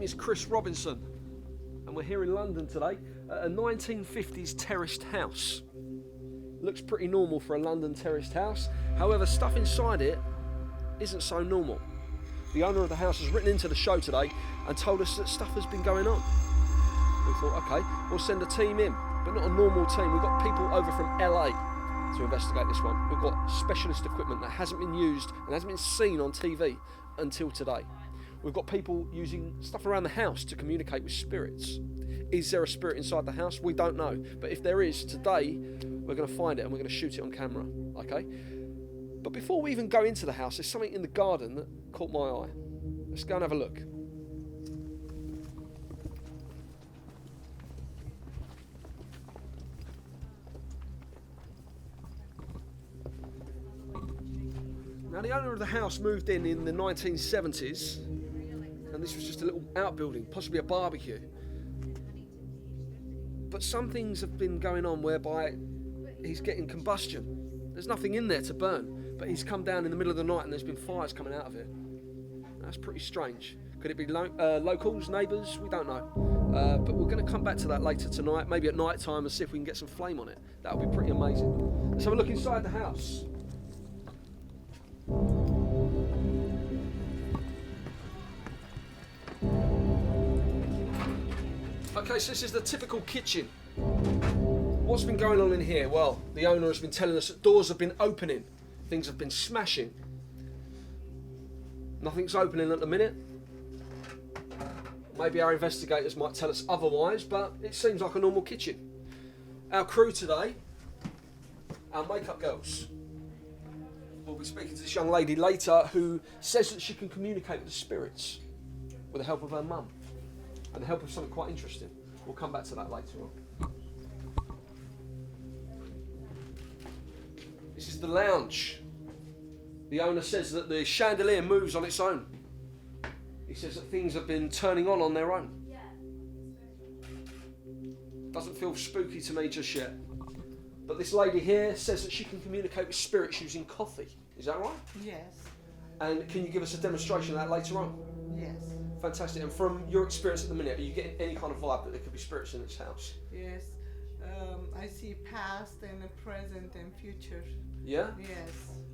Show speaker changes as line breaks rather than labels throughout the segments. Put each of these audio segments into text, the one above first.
name is Chris Robinson, and we're here in London today at a 1950s terraced house. Looks pretty normal for a London terraced house, however stuff inside it isn't so normal. The owner of the house has written into the show today and told us that stuff has been going on. We thought, okay, we'll send a team in, but not a normal team. We've got people over from LA to investigate this one. We've got specialist equipment that hasn't been used and hasn't been seen on TV until today. We've got people using stuff around the house to communicate with spirits. Is there a spirit inside the house? We don't know. But if there is, today we're going to find it and we're going to shoot it on camera. Okay? But before we even go into the house, there's something in the garden that caught my eye. Let's go and have a look. Now, the owner of the house moved in the 1970s, and this was just a little outbuilding, possibly a barbecue. But some things have been going on whereby he's getting combustion. There's nothing in there to burn, but he's come down in the middle of the night and there's been fires coming out of it. That's pretty strange. Could it be locals, neighbours? We don't know. But we're going to come back to that later tonight, maybe at night time, and see if we can get some flame on it. That would be pretty amazing. Let's have a look inside the house. Okay, so this is the typical kitchen. What's been going on in here? Well, the owner has been telling us that doors have been opening, things have been smashing. Nothing's opening at the minute. Maybe our investigators might tell us otherwise, but it seems like a normal kitchen. Our crew today, our makeup girls. We'll be speaking to this young lady later who says that she can communicate with the spirits with the help of her mum and the help of something quite interesting. We'll come back to that later on. This is the lounge. The owner says that the chandelier moves on its own. He says that things have been turning on their own. Doesn't feel spooky to me just yet. But this lady here says that she can communicate with spirits using coffee. Is that right?
Yes.
And can you give us a demonstration of that later on?
Yes.
Fantastic. And from your experience at the minute, are you getting any kind of vibe that there could be spirits in this house?
Yes. I see past and present and future.
Yeah?
Yes.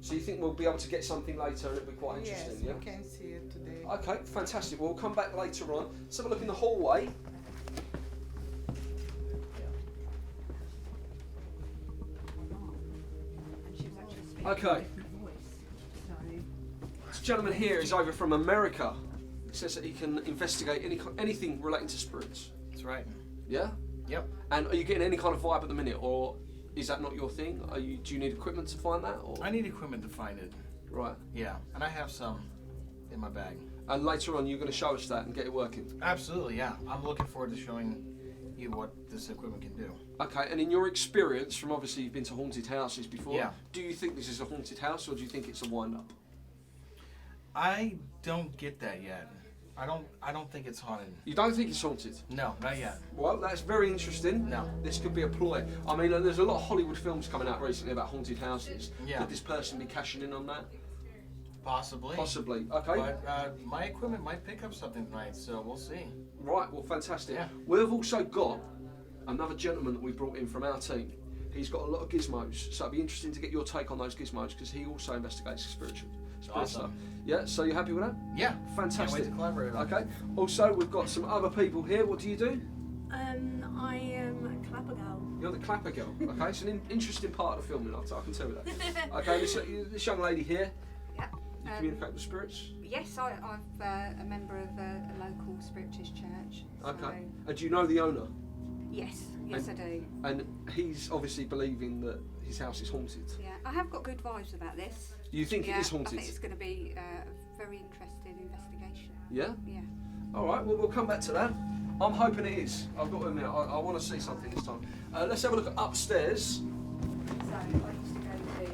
So you think we'll be able to get something later and it'll be quite interesting,
yes,
yeah?
we can see it today.
Okay, fantastic. We'll come back later on. Let's have a look in the hallway. Okay. This gentleman here is over from America. He says that he can investigate anything relating to spirits.
That's right.
Yeah?
Yep.
And are you getting any kind of vibe at the minute, or is that not your thing? Do you need equipment to find that? Or?
I need equipment to find it.
Right.
Yeah, and I have some in my bag.
And later on you're going to show us that and get it working?
Absolutely, yeah. I'm looking forward to showing you what this equipment can do.
Okay, and in your experience, from obviously you've been to haunted houses before,
yeah.
Do you think this is a haunted house or do you think it's a wind-up?
I don't get that yet. I don't think it's haunted.
You don't think it's haunted?
No, not yet.
Well, that's very interesting.
No.
This could be a ploy. I mean, there's a lot of Hollywood films coming out recently about haunted houses.
Yeah.
Could this person be cashing in on that?
Possibly.
Possibly, okay.
But my equipment might pick up something tonight, so we'll see.
Right, well, fantastic.
Yeah.
We've also got another gentleman that we brought in from our team. He's got a lot of gizmos, so it'd be interesting to get your take on those gizmos because he also investigates spiritual stuff.
Awesome.
Yeah, so you happy with that?
Yeah.
Fantastic.
Can't wait to collaborate on it.
Okay. Also, we've got some other people here. What do you do?
I am a clapper girl.
You're the clapper girl. Okay, it's an interesting part of the filming, I can tell you that. Okay, this young lady here,
Yeah.
you communicate with spirits?
Yes, I'm a member of a local spiritist church.
Okay.
So
And do you know the owner?
yes, I do.
And he's obviously believing that his house is haunted.
Yeah, I have got good vibes about this.
You think it is haunted?
I think it's going to be a very interesting investigation.
Yeah?
Yeah.
Alright, well, we'll come back to that. I'm hoping it is. I've got to admit, I want to see something this time. Let's have a look at upstairs.
So I used to go to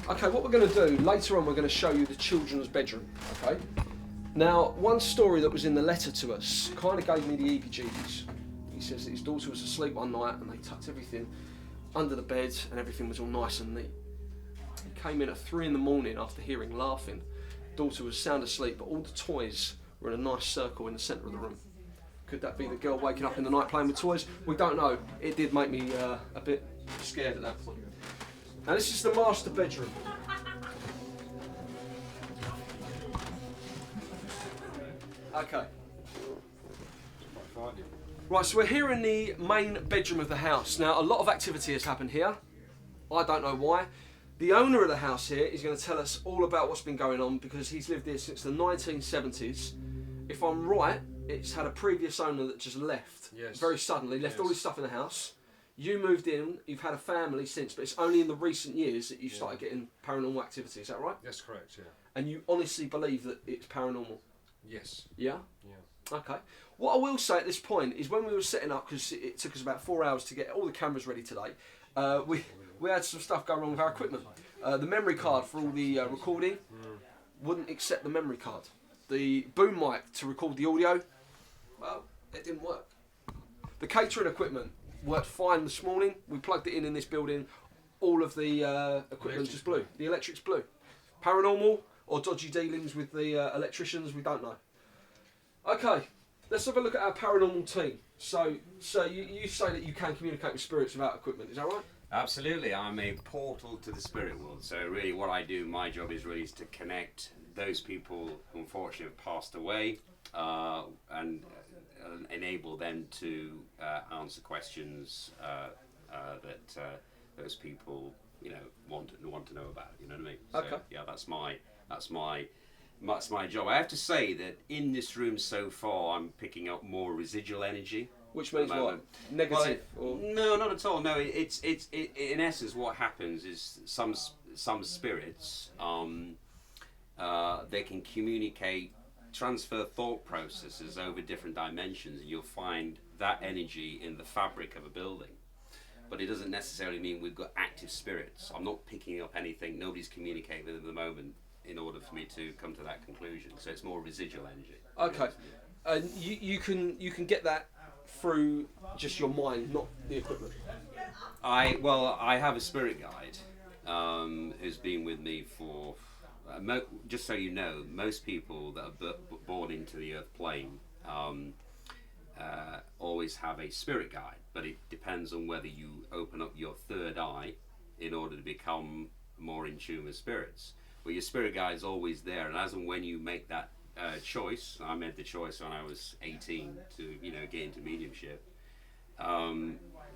the
Okay, what we're going to do, later on we're going to show you the children's bedroom, okay? Now, one story that was in the letter to us kind of gave me the heebie-jeebies. He says that his daughter was asleep one night and they tucked everything under the bed and everything was all nice and neat. He came in at 3 in the morning after hearing laughing daughter was sound asleep, but all the toys were in a nice circle in the centre of the room. Could that be the girl waking up in the night playing with toys? We don't know. It did make me a bit scared at that point. Now this is the master bedroom. Okay. Right, so we're here in the main bedroom of the house. Now, a lot of activity has happened here. I don't know why. The owner of the house here is going to tell us all about what's been going on because he's lived here since the 1970s. If I'm right, it's had a previous owner that just left.
Yes.
Very suddenly, left all his stuff in the house. You moved in, you've had a family since, but it's only in the recent years that you started getting paranormal activity, is that right?
That's correct, yeah.
And you honestly believe that it's paranormal?
Yes.
Yeah?
Yeah.
Okay. What I will say at this point is when we were setting up, because it took us about 4 hours to get all the cameras ready today, we had some stuff going wrong with our equipment. The memory card for all the recording wouldn't accept the memory card. The boom mic to record the audio, well, it didn't work. The catering equipment worked fine this morning. We plugged it in this building. All of the equipment just blew. The electrics blew. Paranormal or dodgy dealings with the electricians, we don't know. Okay, let's have a look at our paranormal team. So you say that you can communicate with spirits without equipment, is that right?
Absolutely, I'm a portal to the spirit world. So really what I do, my job is really to connect those people who unfortunately have passed away and enable them to answer questions that those people, want to know about. You know what I mean? So,
Okay.
yeah, that's my job. I have to say that in this room so far, I'm picking up more residual energy.
Which means
At the
what?
moment.
Negative?
Well,
or...
No, not at all. No, it's in essence what happens is some spirits they can communicate, transfer thought processes over different dimensions, and you'll find that energy in the fabric of a building. But it doesn't necessarily mean we've got active spirits. I'm not picking up anything. Nobody's communicating with them at the moment in order for me to come to that conclusion. So it's more residual energy.
Okay. And you can get that through just your mind, not the equipment.
I have a spirit guide who's been with me for just so you know, most people that are born into the earth plane always have a spirit guide, but it depends on whether you open up your third eye in order to become more in tune with spirits. But your spirit guide is always there, and as and when you make that choice, I made the choice when I was 18 to get into mediumship.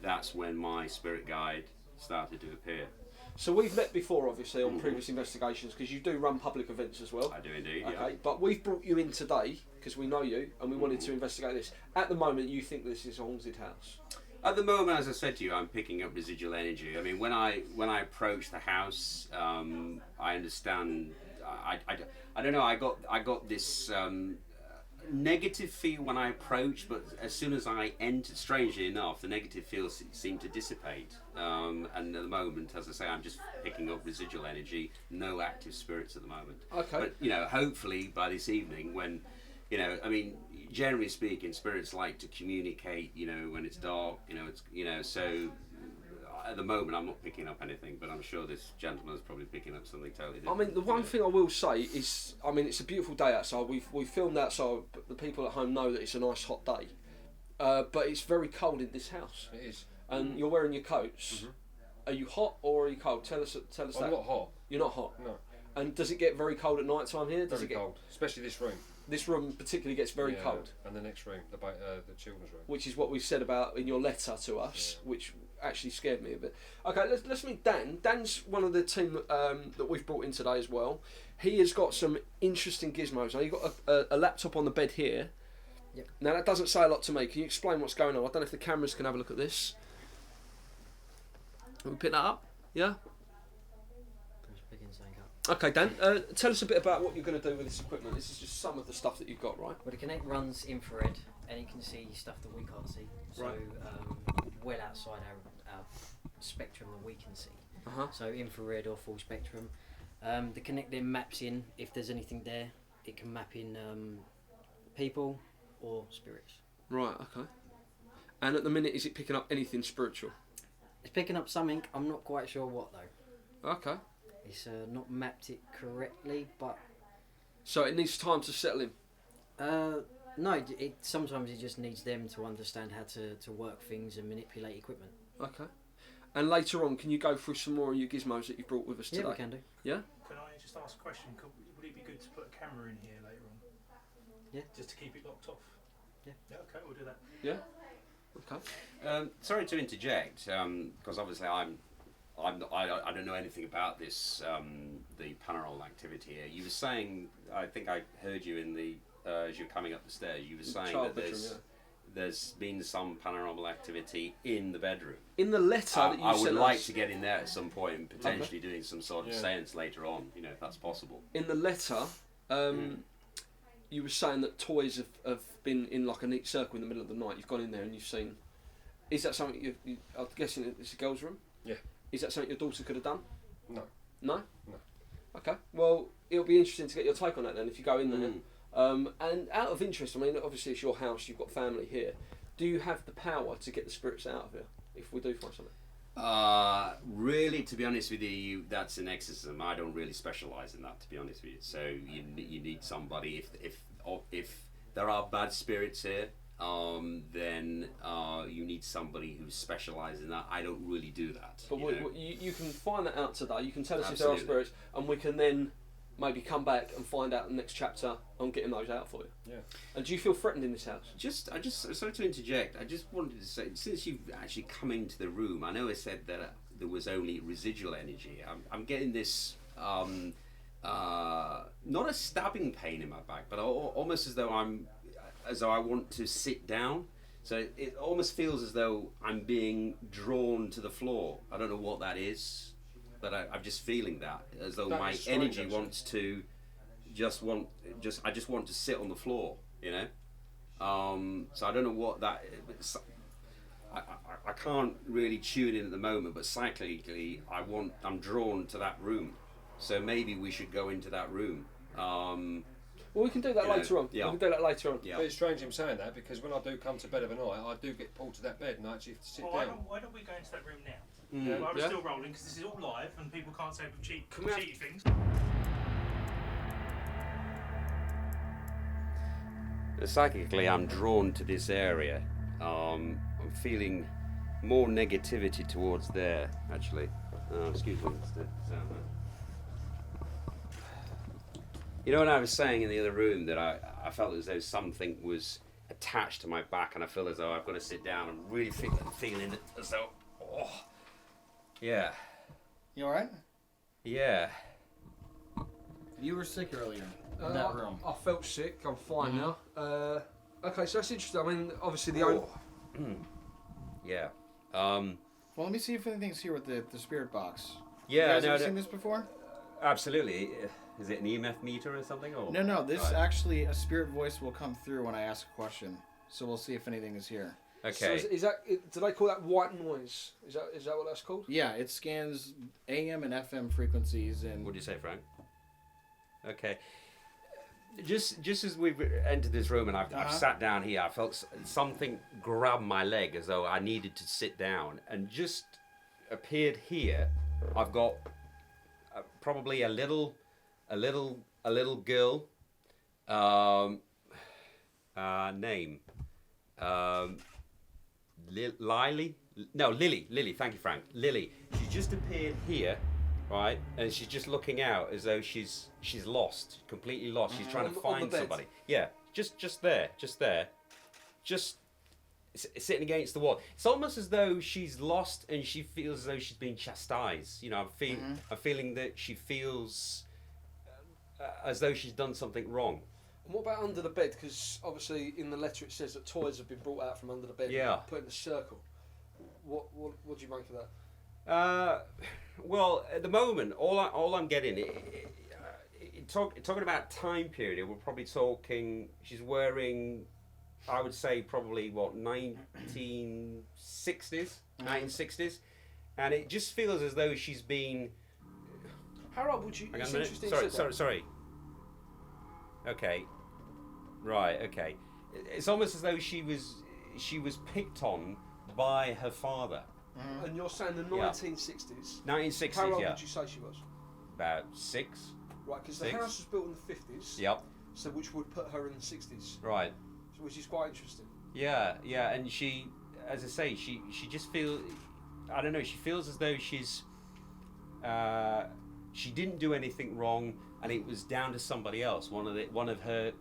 That's when my spirit guide started to appear.
So we've met before, obviously, on previous investigations, because you do run public events as well.
I do indeed.
Okay,
Yeah.
but we've brought you in today because we know you and we wanted to investigate this. At the moment, you think this is a haunted house?
At the moment, as I said to you, I'm picking up residual energy. I mean, when I approach the house, I understand. I don't know. I got this negative feel when I approached, but as soon as I entered, strangely enough, the negative feels seemed to dissipate. And at the moment, as I say, I'm just picking up residual energy. No active spirits at the moment.
Okay.
But hopefully by this evening, when I mean, generally speaking, spirits like to communicate. When it's dark. So. At the moment, I'm not picking up anything, but I'm sure this gentleman is probably picking up something totally different.
I mean, the one thing I will say is, it's a beautiful day outside. We filmed outside, but the people at home know that it's a nice hot day. But it's very cold in this house.
It is.
And you're wearing your coats. Are you hot or are you cold? Tell us that.
I'm not hot.
You're not hot?
No.
And does it get very cold at night time here? Does
Very
it get
cold, especially this room.
This room particularly gets very
Yeah,
cold,
and the next room, the children's room.
which is what we said about in your letter to us,
Yeah.
which actually scared me a bit. Okay, let's meet Dan. Dan's one of the team that we've brought in today as well. He has got some interesting gizmos. Now, you've got a laptop on the bed here.
Yep.
Now, that doesn't say a lot to me. Can you explain what's going on? I don't know if the cameras can have a look at this. Can we pick that up? Yeah? Okay, Dan, tell us a bit about what you're going to do with this equipment. This is just some of the stuff that you've got, right?
Well, the Connect runs infrared, and you can see stuff that we can't see. So,
Right.
well outside our spectrum that we can see.
Uh-huh.
So, infrared or full spectrum. The Connect then maps in, if there's anything there, it can map in people or spirits.
Right, okay. And at the minute, is it picking up anything spiritual?
It's picking up something, I'm not quite sure what though.
Okay.
It's not mapped it correctly, but
So it needs time to settle in.
No, sometimes it just needs them to understand how to work things and manipulate equipment.
Okay. And later on, can you go through some more of your gizmos that you brought with us today?
Yeah, we can do.
Yeah?
Can I just ask a question? Would it be good to put a camera in here later on?
Yeah.
Just to keep it locked off?
Yeah.
Yeah, okay, we'll do that.
Yeah? Okay.
Sorry to interject, because obviously I don't know anything about this, the paranormal activity here. You were saying, I think I heard you in the as you're coming up the stairs. You were saying
Child
that
bedroom,
there's been some paranormal activity in the bedroom.
In the letter that you
I
sent
would like
us,
to get in there at some point and potentially doing some sort of seance later on. You know, if that's possible.
in the letter, you were saying that toys have been in like a neat circle in the middle of the night. You've gone in there and you've seen. Is that something I'm guessing it's a girl's room?
Yeah.
Is that something your daughter could have done?
No.
No?
No.
Okay. Well, it'll be interesting to get your take on that then if you go in there. And out of interest, I mean, obviously it's your house, you've got family here. Do you have the power to get the spirits out of here if we do find something?
Really, to be honest with you, that's an exorcism. I don't really specialise in that, to be honest with you. So you need somebody. If there are bad spirits here, then you need somebody who specialises in that. I don't really do that.
But you can find that out today. You can tell us
Absolutely.
if there are spirits, and we can then maybe come back and find out the next chapter on getting those out for you.
Yeah.
And do you feel threatened in this house?
Sorry to interject. I just wanted to say, since you've actually come into the room, I know I said that there was only residual energy. I'm getting this, not a stabbing pain in my back, but almost as though I want to sit down. So it almost feels as though I'm being drawn to the floor. I don't know what that is, but I'm just feeling that, as though
That
my
is strange,
energy
actually.
wants to I just want to sit on the floor, you know. So I don't know what that is. I can't really tune in at the moment, but cyclically I'm drawn to that room. So maybe we should go into that room.
Well, we can do that
You know,
later on.
yeah.
We can do that later on.
Yeah.
But it's strange him saying that, because when I do come to bed of a night, I do get pulled to that bed and I actually have to sit
Well,
down.
why don't we go into that room now?
Mm.
While we're
Yeah.
still rolling, because this is all live and people can't say we've
we have-
cheated things.
Psychically, I'm drawn to this area. I'm feeling more negativity towards there, actually. Excuse me, Mr. Salmon. You know what I was saying in the other room, that I felt as though something was attached to my back, and I feel as though I've got to sit down. I'm really feeling it as though, yeah,
You alright?
yeah.
You were sick earlier in that room.
I felt sick. I'm fine now. Okay, so that's interesting. I mean, obviously the
Yeah.
Well, let me see if anything's here with the spirit box.
Yeah,
You guys
no,
ever
no,
seen this before?
absolutely. Is it an EMF meter or something? Or?
No. This
Right.
actually, a spirit voice will come through when I ask a question. So we'll see if anything is here.
Okay.
So is that? Do they call that white noise? Is that what that's called?
Yeah, it scans AM and FM frequencies and.
What do you say, Frank? Okay. Just as we've entered this room and I've sat down here, I felt something grab my leg as though I needed to sit down, and just appeared here. I've got probably a little girl. Name. Lily. Thank you, Frank. Lily. She just appeared here. Right, and she's just looking out as though she's lost, completely lost. She's trying to
On the
find
bed?
somebody. Yeah, just there, just sitting against the wall. It's almost as though she's lost and she feels as though she's being chastised. You know, I'm feeling that she feels as though she's done something wrong.
And what about under the bed? Because obviously in the letter it says that toys have been brought out from under the bed.
Yeah.
And put in a circle. What do you make of that?
Well, at the moment, all I'm getting, talking about time period, we're probably talking. She's wearing, I would say, probably what 1960s, and it just feels as though she's been.
How would you?
Hang on
It's
a minute.
interesting. you said that.
Sorry. Okay. Right. Okay. It's almost as though she was picked on by her father.
And you're saying the
Yeah.
1960s.
1960s.
How old
Yeah.
would you say she was?
About 6.
Right, because the
Six.
house was built in the 50s.
Yep.
So which would put her in the 60s.
Right.
So, which is quite interesting.
Yeah, and she, as I say, she just feels, I don't know, she feels as though she's, she didn't do anything wrong, and it was down to somebody else. One of her.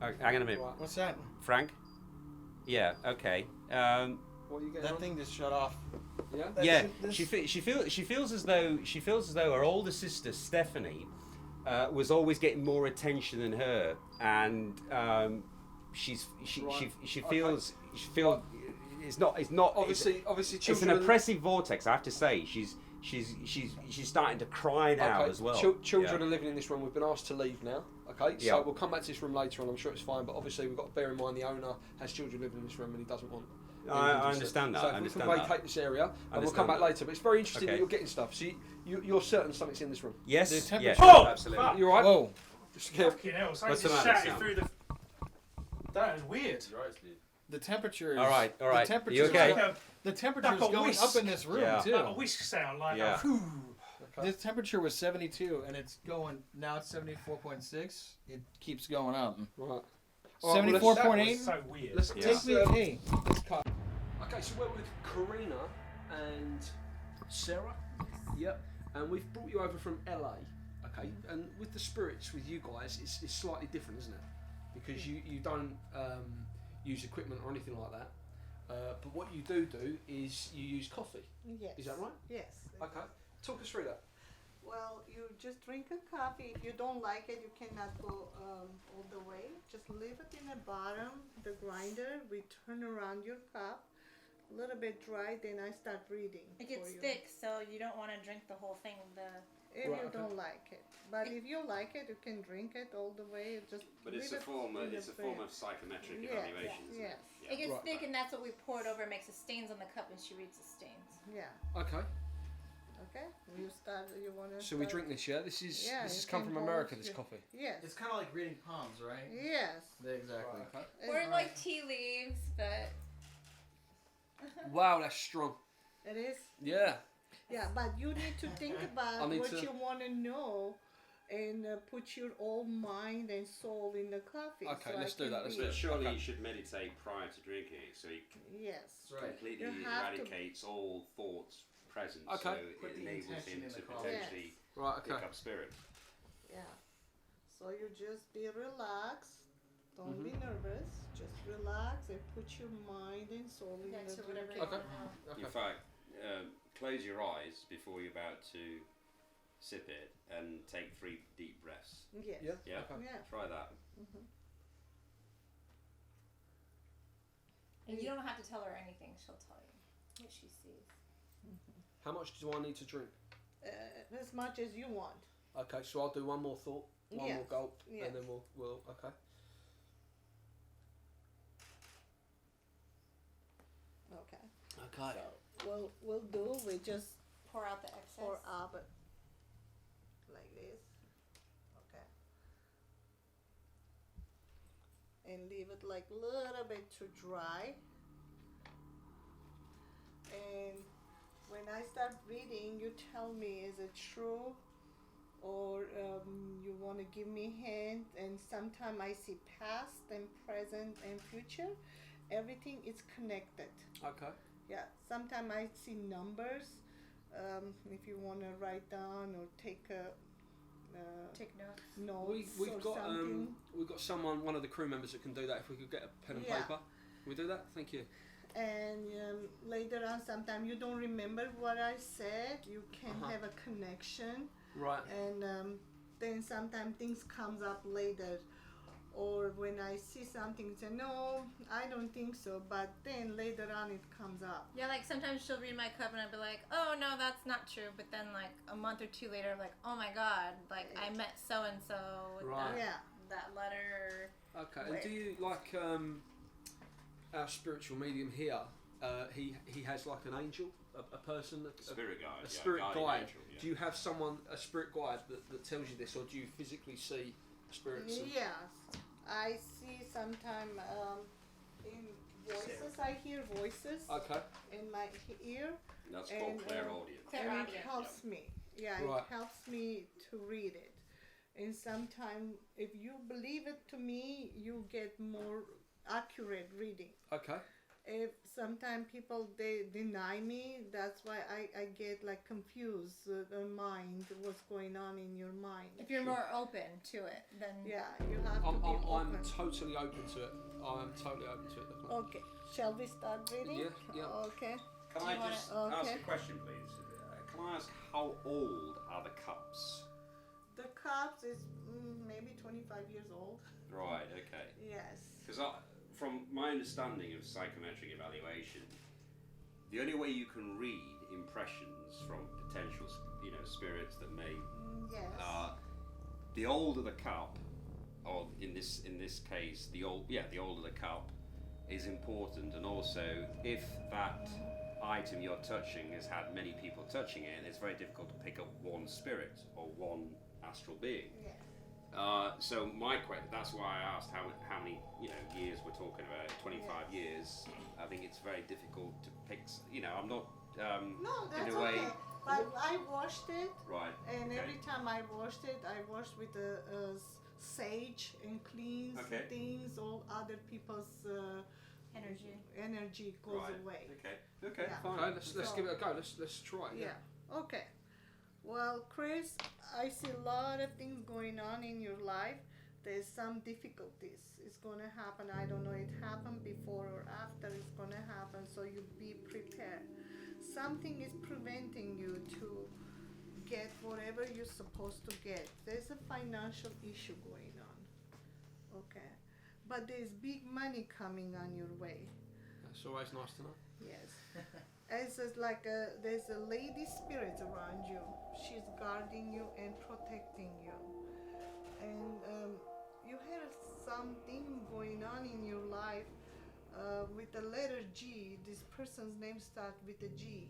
Oh, hang on a minute,
Right.
What's that?
Frank. Yeah. Okay.
What are you getting
That
on?
thing just shut off.
Yeah.
Yeah.
This-
She feels as though her older sister Stephanie was always getting more attention than her, and she feels it's not
Obviously,
it's an
children.
oppressive vortex. I have to say, she's starting to cry now as well.
Children
Yeah.
are living in this room. We've been asked to leave now. Okay,
Yeah.
so we'll come back to this room later, and I'm sure it's fine. But obviously, we've got to bear in mind the owner has children living in this room, and he doesn't want.
I understand that.
So
I
if
understand
we
that.
can vacate this area, and we'll
Understand
come back
that.
later. But it's very interesting
Okay.
that you're getting stuff. So you're certain something's in this room.
Yes.
The
Yes.
temperature-
Oh,
Absolutely.
fuck.
You all right?
Whoa.
Just care.
Fucking hell, something
What's the
just
matter,
shouted
Sam?
through the... That is weird.
The temperature is.
All right.
The temperature
You okay?
Like
The temperature is
Like a
going
whisk.
up in this room
Yeah.
too.
a whisk sound, like
Yeah.
a whew.
The temperature was 72, and it's going now. It's 74.6. It keeps going up.
Right.
74.8.
That was so weird.
Let's
Yeah.
Take me. Hey.
let's cut. Okay, so we're with Karina and Sarah. Yep. And we've brought you over from LA. Okay. And with the spirits with you guys, it's slightly different, isn't it? Because you don't use equipment or anything like that. But what you do is you use coffee.
Yes.
Is that right?
Yes.
Okay. Talk us through that.
Well, you just drink a coffee. If you don't like it, you cannot go all the way. Just leave it in the bottom, the grinder. We turn around your cup, a little bit dry. Then I start reading.
It gets
for you.
thick, so you don't want to drink the whole thing.
If
Right,
you
okay.
don't like it, but if you like it, you can drink it all the way. Just
But
leave
it's a
it
form.
in
It's a
the
form
fridge.
of psychometric
Yes,
evaluation. isn't
yes.
it?
It gets
Right.
thick, and that's what we pour it over. It makes the stains on the cup, and she reads the stains.
Yeah.
Okay.
Okay. You start. You want to.
So we drink this, yeah? This is
Yeah,
this
you
has come
can
from
hold
America.
it,
This
yeah.
coffee.
Yes.
It's kind of like reading palms, right?
Yes.
Exactly.
Okay.
Or like tea leaves, but
Wow, that's strong.
It is.
Yeah.
Yeah, but you need to think
I
about
need
what
to-
you want to know, and put your whole mind and soul in the coffee.
Okay,
so
let's
I
do
can
that, let's
be-
do
But surely
Okay.
you should meditate prior to drinking it, so it
Yes.
Right.
completely
You have to-
eradicates all thoughts present.
Okay.
So
Put
it
the
enables
intention
him
in
to
the coffee.
potentially
Right.
pick
Okay.
up spirit.
Yeah. So you just be relaxed. Don't
Mm-hmm.
be nervous. Just relax and put your mind and soul in
yeah,
the
to whatever
drinking.
you
Okay.
want.
Okay.
In fact, close your eyes before you're about to sip it and take 3 deep breaths.
Yes.
Yeah.
Yeah?
Okay.
Yeah.
Try that.
And you don't have to tell her anything. She'll tell you what she sees.
How much do I need to drink?
As much as you want.
Okay, so I'll do one more thought, one
Yes.
more gulp,
Yes.
and then we'll okay.
Okay.
Okay.
So we'll do. We just
Pour out the excess.
pour up it like this. Okay. And leave it like a little bit to dry. And when I start reading, you tell me is it true, or you want to give me hint. And sometimes I see past and present and future. Everything is connected.
Okay.
Yeah, sometimes I see numbers. If you want to write down or take a
Take notes.
notes
We've
or
got
something.
we've got someone, one of the crew members that can do that. If we could get a pen and
Yeah.
paper, can we do that? Thank you.
And later on, sometimes you don't remember what I said. You can
Uh-huh.
have a connection,
Right.
and then sometimes things comes up later. Or when I see something, say no, I don't think so. But then later on, it comes up.
Yeah, like sometimes she'll read my cup and I'll be like, oh no, that's not true. But then like a month or two later, I'm like, oh my god, like I met so and so with
Right.
Yeah.
that letter.
Okay. And
Wait.
do you like our spiritual medium here? He has like an angel, a person,
Spirit guide.
a
yeah,
spirit
guardian
guide.
angel, yeah.
Do you have someone, a spirit guide that tells you this, or do you physically see spirits? and-
Yes, I see sometime in voices. I hear voices
Okay.
in my ear,
That's called
and,
clairaudience.
and it
Clairaudience.
helps me. Yeah,
Right.
it helps me to read it. And sometimes, if you believe it to me, you get more accurate reading.
Okay.
If sometimes people they deny me, that's why I get like confused the mind, what's going on in your mind.
If you're more open to it, then
Yeah, you have to
I'm,
be
I'm,
open.
I'm totally open to it. I'm totally open to it. Definitely.
Okay, shall we start reading?
Yeah, yeah.
Okay.
Can
Do
I
you wanna-
just ask
Okay.
a question, please? Can I ask how old are the cups?
The cups is maybe 25 years old.
Right. Okay.
Yes.
Because from my understanding of psychometric evaluation, the only way you can read impressions from potential, spirits that may,
Yes.
the older the cup, or in this case, the older the cup, is important, and also if that item you're touching has had many people touching it, it's very difficult to pick up one spirit or one astral being.
Yes.
So that's why I asked how many years we're talking about. 25 years. I think it's very difficult to pick. I'm not
No, that's
in a way.
okay. But I washed it,
Right.
and
okay.
every time I washed it, I washed with sage and cleans
Okay.
things. All other people's energy goes
Right.
away.
Okay.
Yeah.
Fine.
Okay, let's
So-
give it a go. Let's try it.
Yeah. Okay. Well, Chris, I see a lot of things going on in your life. There's some difficulties. It's gonna happen. I don't know it happened before or after it's gonna happen, so you be prepared. Something is preventing you to get whatever you're supposed to get. There's a financial issue going on. Okay. But there's big money coming on your way.
That's always nice to know.
Yes. It's like there's a lady spirit around you. She's guarding you and protecting you. And you have something going on in your life with the letter G. This person's name starts with a G.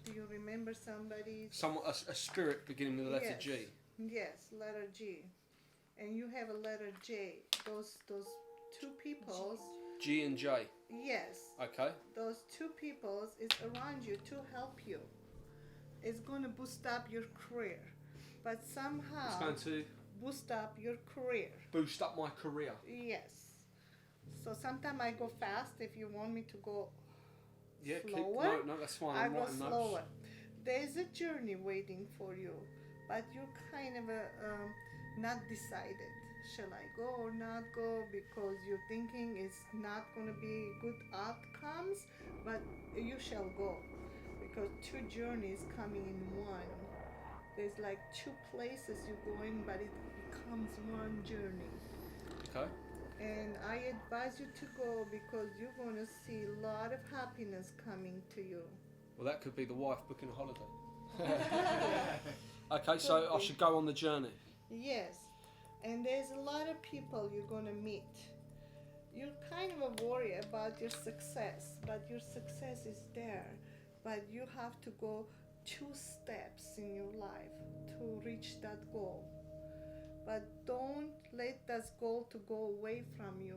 Do you remember somebody?
A spirit beginning with the letter
Yes.
G.
Yes, letter G. And you have a letter J. Those two peoples.
G and J.
Yes.
Okay.
Those two peoples is around you to help you. It's going to boost up your career, but somehow
It's going to
boost up your career.
boost up my career.
Yes. So sometimes I go fast. If you want me to go
Yeah,
slower,
no, that's fine.
I
I'm
go
writing notes.
slower. There's a journey waiting for you, but you're kind of not decided. Shall I go or not go? Because you're thinking it's not going to be good outcomes, but you shall go. Because two journeys coming in one. There's like two places you're going, but it becomes one journey.
Okay.
And I advise you to go because you're going to see a lot of happiness coming to you.
Well, that could be the wife booking a holiday. Okay, so I should go on the journey.
Yes. And there's a lot of people you're going to meet. You're kind of a worry about your success, but your success is there. But you have to go 2 steps in your life to reach that goal. But don't let that goal to go away from you.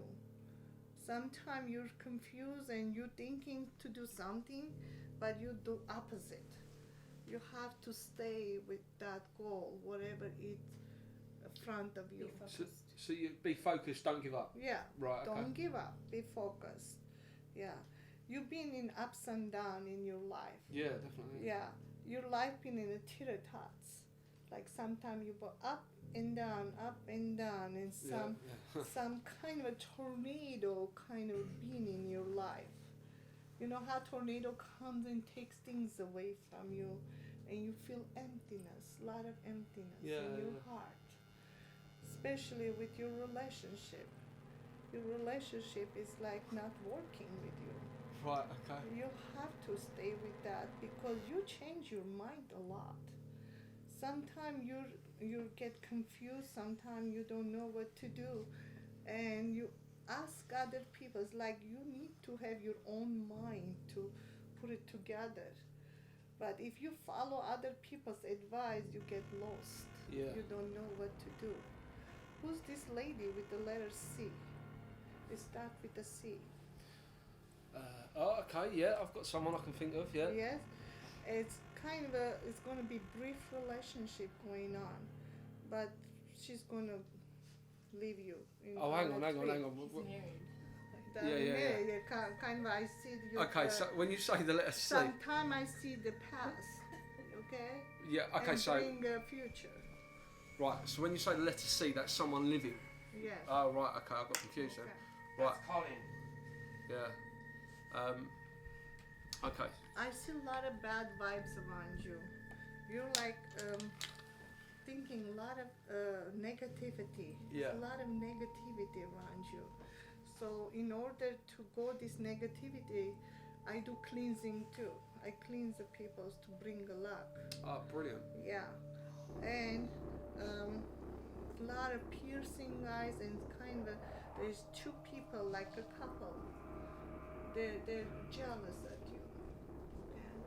Sometimes you're confused and you're thinking to do something, but you do opposite. You have to stay with that goal, whatever it's in front of you.
So you be focused, don't give up.
Yeah.
Right, okay.
Don't give up. Be focused. Yeah. You've been in ups and downs in your life.
Yeah, definitely.
Yeah. Your life been in a teeter-tots. Like sometimes you go up and down, and some kind of a tornado kind of being in your life. You know how tornado comes and takes things away from you, and you feel emptiness, a lot of emptiness in your heart. Especially with your relationship. Your relationship is like not working with you.
Right, okay.
You have to stay with that because you change your mind a lot. Sometimes you get confused, sometimes you don't know what to do, and you ask other people. It's like you need to have your own mind to put it together. But if you follow other people's advice, you get lost.
Yeah.
You don't know what to do. Who's this lady with the letter C? It starts with a C.
Oh, okay, yeah, I've got someone I can think of, yeah.
Yes, it's kind of a, it's going to be brief relationship going on, but she's going to leave you.
Oh, hang on.
That
Yeah.
married, kind of, I see you.
Okay, so when you say the letter C,
Sometime I see the past, okay?
yeah. Okay,
and
so
bring a future.
right. So when you say the letter C, that's someone living.
Yes.
Oh, right. Okay, I got confused then.
Okay.
Right.
Colin.
Yeah. Okay.
I see a lot of bad vibes around you. You're like thinking a lot of negativity.
Yeah.
A lot of negativity around you. So in order to go this negativity, I do cleansing too. I cleanse the people to bring the luck.
Oh, brilliant.
Yeah. And a lot of piercing eyes and kind of there's two people like a couple. They're jealous at you. Okay?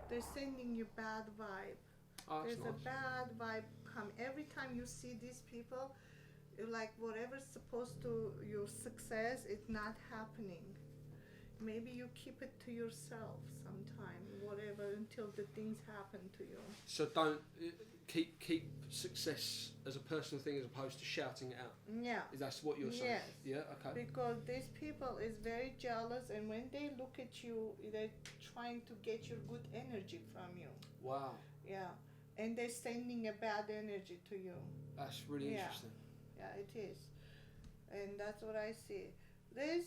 They're sending you bad vibe.
Oh, that's
There's
nice.
a bad vibe come every time you see these people. You're like whatever's supposed to your success, it's not happening. Maybe you keep it to yourself sometime, whatever, until the things happen to you.
So don't keep success as a personal thing as opposed to shouting it out.
Yeah.
Is that what you're saying?
Yes.
Yeah. Okay.
Because these people is very jealous, and when they look at you, they're trying to get your good energy from you.
Wow.
Yeah. And they're sending a bad energy to you.
That's really
Yeah.
interesting.
Yeah, it is. And that's what I see. There's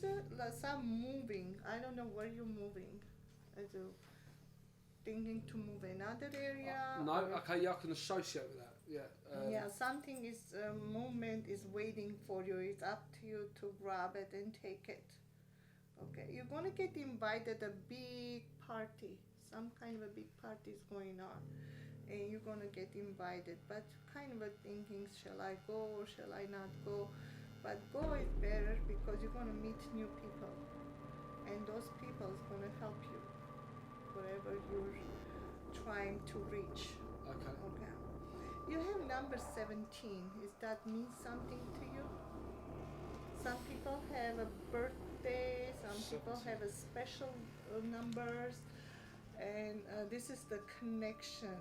some moving. I don't know where you're moving. I do. Thinking to move another area.
No.
or-
Okay. Yeah, I can associate with that. Yeah.
Yeah, something is movement is waiting for you. It's up to you to grab it and take it. Okay, you're gonna get invited a big party. Some kind of a big party is going on, and you're gonna get invited. But kind of a thinking, shall I go or shall I not go? But go is better because you're gonna meet new people, and those people is gonna help you, whatever you're trying to reach.
Okay.
Okay. You have number 17. Is that mean something to you? Some people have a birthday, some people have a special numbers, and this is the connection.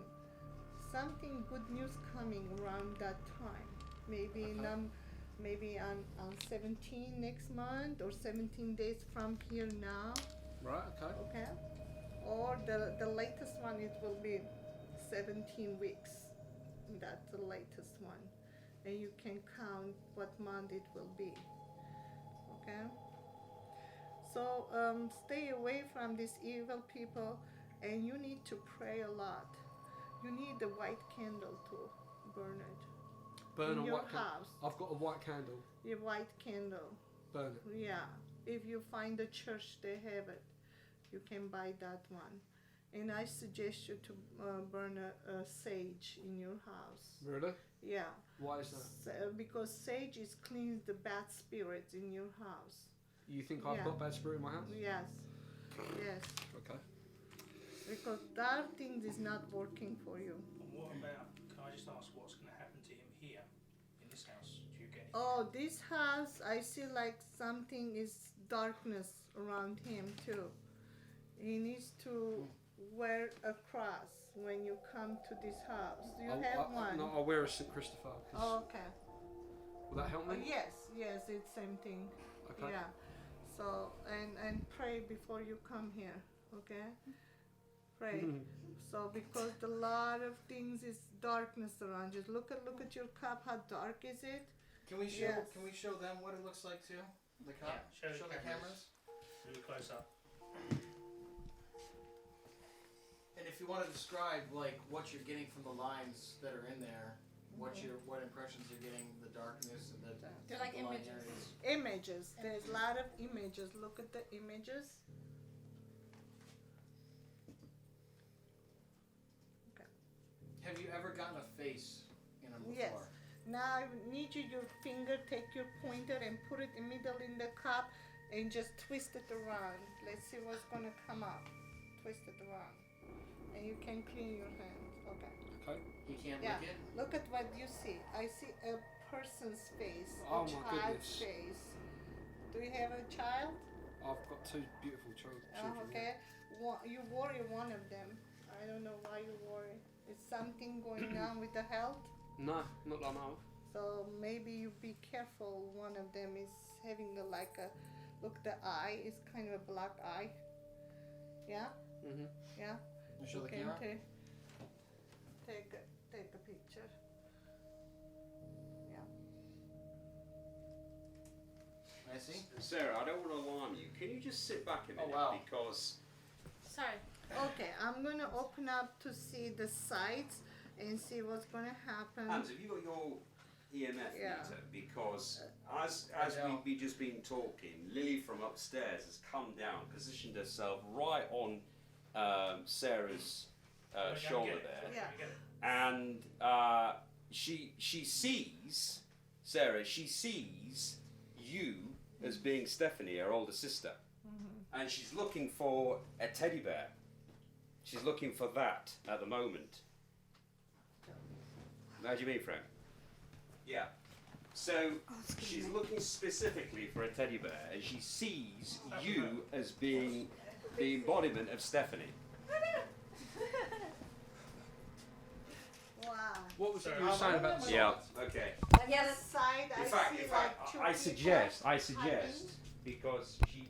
Something good news coming around that time. Maybe
Okay.
maybe on 17 next month or 17 days from here now.
Right. Okay.
Okay, or the latest one, it will be 17 weeks. That's the latest one, and you can count what month it will be. Okay, so stay away from these evil people, and you need to pray a lot. You need the white candle to burn it
Burn
in
a
your
white candle.
house.
I've got a white candle.
Your white candle.
Burn it.
Yeah, if you find a church, they have it. You can buy that one. And I suggest you to burn a sage in your house.
Really?
Yeah,
Why is that?
because sage is cleans the bad spirits in your house.
You think I've
Yeah.
got bad spirit in my house?
Yes, yes,
Okay.
because that thing is not working for you.
And what about, can I just ask what's going to happen to him here in this house? Do you get anything?
Oh, this house, I see like something is darkness around him too. He needs to wear a cross when you come to this house. Do you have one?
No, I'll wear a St. Christopher. 'Cause
Oh, okay.
will that help
Oh,
me?
yes, it's same thing.
Okay.
Yeah. So and pray before you come here, okay? Pray.
Mhm.
So because a lot of things is darkness around you. Look at your cup. How dark is it?
Can we show?
Yes.
Can we show them what it looks like too? The cup.
Yeah, show the
the
cameras. Really close up.
And if you want to describe like what you're getting from the lines that are in there, what impressions you're getting, the darkness and the
They're like
the line
images.
areas.
Images. There's a lot of images. Look at the images.
Have you ever gotten a face in them before?
Yes. Now I need your finger, take your pointer and put it in middle in the cup and just twist it around. Let's see what's gonna come up. Twist it around. And you can clean your hands. Okay.
Okay.
He can't
Yeah.
lick it.
Look at what you see. I see a person's face,
Oh
a
my
child's
goodness.
face. Do you have a child?
I've got two beautiful children.
Oh, okay. You worry one of them. I don't know why you worry. Is something going on with the health?
No, not that I know of.
So maybe you be careful. One of them is having like a look. The eye is kind of a black eye. Yeah.
Mhm.
Yeah.
You show the
You can
camera?
take a picture. Yeah.
I see.
Sarah, I don't want to alarm you. Can you just sit back a minute?
wow.
Because
Sorry.
Okay, I'm gonna open up to see the sides and see what's gonna happen.
Hans, have you got your EMF
Yeah.
meter? Because as
don't.
we've just been talking, Lily from upstairs has come down, positioned herself right on Sarah's shoulder there,
Yeah.
and she sees Sarah. She sees you as being Stephanie, her older sister, and she's looking for a teddy bear. She's looking for that at the moment. How do you mean, Frank? Yeah. So she's looking specifically for a teddy bear, and she sees you as being the embodiment of Stephanie.
Wow.
What was it you were saying about the
Yeah.
sides?
Okay.
Yes. Side,
In
I
fact,
see
in
like
fact,
two
I
people
suggest
hiding.
because she's.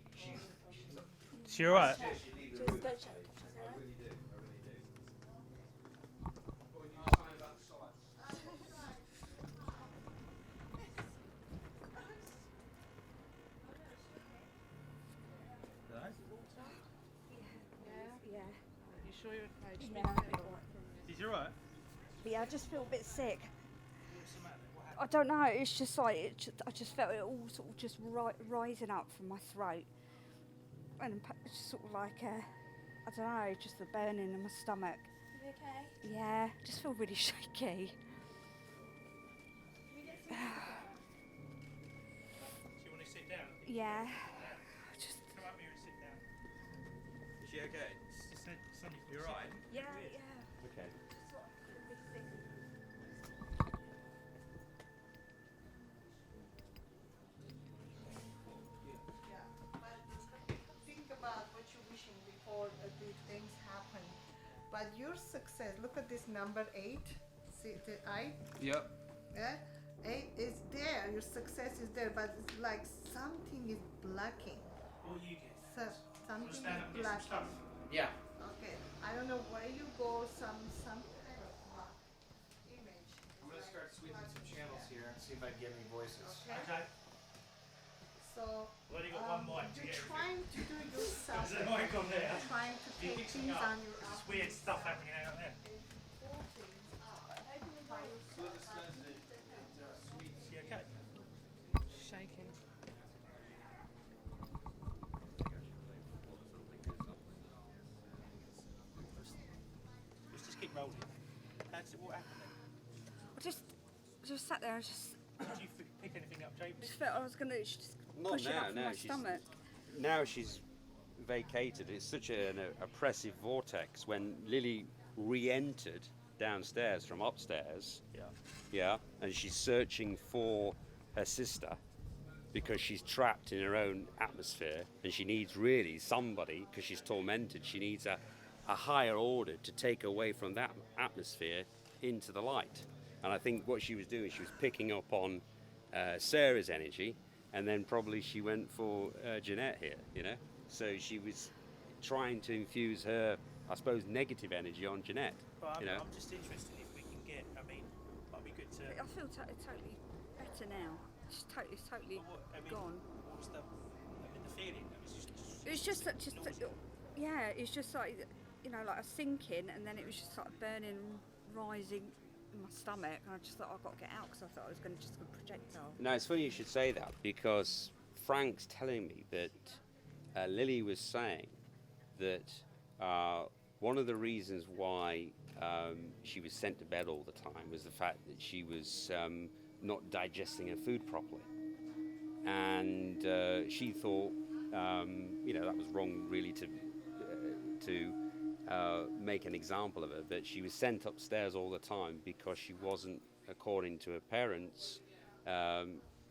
So you're right.
I really do. I really do.
What were you saying about the sides?
Yeah.
You sure you're okay?
Yeah.
Is you right?
Yeah, I just feel a bit sick.
What's the matter? What happened?
I don't know. It's just like I just felt it all sort of just rising up from my throat, and it's just sort of like I don't know, just the burning in my stomach.
You okay?
Yeah, I just feel really shaky.
Do you want to sit down?
Yeah. Just
Come up here and sit down.
Is she okay? You're right.
yeah, yeah.
Okay.
Yeah, but think about what you're wishing before these things happen. But your success, look at this number 8. See the eye?
Yep.
Yeah? 8 is there, your success is there, but it's like something is blocking.
What you get?
So, something
Want to stand up
is
and get some
blocking.
stuff?
Yeah.
Okay, I don't know where you go, some kind of image.
I'm gonna start sweeping some channels here and see if I can get any voices.
Okay.
So,
Well, you got one mic to
you're
get
trying to do yourself.
There's a mic on there.
You're trying to
You
take
pick
things
something up.
on your
There's
own.
weird stuff happening out there. Is she okay?
Shaking.
Let's just keep rolling. What happened then?
I just sat there and just
Did you pick anything up, James?
felt I was gonna just
Not
push it
now,
up from
no,
my
she's-
stomach.
Now she's vacated. It's such an oppressive vortex. When Lily re-entered downstairs from upstairs,
Yeah.
and she's searching for her sister because she's trapped in her own atmosphere, and she needs really somebody, because she's tormented, she needs a higher order to take away from that atmosphere into the light. And I think what she was doing, she was picking up on Sarah's energy, and then probably she went for Jeanette here, you know. So she was trying to infuse her, I suppose, negative energy on Jeanette.
But
You know.
I'm just interested if we can get, I mean, might be good to.
I feel totally better now. It's totally
But what, I mean,
gone.
what was the feeling?
It's just that, yeah, it's just like, you know, like a sinking, and then it was just like burning, rising in my stomach, and I just thought I've got to get out because I thought I was going to just go projectile.
Now, it's funny you should say that, because Frank's telling me that Lily was saying that one of the reasons why she was sent to bed all the time was the fact that she was not digesting her food properly. And she thought, you know, that was wrong really to make an example of her, that she was sent upstairs all the time because she wasn't, according to her parents,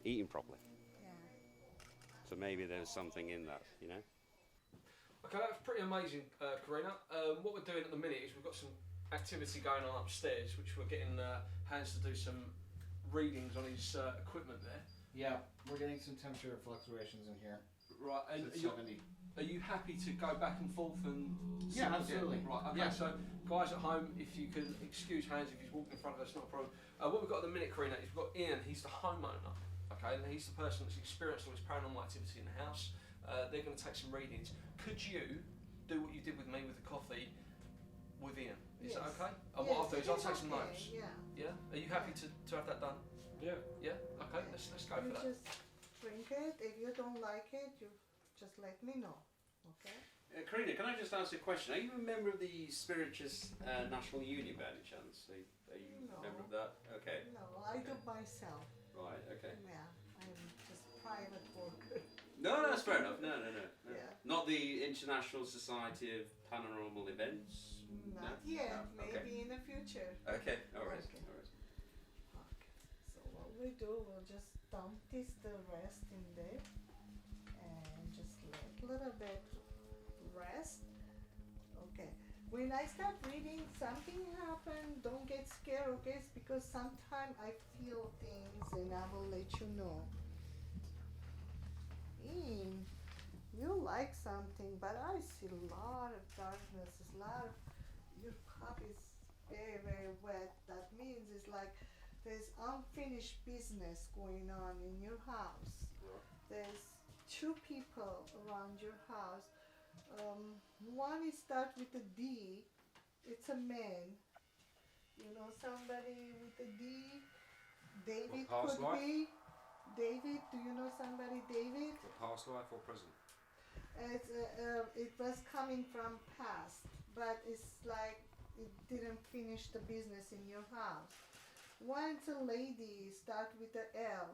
eating properly.
Yeah.
So maybe there's something in that, you know.
Okay, that's pretty amazing, Karina. What we're doing at the minute is we've got some activity going on upstairs, which we're getting Hans to do some readings on his equipment there.
Yeah, we're getting some temperature fluctuations in here.
Right, and
It's 70.
are you happy to go back and forth and...
Yeah, absolutely.
Right, okay,
Yeah.
so guys at home, if you can excuse Hans if he's walking in front of us, not a problem. What we've got at the minute, Karina, is we've got Ian, he's the homeowner, okay, and he's the person that's experienced all this paranormal activity in the house. They're going to take some readings. Could you do what you did with me with the coffee with Ian? Is that okay? And what I'll do is I'll take some notes.
Yeah.
Yeah? Are you happy to have that done?
Yeah.
Yeah? Okay, let's go
You
for that.
just drink it. If you don't like it, you just let me know. Okay?
Karina, can I just ask a question? Are you a member of the Spirituous National Union by any chance? Are you
No.
a member of that? Okay.
No, I do myself.
Right, okay.
Yeah, I'm just private worker.
No, that's fair enough. No.
Yeah.
Not the International Society of Paranormal Events?
Not
No?
yet.
No, okay.
Maybe in the future.
Okay, alright.
Okay. So what we do, we'll just dump the rest in there and just let a little bit rest. Okay. When I start reading, something happened. Don't get scared, okay? It's because sometimes I feel things and I will let you know. You like something, but I see a lot of darkness. A lot of your cup is very, very wet. That means it's like there's unfinished business going on in your house. There's two people around your house. One is start with a D. It's a man. You know somebody with a D. David
Past
could
life?
be. David, do you know somebody, David?
Past life or present?
It was coming from past, but it's like it didn't finish the business in your house. Once a lady start with the L,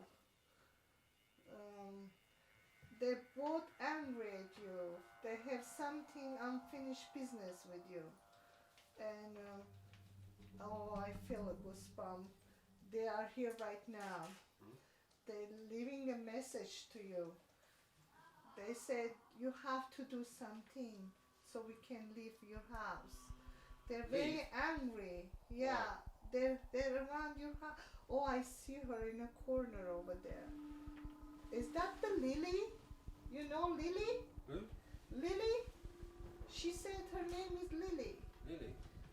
they're both angry at you. They have something unfinished business with you, and I feel a goosebump. They are here right now. They're leaving a message to you. They said you have to do something so we can leave your house. They're very angry. Yeah, they're around your house. Oh, I see her in a corner over there. Is that the Lily? You know Lily?
Who?
Lily? She said her name is Lily.
Really?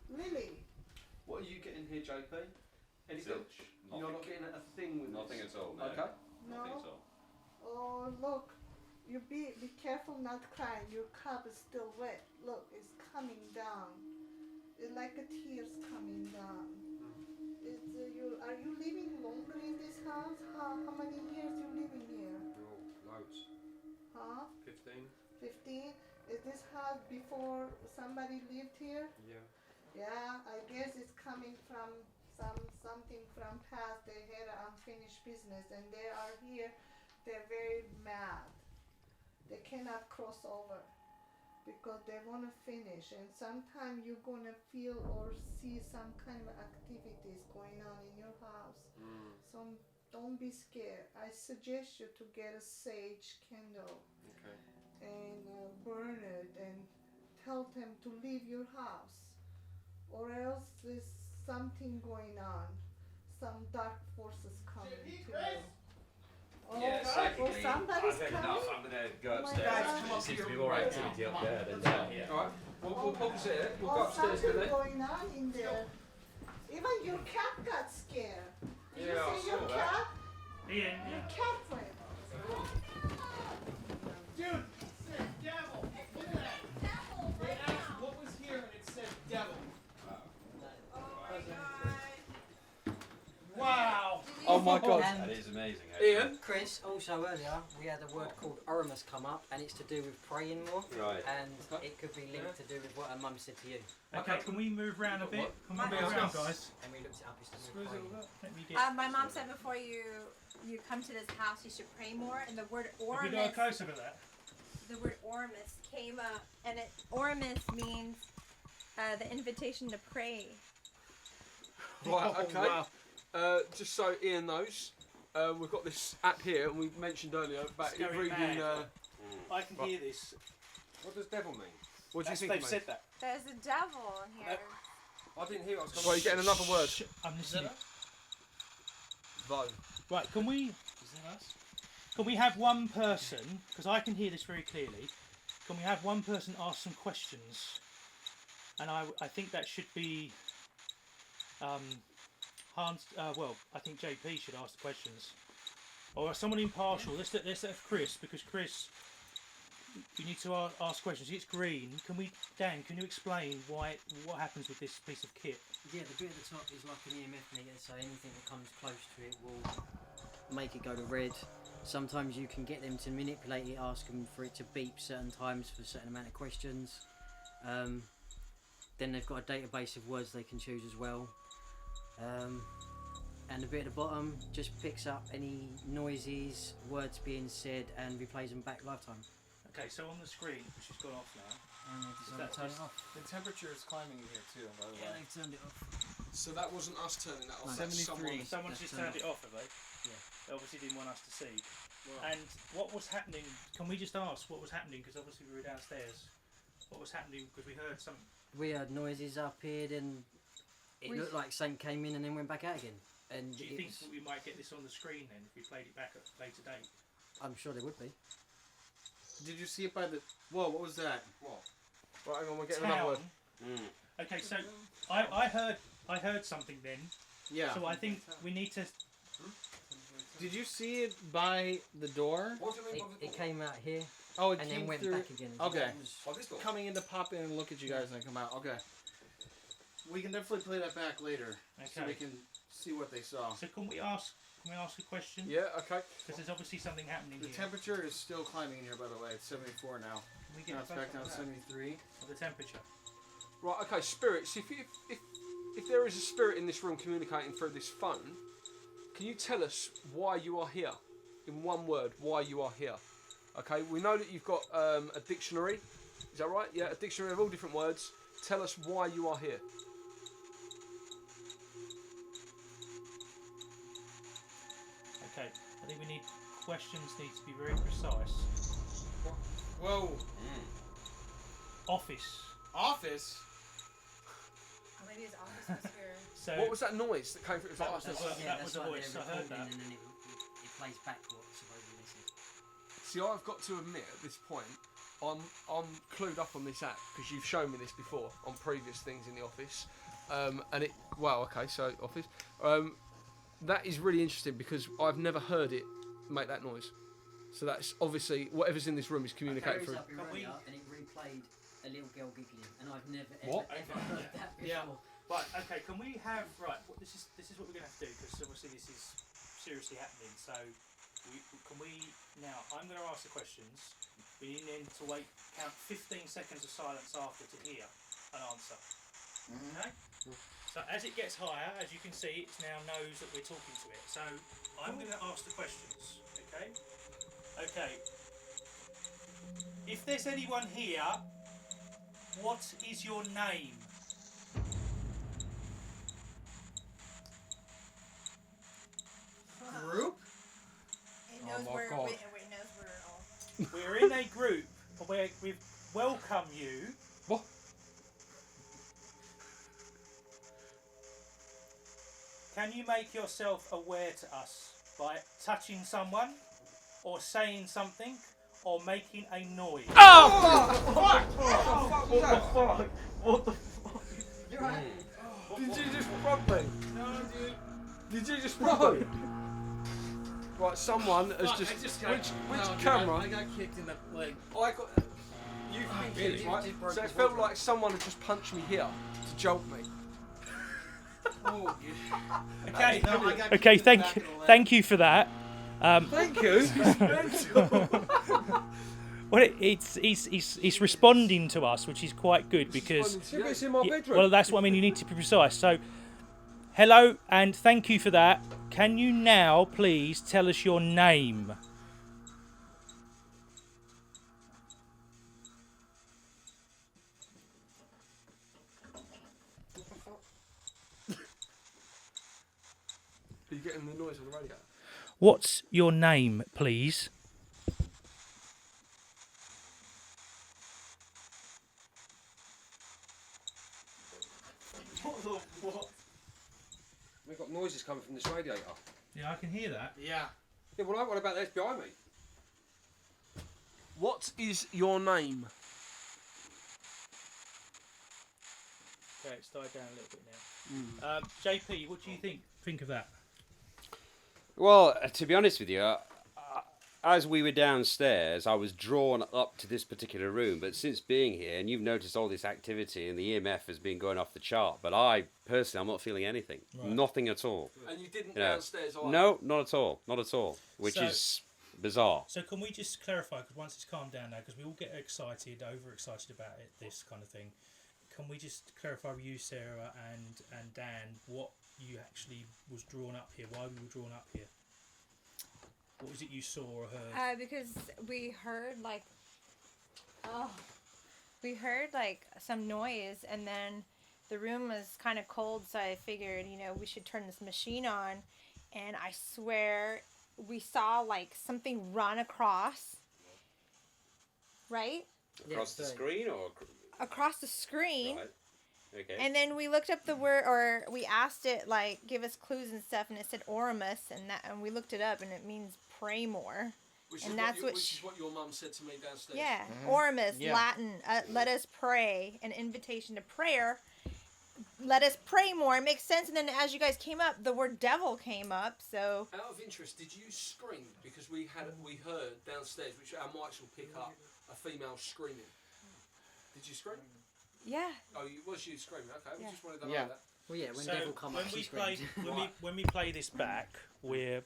Lily.
What are you getting here, JP? Anything?
Zilch.
You're not
Nothing.
getting a thing with
Nothing
this?
at all, no.
Okay.
Nothing
No.
at all.
Oh, look. You be careful not crying. Your cup is still wet. Look, it's coming down. It's like a tears coming down. It's are you living longer in this house? How many years you living here?
Oh, loads.
Huh?
15?
15? Is this house before somebody lived here?
Yeah.
Yeah, I guess it's coming from something from past. They had an unfinished business and they are here. They're very mad. They cannot cross over because they want to finish, and sometimes you're going to feel or see some kind of activities going on in your house. So don't be scared. I suggest you to get a sage candle
Okay.
and burn it and tell them to leave your house, or else there's something going on. Some dark forces coming to you. Oh,
Yeah,
oh,
psychically,
somebody's
I've had
coming.
enough. I'm going to go
Oh my
upstairs.
God.
Come up
There seems
here
to be more
right
activity
now.
up
Come
there
on,
than
let's go
down.
here.
Alright, we'll pause it. We'll go
Oh,
upstairs
something
then.
going on in there. Even your cat got scared. Did
Yeah,
you
I
see your
saw that.
cat?
Ian,
Your cat went.
Dude, it said devil. Look at that. They asked what was here and it said devil. Wow.
Oh my god.
That is amazing.
Ian?
Chris, also earlier we had a word called Oramus come up, and it's to do with praying more,
Right.
and it could be linked to do with what her mum said to you.
okay, can we move round a bit? Can we
What?
move around, guys?
And we looked it up, it's to do with praying.
Let me get.
My mom said before you come to this house, you should pray more. And the word
Have we got a
Oramus,
close up of that?
the word Oramus came up, and Oramus means the invitation to pray.
Right,
Oh,
okay.
wow.
Just so Ian knows, we've got this app here, and we mentioned earlier about
It's going
reading.
mad. I can hear this.
What does devil mean?
What do you think,
They've
mate?
said that.
There's a devil in here.
I didn't hear what I was coming.
Well, you're getting another word.
I'm listening.
Vo.
Right, can we?
Is that us?
Can we have one person? Because I can hear this very clearly. Can we have one person ask some questions? And I think that should be. Hans. Well, I think JP should ask the questions, or someone impartial. Let's have Chris, because Chris, you need to ask questions. It's green. Dan? Can you explain what happens with this piece of kit?
Yeah, the bit at the top is like an EMF meter, so anything that comes close to it will make it go to red. Sometimes you can get them to manipulate it, ask them for it to beep certain times for a certain amount of questions. Then they've got a database of words they can choose as well. And the bit at the bottom just picks up any noises, words being said, and replays them back lifetime.
Okay, so on the screen, which has gone off now.
Turn it off.
The temperature is climbing in here too, by the
Yeah,
way.
they've turned it off.
So that wasn't us turning that off.
No.
That's
73.
Someone's
That's
just
turned
turned it off, have they?
Yeah.
They obviously didn't want us to see. And what was happening? Can we just ask what was happening? Because obviously we were downstairs. What was happening? Because we heard some.
We heard noises up here, and it looked like something came in and then went back out again. And
Do you think that we might get this on the screen then if we played it back at a later date?
I'm sure there would be.
Did you see it by the? Whoa! What was that?
What?
Right, hang on, we're getting another word.
Okay, so I heard something then.
Yeah.
So I think we need to.
Did you see it by the door?
What do you mean by the
It
door?
came out here
Oh, it
and
came
then went
through.
back again.
Okay.
It was-
Oh, this door.
Coming in to pop in and look at you guys and come out. Okay. We can definitely play that back later, so
Okay.
we can see what they saw.
So can we ask a question?
Yeah, okay.
Because there's obviously something happening
The
here.
temperature is still climbing in here, by the way. It's 74 now.
Can we get
Now it's back down to 73.
of the temperature.
Right, okay, spirits. If there is a spirit in this room communicating through this phone, can you tell us why you are here? In one word, why you are here. Okay, we know that you've got a dictionary. Is that right? Yeah, a dictionary of all different words. Tell us why you are here.
Okay, I think we need questions need to be very precise.
Whoa!
Office.
Office?
Maybe his office was here.
So
What was that noise that came through? It was
That
like,
was the
That's,
voice.
yeah,
That
that's
was the
why
voice.
they're
I heard
recording
that.
and then it plays back what supposedly they said.
see, I've got to admit at this point, I'm clued up on this app because you've shown me this before on previous things in the office, and it. Wow. Okay, so office. That is really interesting because I've never heard it make that noise. So that's obviously whatever's in this room is communicating through.
Up
Can we-
earlier and it replayed a little girl giggling, and I've never
What?
ever heard that before.
Yeah. Right. Okay. Can we have This is what we're going to have to do because obviously this is seriously happening. So can we now? I'm going to ask the questions. We need then to count 15 seconds of silence after to hear an answer. Okay. So as it gets higher, as you can see, it now knows that we're talking to it. So I'm going to ask the questions. Okay. Okay. If there's anyone here, what is your name?
Group?
It knows
my
where
God.
it knows we're all.
We're in a group where we've welcomed you.
What?
Can you make yourself aware to us by touching someone, or saying something, or making a noise? What the fuck?
Did you just rob me?
No, dude.
Did you just rob me? Right, someone has
Fuck,
just.
I just got,
which
no, dude,
camera?
I got kicked in the leg.
I got. You think it is, right? So it felt like someone had just punched me here to jolt me.
Oh,
Okay.
no, I got
Okay.
kicked in the
Thank
back of the leg.
thank you for that.
Thank you.
Well, it's responding to us, which is quite good because.
It's in my
Yeah,
bedroom.
well, that's what I mean. You need to be precise. So, hello and thank you for that. Can you now please tell us your name?
Are you getting the noise on the radio?
What's your name, please? What?
We've got noises coming from this radiator.
Yeah, I can hear that.
Yeah.
Yeah, well, what about this behind me?
What is your name?
Okay, it's died down a little bit now. JP, what do you think of that?
Well, to be honest with you, as we were downstairs, I was drawn up to this particular room. But since being here, and you've noticed all this activity, and the EMF has been going off the chart. But I personally, I'm not feeling anything.
Right.
Nothing at all.
And you didn't
You know,
downstairs either?
No, not at all. Not at all. Which
So-
is bizarre.
So can we just clarify, because once it's calmed down now, because we all get excited, overexcited about it, this kind of thing. Can we just clarify with you, Sarah and Dan, what you actually was drawn up here? Why we were drawn up here? What was it you saw or heard?
Because we heard like some noise, and then the room was kind of cold, so I figured, we should turn this machine on, and I swear we saw like something run across, right?
Across the screen or
Across the screen.
right? Okay.
And then we looked up the word, or we asked it, like, give us clues and stuff, and it said Oramus, and we looked it up, and it means pray more.
Which
And
is
that's
which
what
is what your mum said to me downstairs.
Yeah, Oramus,
Yeah.
Latin, let us pray, an invitation to prayer. Let us pray more. It makes sense. And then as you guys came up, the word devil came up, so...
Out of interest, did you scream? Because we heard downstairs, which our mics will pick up, a female screaming. Did you scream?
Yeah.
Oh, was you screaming? Okay,
Yeah.
we just wanted to know
Yeah.
that.
Well, yeah, when
So
devil come
when
up,
we
she
play
screamed.
when we play this back, we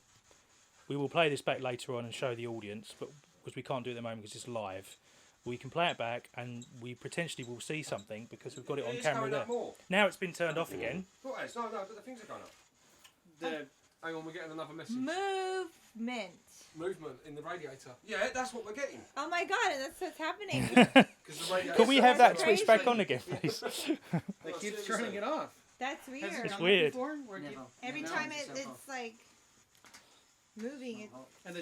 will play this back later on and show the audience, but because we can't do it at the moment because it's live, we can play it back and we potentially will see something because we've got it on
It's
camera
going
there.
up more.
Now it's been turned off again.
What else? No, but the things are going up.
Hang on, we're getting another message.
Movement.
Movement in the radiator.
Yeah, that's what we're getting.
Oh my god, and that's what's happening.
Because the radiator.
Can we have that
That's
switch back
crazy.
on again, please?
They keep turning it off.
That's weird.
It's weird.
Never.
Every
No,
time
it's
it's
off.
like moving. It,
And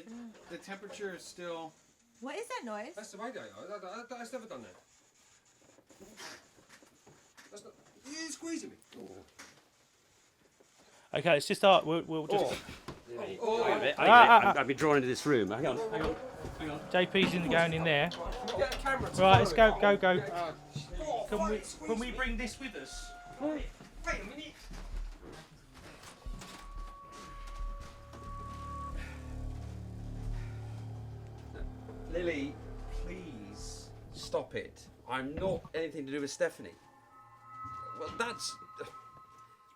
the temperature is still.
what is that noise?
That's the radiator. That's never done that. That's not. You're squeezing me.
Okay, let's just start. We'll just.
I've been drawn into this room. Hang on.
JP's going in there.
Get a camera to
Right, let's
follow
go,
it.
go. Can we bring this with us?
Wait a minute.
Lily, please stop it. I'm not anything to do with Stephanie. Well, that's.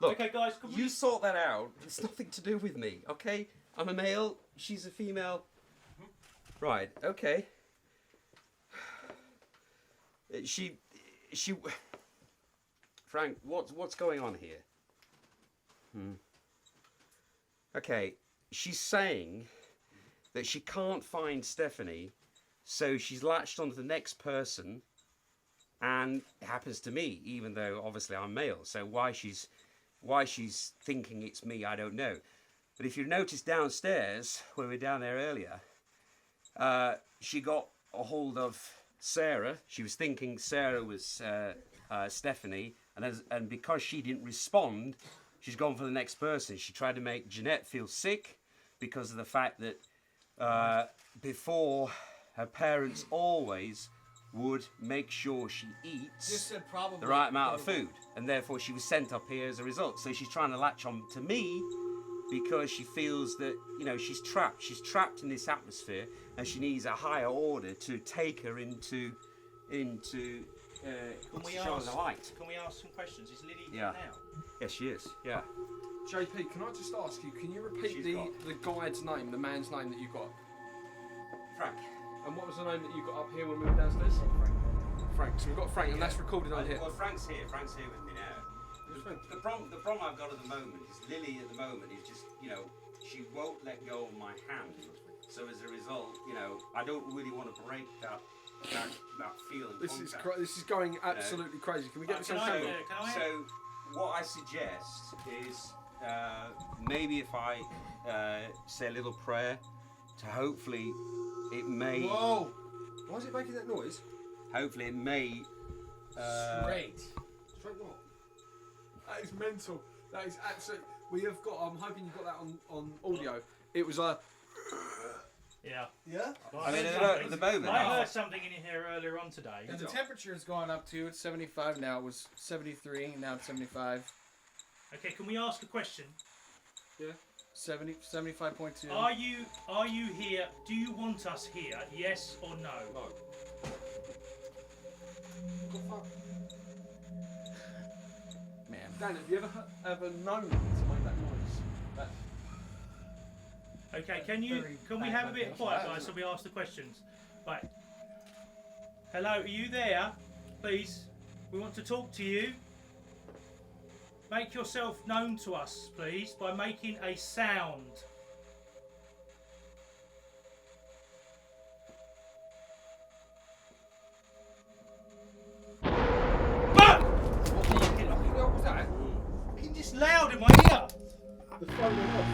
Look,
Okay, guys, can we?
you sort that out. It's nothing to do with me, okay? I'm a male. She's a female. Right. Okay. She. Frank, what's going on here? Okay, she's saying that she can't find Stephanie, so she's latched onto the next person, and it happens to me, even though obviously I'm male. So why she's thinking it's me, I don't know. But if you notice downstairs, when we were down there earlier, she got a hold of Sarah. She was thinking Sarah was Stephanie, and because she didn't respond, she's gone for the next person. She tried to make Jeanette feel sick because of the fact that before, her parents always would make sure she eats
Just said probably.
the right amount of food, and therefore she was sent up here as a result. So she's trying to latch on to me because she feels that, she's trapped. She's trapped in this atmosphere, and she needs a higher order to take her into
Can we
show her
ask?
the light.
Can we ask some questions? Is Lily
Yeah.
here now?
Yes, she is. Yeah.
JP, can I just ask you, can you repeat
She's
the
got-
guide's name, the man's name that you got?
Frank.
And what was the name that you got up here when we were downstairs? Frank. So we've got Frank, and that's recorded on here.
Well, Frank's here. Frank's here with me now. The problem I've got at the moment is Lily at the moment is just, she won't let go of my hand. So as a result, I don't really want to break that feeling.
This is going absolutely crazy. Can we get this on camera?
So what I suggest is maybe if I say a little prayer to hopefully it may.
Whoa! Why is it making that noise?
Hopefully it may.
Straight.
Straight what?
That is mental. That is absolutely. We have got. I'm hoping you got that on audio. It was a.
Yeah.
Yeah?
Well,
I mean,
heard
at
something.
the moment,
I heard something in here earlier on today.
And the temperature's gone up too. It's 75 now. It was 73. Now it's 75.
Okay, can we ask a question?
Yeah.
75.2.
Are you here? Do you want us here? Yes or no?
No.
Man.
Dan, have you ever known to make that noise?
Okay,
Very
can we
bad
have a bit of quiet,
idea.
guys, so we ask the questions? Right. Hello, are you there? Please, we want to talk to you. Make yourself known to us, please, by making a sound. Fuck!
What was that?
Fucking just loud in my ear.
The phone went off.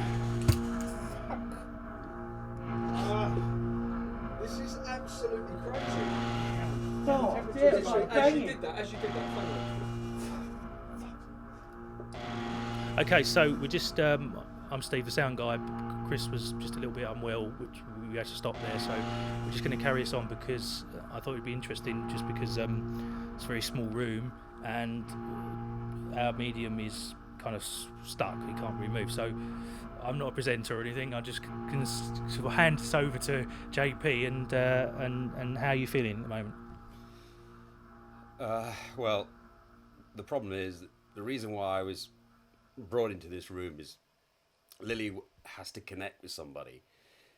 This is absolutely crazy.
Oh,
As you did that, phone went
Okay, so we're just, I'm Steve, the sound guy. Chris was just a little bit unwell, which we actually stopped there. So we're just going to carry this on because I thought it'd be interesting, just because it's a very small room and our medium is kind of stuck. He can't really move. So I'm not a presenter or anything. I just can sort of hand this over to JP and how are you feeling at the moment?
Well, the problem is that the reason why I was brought into this room is Lily has to connect with somebody.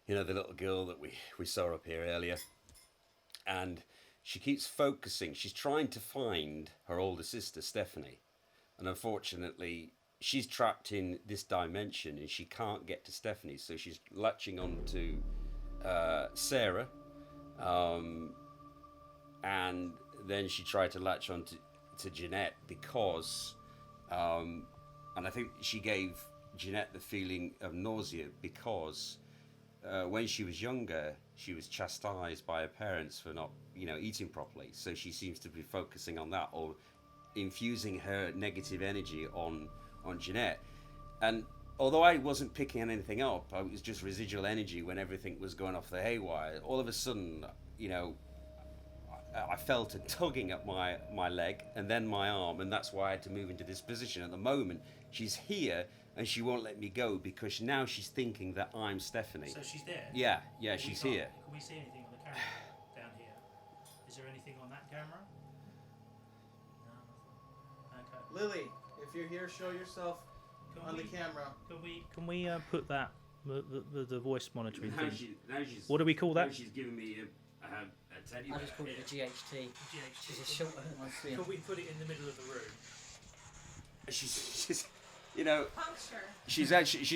You know, the little girl that we saw up here earlier. And she keeps focusing. She's trying to find her older sister, Stephanie. And unfortunately, she's trapped in this dimension and she can't get to Stephanie. So she's latching on to Sarah. And then she tried to latch on to Jeanette because... and I think she gave Jeanette the feeling of nausea because when she was younger, she was chastised by her parents for not, eating properly. So she seems to be focusing on that or infusing her negative energy on Jeanette. And although I wasn't picking anything up, it was just residual energy when everything was going off the haywire. All of a sudden, I felt a tugging at my leg and then my arm, and that's why I had to move into this position. At the moment, she's here and she won't let me go because now she's thinking that I'm Stephanie.
So she's there?
Yeah, she's here.
Can we see anything on the camera down here? Is there anything on that camera? No. Okay.
Lily, if you're here, show yourself on the camera.
Can we put that the voice monitoring
Now
thing?
she's,
What do we call that?
Now she's giving me a teddy
I
bear.
just call it a GHT. She's a short.
Can we put it in the middle of the room?
She's
Puncture.
she's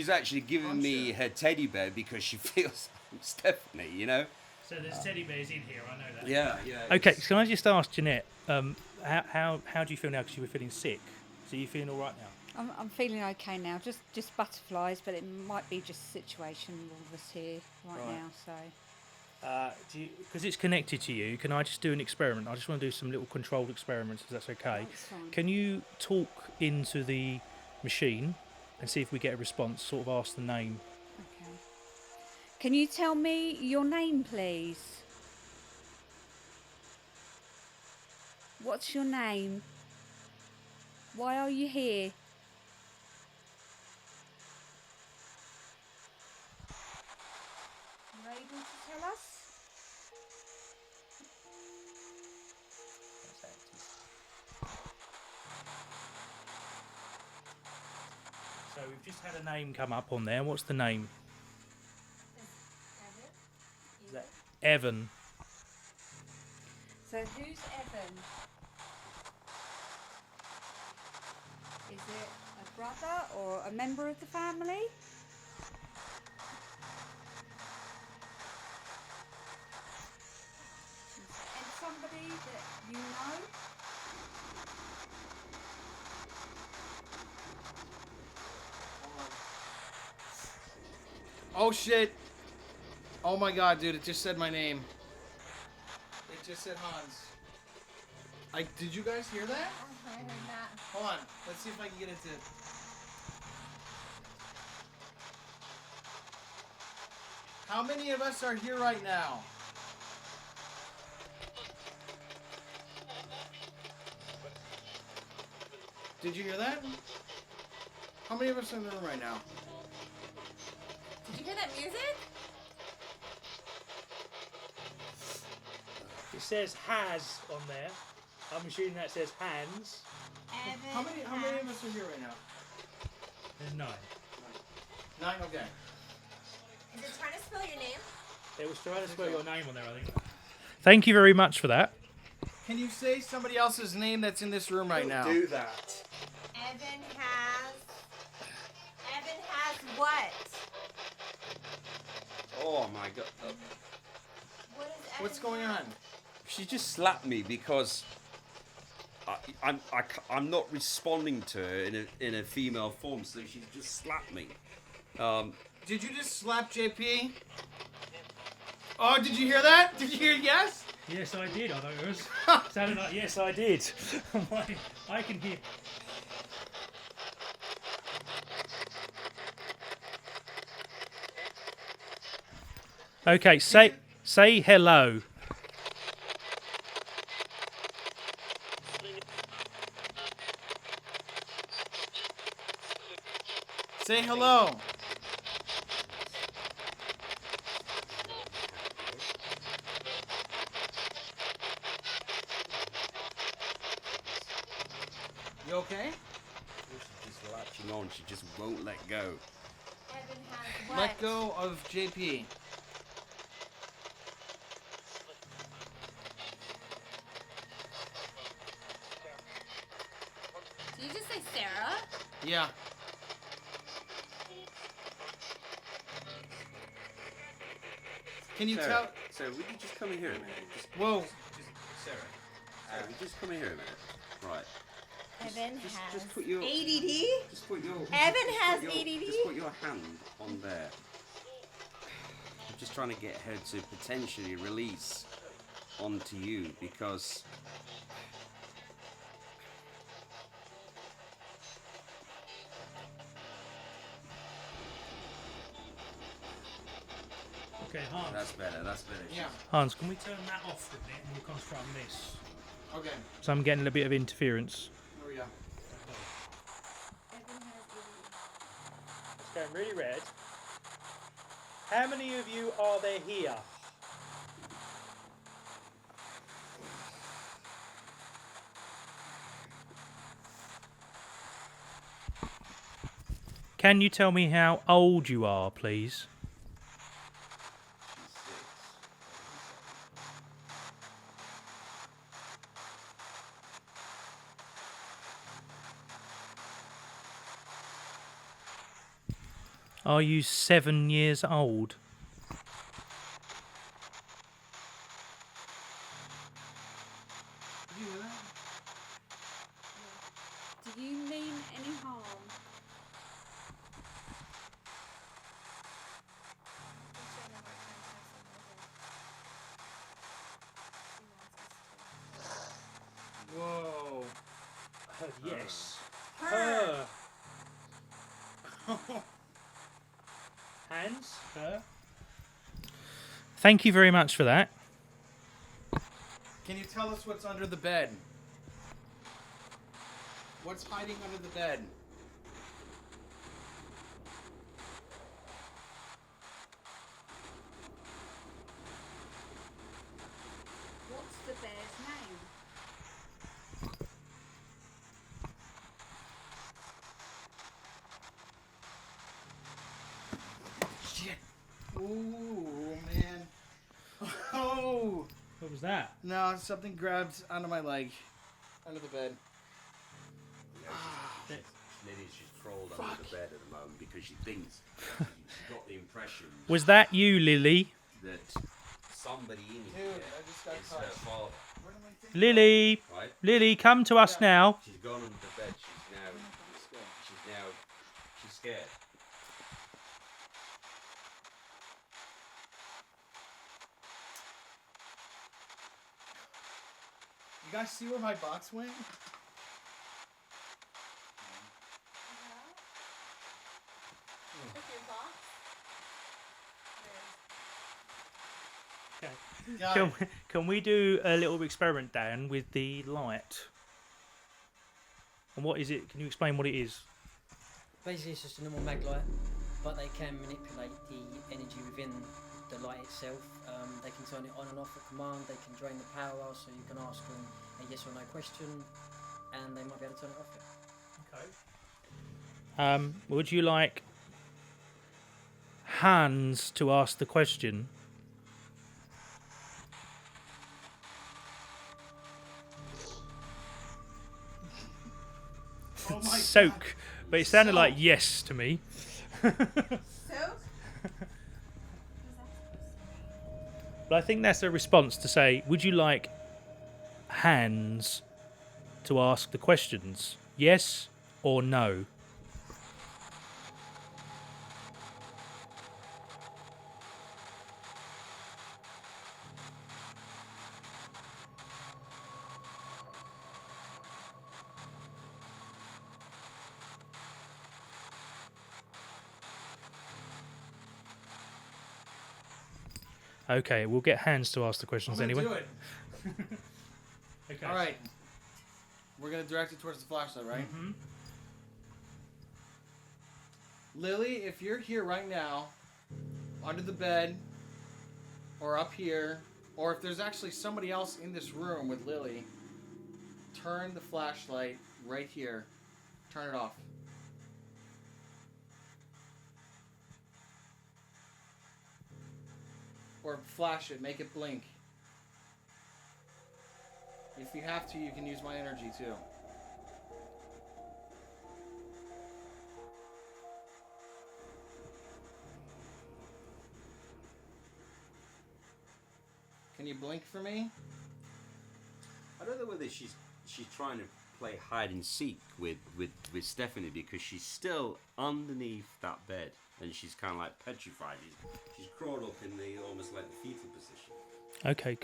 actually giving me her teddy bear because she feels I'm Stephanie,
So there's teddy bears in here, I know that.
Yeah.
Okay, so can I just ask Jeanette, how do you feel now? Because you were feeling sick. So you feeling all right now?
I'm feeling okay now. Just butterflies, but it might be just a situation with all of us here right now. So.
Because it's connected to you, can I just do an experiment? I just want to do some little controlled experiments, if that's okay.
That's fine.
Can you talk into the machine and see if we get a response? Sort of ask the name.
Okay. Can you tell me your name, please? What's your name? Why are you here? Are you able to tell us?
So we've just had a name come up on there. What's the name? Is that Evan?
So who's Evan? Is it a brother or a member of the family? And somebody that you know?
Oh shit! Oh my god, dude, it just said my name. It just said Hans. Did you guys hear that?
I heard that.
Hold on. Let's see if I can get it to. How many of us are here right now? Did you hear that? How many of us are in the room right now?
Did you hear that music?
It says has on there. I'm assuming that says hands.
Evan
How many of us are here right now?
There's 9.
9, okay.
Is it trying to spell your name?
It was trying to spell your name on there, I think.
Thank you very much for that.
Can you say somebody else's name that's in this room right now?
Do that.
Evan has what?
Oh my god.
What is Evan
What's going on?
She just slapped me because I'm not responding to her in a female form, so she just slapped me.
Did you just slap JP? Oh, did you hear that? Did you hear yes?
Yes, I did. I thought it was. Sounded like yes, I did. I can hear.
Okay, say hello.
Say hello. You okay?
She's just latching on. She just won't let go.
Evan has what?
Let go of JP.
Did you just say Sarah?
Yeah. Can you tell?
Sarah, would you just come in here a minute?
Whoa.
Sarah, would you just come in here a minute? Right.
Evan has
Just put your
ADD?
Just put your.
Evan
just
has
put your,
ADD?
Just put your hand on there. I'm just trying to get her to potentially release onto you because.
Okay, Hans.
That's better.
Yeah.
Hans, can we?
Turn that off for a minute and we'll concentrate on this.
Okay.
So I'm getting a bit of interference.
Here we go.
It's going really red. How many of you are there here?
Can you tell me how old you are, please? Are you 7 years old?
Did you hear that?
Do you mean any harm?
Whoa.
Yes.
Her.
Hands. Her.
Thank you very much for that.
Can you tell us what's under the bed? What's hiding under the bed?
What's the bear's name?
Shit. Ooh, man. Oh.
What was that?
No, something grabbed onto my leg. Under the bed.
Lily's just crawled under the bed at the moment because she thinks she's got the impression
Was that you, Lily?
that somebody in
Dude,
here
I just got
is her
touched.
father.
Where do my things
Lily,
Right?
Lily, come to us now.
She's gone under the bed. She's scared.
guys see where my box went? Got
Can,
it.
can we do a little experiment, Dan, with the light? And what is it? Can you explain what it is?
Basically, it's just a normal mag light, but they can manipulate the energy within the light itself. They can turn it on and off at command. They can drain the power, so you can ask them a yes or no question, and they might be able to turn it off.
Okay.
Would you like Hans to ask the question?
Oh my
Soak. But it sounded like yes to me. But I think that's a response to say, would you like Hans to ask the questions? Yes or no? Okay, we'll get Hans to ask the questions
I'm gonna
anyway.
do it.
Okay.
All right. We're gonna direct it towards the flashlight, right?
Mm-hmm.
Lily, if you're here right now, under the bed, or up here, or if there's actually somebody else in this room with Lily, turn the flashlight right here. Turn it off. Or flash it, make it blink. If you have to, you can use my energy too. Can you blink for me?
I don't know whether she's trying to play hide and seek with Stephanie, because she's still underneath that bed and she's kind of like petrified. She's crawled up in the almost like the fetal position.
Okay,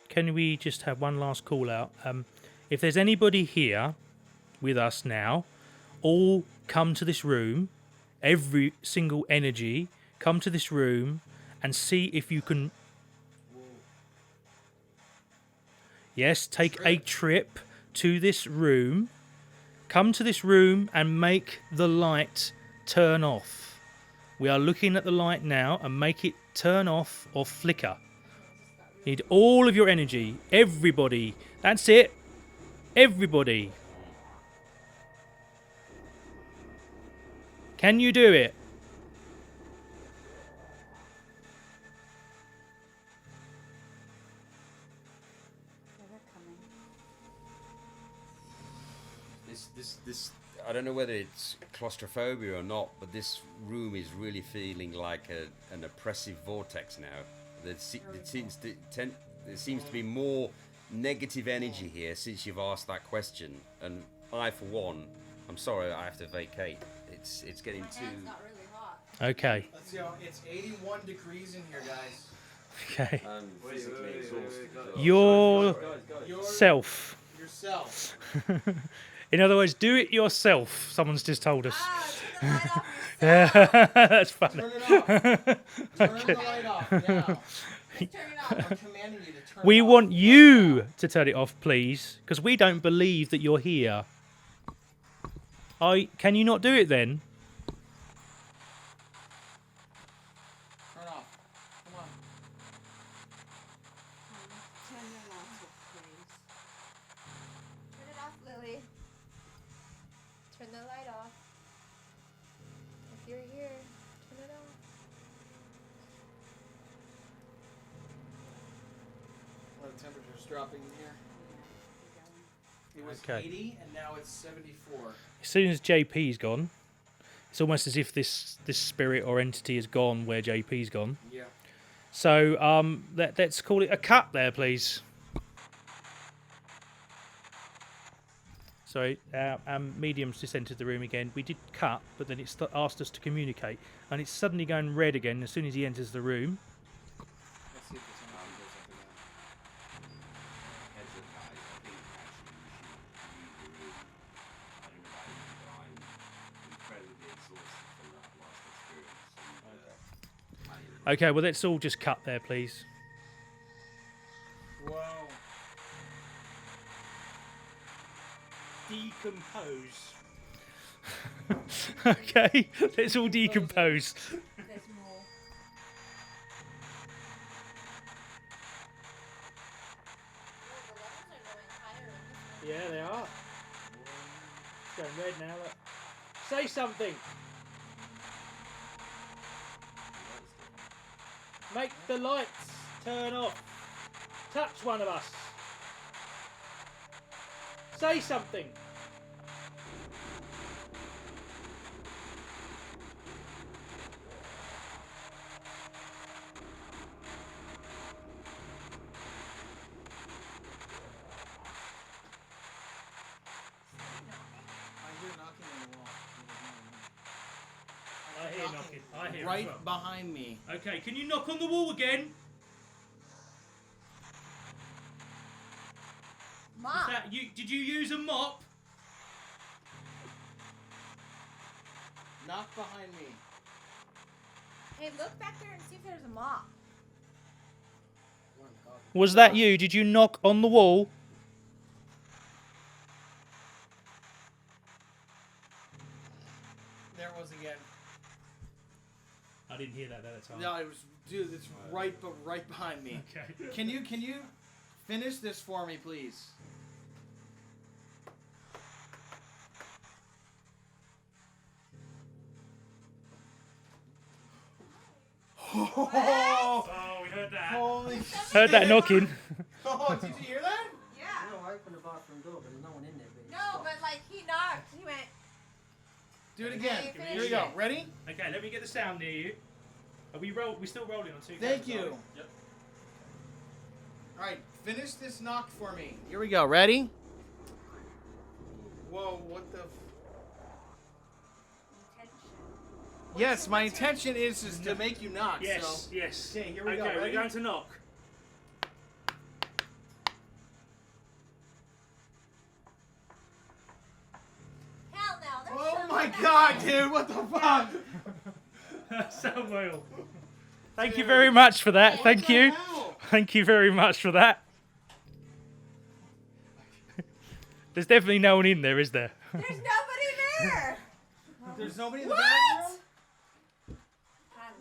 can we just have one last call out? If there's anybody here with us now, all come to this room. Every single energy, come to this room and see if you can. Yes, take a trip to this room. Come to this room and make the light turn off. We are looking at the light now and make it turn off or flicker. Need all of your energy. Everybody. That's it. Everybody. Can you do it?
This I don't know whether it's claustrophobia or not, but this room is really feeling like an oppressive vortex now. There seems to be more negative energy here since you've asked that question, and I, for one, I'm sorry, I have to vacate. It's getting too.
Okay.
Let's see. It's 81 degrees in here, guys.
Okay.
I'm physically exhausted.
Yourself.
Yourself.
In other words, do it yourself. Someone's just told us.
Yeah.
That's funny.
Turn it off. Turn the light off now.
Turn it off.
I'm commanding you to turn
We
it off.
want you to turn it off, please, because we don't believe that you're here. Can you not do it then?
Turn off. Come on.
Turn your light off, please.
Turn it off, Lily. Turn the light off. If you're here, turn it off.
Well, the temperature's dropping here. It was
Okay.
80 and now it's 74.
As soon as JP's gone, it's almost as if this spirit or entity has gone where JP's gone.
Yeah.
So let's call it a cut there, please. Sorry, our medium's just entered the room again. We did cut, but then it asked us to communicate, and it's suddenly going red again as soon as he enters the room.
Let's see if the temperature goes up again.
Okay, well, let's all just cut there, please.
Wow. Decompose.
Okay, let's all decompose.
There's more.
Yeah, they are. It's going red now, look. Say something. Make the lights turn off. Touch one of us. Say something. I hear knocking. I hear
right
as well.
behind me.
Okay, can you knock on the wall again?
Mom.
Did you use a mop?
Knock behind me.
Hey, look back there and see if there's a mop.
Was that you? Did you knock on the wall?
There it was again.
I didn't hear that at the time.
No, it was, dude. It's right behind me.
Okay.
Can you finish this for me, please?
Oh, we heard that.
Holy
Heard that knocking.
Oh, did you hear that?
Yeah.
No, I opened the bathroom door, but there's no one in there. But
No, but like he knocked. He went.
Do it again.
Okay,
Here we go. Ready?
Okay, let me get the sound near you. Are we still rolling on two
Thank
cameras,
you.
are we? Yep.
All right, finish this knock for me. Here we go. Ready? Whoa! What the? Yes, my intention is to make you knock.
Yes,
so.
yes.
Okay, here we
okay,
go.
we're
Ready?
going to knock.
Hell no. There's
Oh
someone
my
back
God,
there.
dude! What the fuck?
Samuel. Thank you very much for that. Thank you.
Hell?
Thank you very much for that. There's definitely no one in there, is there?
There's nobody there.
There's nobody in the
What?
bathroom?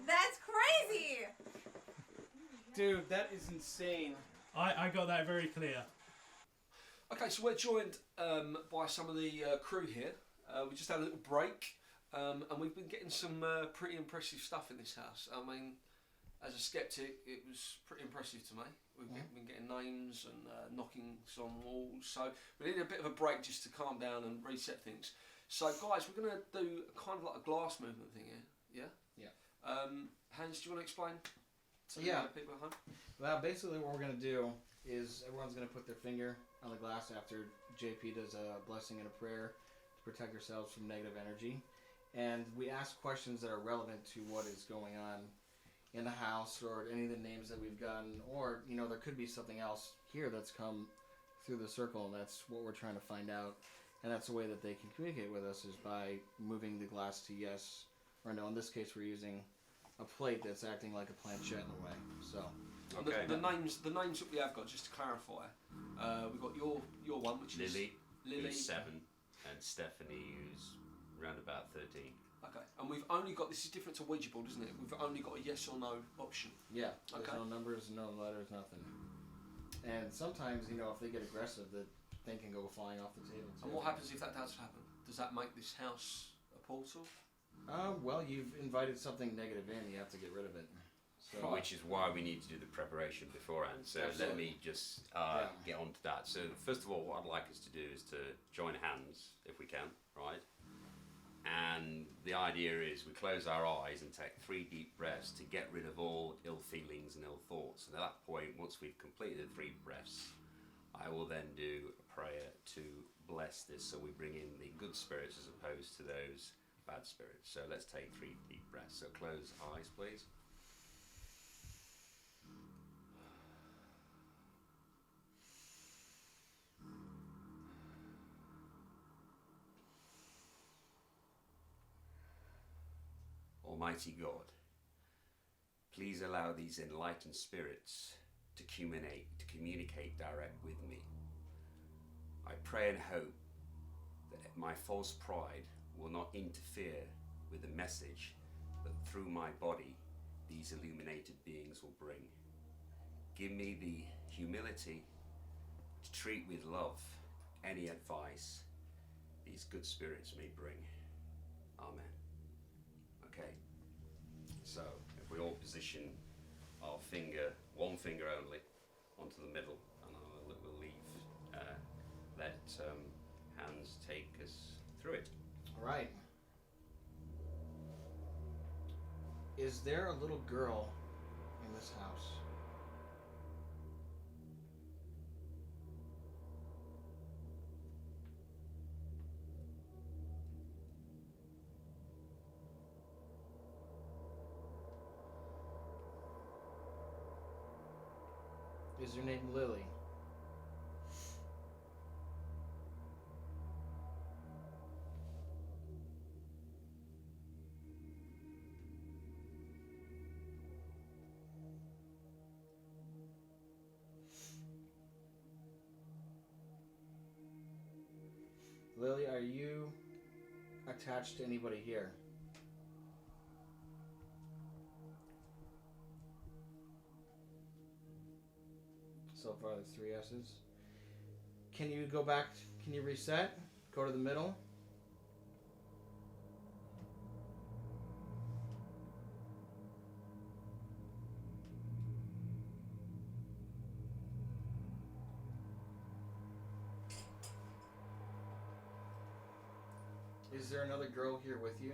That's crazy.
Dude, that is insane.
I got that very clear.
Okay, so we're joined by some of the crew here. We just had a little break, and we've been getting some pretty impressive stuff in this house. I mean, as a skeptic, it was pretty impressive to me. We've been getting names and knockings on walls, so we needed a bit of a break just to calm down and reset things. So, guys, we're going to do kind of like a glass movement thing here, yeah?
Yeah.
Hans, do you want to explain to the people at home?
Well, basically what we're going to do is everyone's going to put their finger on the glass after JP does a blessing and a prayer to protect yourselves from negative energy. And we ask questions that are relevant to what is going on in the house or any of the names that we've gotten. Or, you know, there could be something else here that's come through the circle, and that's what we're trying to find out. And that's the way that they can communicate with us is by moving the glass to yes or no. In this case, we're using a plate that's acting like a planchette in a way. So,
okay. The names that we have got, just to clarify, we've got your one, which
Lily,
is Lily,
who's 7, and Stephanie, who's round about 13.
Okay, and we've only got, this is different to Ouija board, isn't it? We've only got a yes or no option.
yeah, there's
Okay.
no numbers, no letters, nothing. And sometimes, you know, if they get aggressive, the thing can go flying off the table. Too.
And what happens if that does happen? Does that make this house a portal?
Well, you've invited something negative in. You have to get rid of it. So,
Which is why we need to do the preparation beforehand. So let me just get on to that. So first of all, what I'd like us to do is to join hands, if we can, right? And the idea is we close our eyes and take 3 deep breaths to get rid of all ill feelings and ill thoughts. And at that point, once we've completed the 3 breaths, I will then do a prayer to bless this, so we bring in the good spirits as opposed to those bad spirits. So let's take 3 deep breaths. So close eyes, please. Almighty God, Please allow these enlightened spirits to communicate direct with me. I pray and hope that my false pride will not interfere with the message that through my body these illuminated beings will bring. Give me the humility to treat with love any advice these good spirits may bring. Amen. Okay, so if we all position our finger, one finger only, onto the middle, and we'll leave, let hands take us through it.
All right. Is there a little girl in this house? Is her name Lily? Lily, are you attached to anybody here? So far, there's 3 S's. Can you go back? Can you reset? Go to the middle. Is there another girl here with you?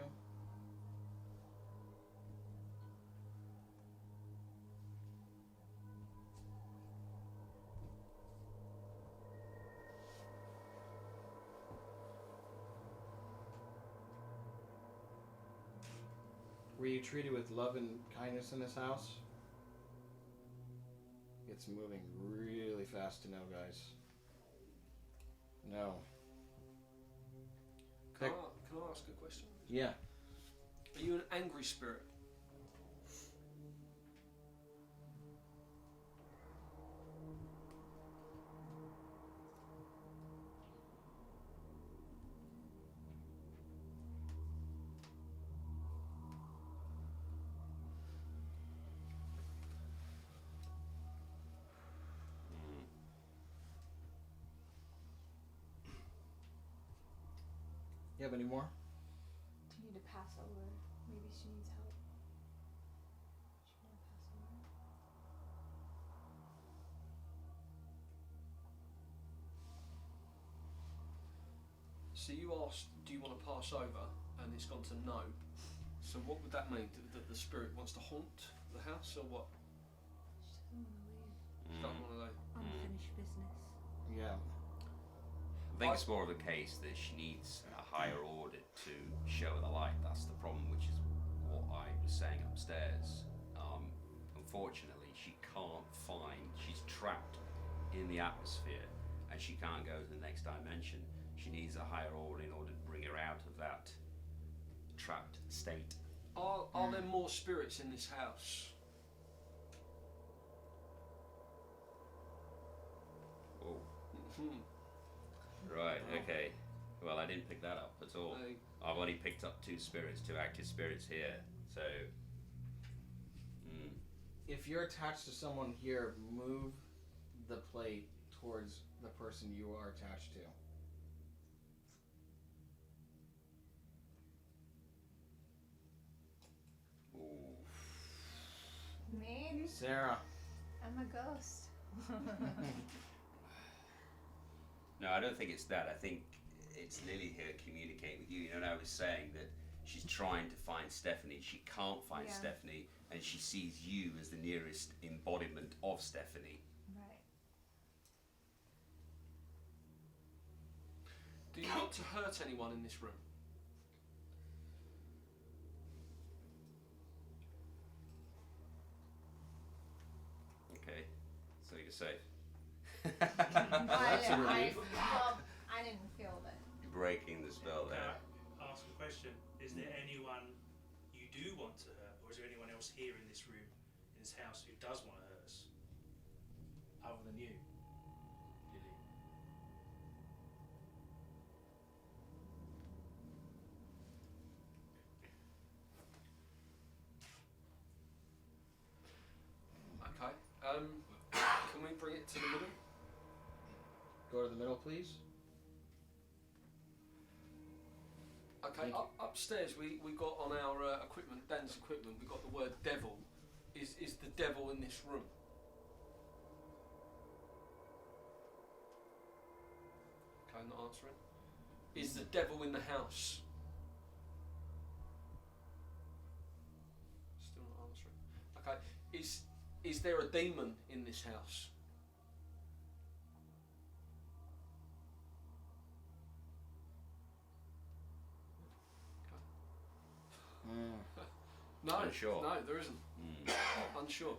Were you treated with love and kindness in this house? It's moving really fast to no, guys. No.
Can I ask a question?
Yeah.
Are you an angry spirit?
You have any more?
Do you need to pass over? Maybe she needs help. She want to pass over?
So you asked, do you want to pass over? And it's gone to no. So what would that mean? That the spirit wants to haunt the house, or what?
She doesn't want to leave.
Don't want to know.
Unfinished business.
Yeah.
I think it's more of a case that she needs a higher order to show her the light. That's the problem, which is what I was saying upstairs. Unfortunately, she can't find, she's trapped in the atmosphere and she can't go to the next dimension. She needs a higher order in order to bring her out of that trapped state.
Are there more spirits in this house?
Oh. Right, okay. Well, I didn't pick that up at all. I've only picked up 2 spirits, 2 active spirits here. So,
If you're attached to someone here, move the plate towards the person you are attached to.
Me?
Sarah.
I'm a ghost.
no, I don't think it's that. I think it's Lily here communicating with you. You know, I was saying that she's trying to find Stephanie. She can't find Stephanie, and she sees you as the nearest embodiment of Stephanie.
Right.
Do you want to hurt anyone in this room?
Okay, so you're safe.
I didn't feel that.
You're breaking the spell
Can
there.
I ask a question? Is there anyone you do want to hurt, or is there anyone else here in this room this house who does want to hurt us, other than you, Lily?
Okay. Can we bring it to the middle?
Go to the middle, please.
Okay. Upstairs, we got on our equipment, Dan's equipment, we got the word devil. Is the devil in this room? Okay, not answering. Is the devil in the house? Still not answering. Okay. Is there a demon in this house? No,
Unsure.
no, there isn't. Unsure.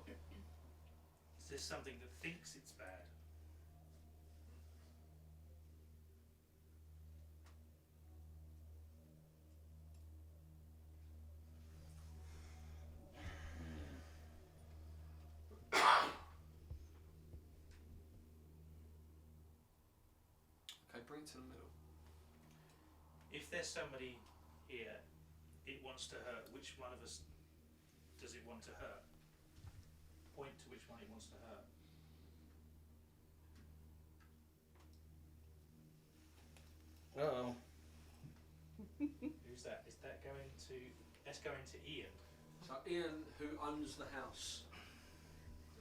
Is there something that thinks it's bad?
Okay, bring it to the middle.
If there's somebody here, it wants to hurt, which one of us does it want to hurt? Point to which one it wants to hurt.
Uh-oh.
Who's that? Is that going to... That's going to Ian.
So Ian, who owns the house.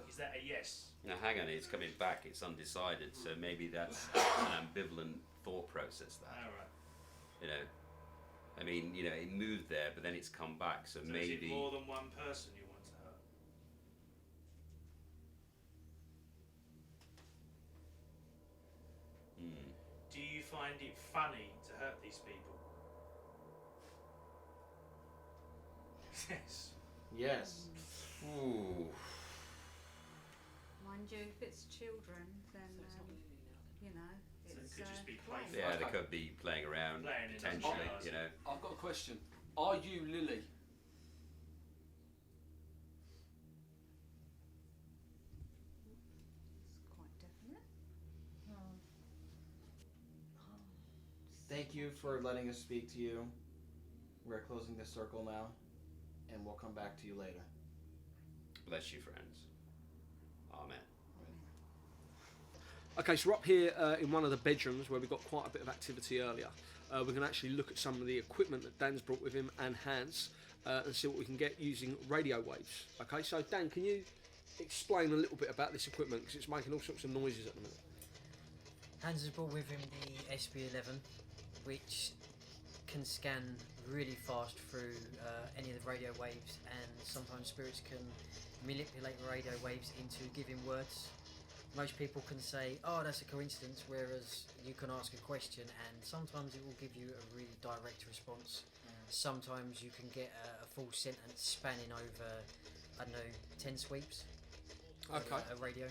Is that a yes?
Now hang on, it's coming back. It's undecided, so maybe that's an ambivalent thought process. That
Alright.
you know, I mean, you know, it moved there, but then it's come back. So,
So
maybe
is it more than one person you want to hurt? Do you find it funny to hurt these people? Yes.
Yes. Ooh.
Mind you, if it's children, then you know,
So it
it's
could just be
play.
playful.
yeah, they could be playing around
Playing it,
potentially.
doesn't
You know,
I've got a question. Are you Lily?
It's quite definite.
Thank you for letting us speak to you. We're closing this circle now, and we'll come back to you later.
bless you, friends. Amen.
Okay, so we're up here in one of the bedrooms where we got quite a bit of activity earlier. We can actually look at some of the equipment that Dan's brought with him and has and see what we can get using radio waves. Okay, so Dan, can you explain a little bit about this equipment because it's making all sorts of noises at the minute?
Hans has brought with him the SB11, which can scan really fast through any of the radio waves, and sometimes spirits can manipulate the radio waves into giving words. Most people can say, oh, that's a coincidence, whereas you can ask a question and sometimes it will give you a really direct response. Sometimes you can get a full sentence spanning over, I don't know, 10 sweeps.
Okay.
A radio.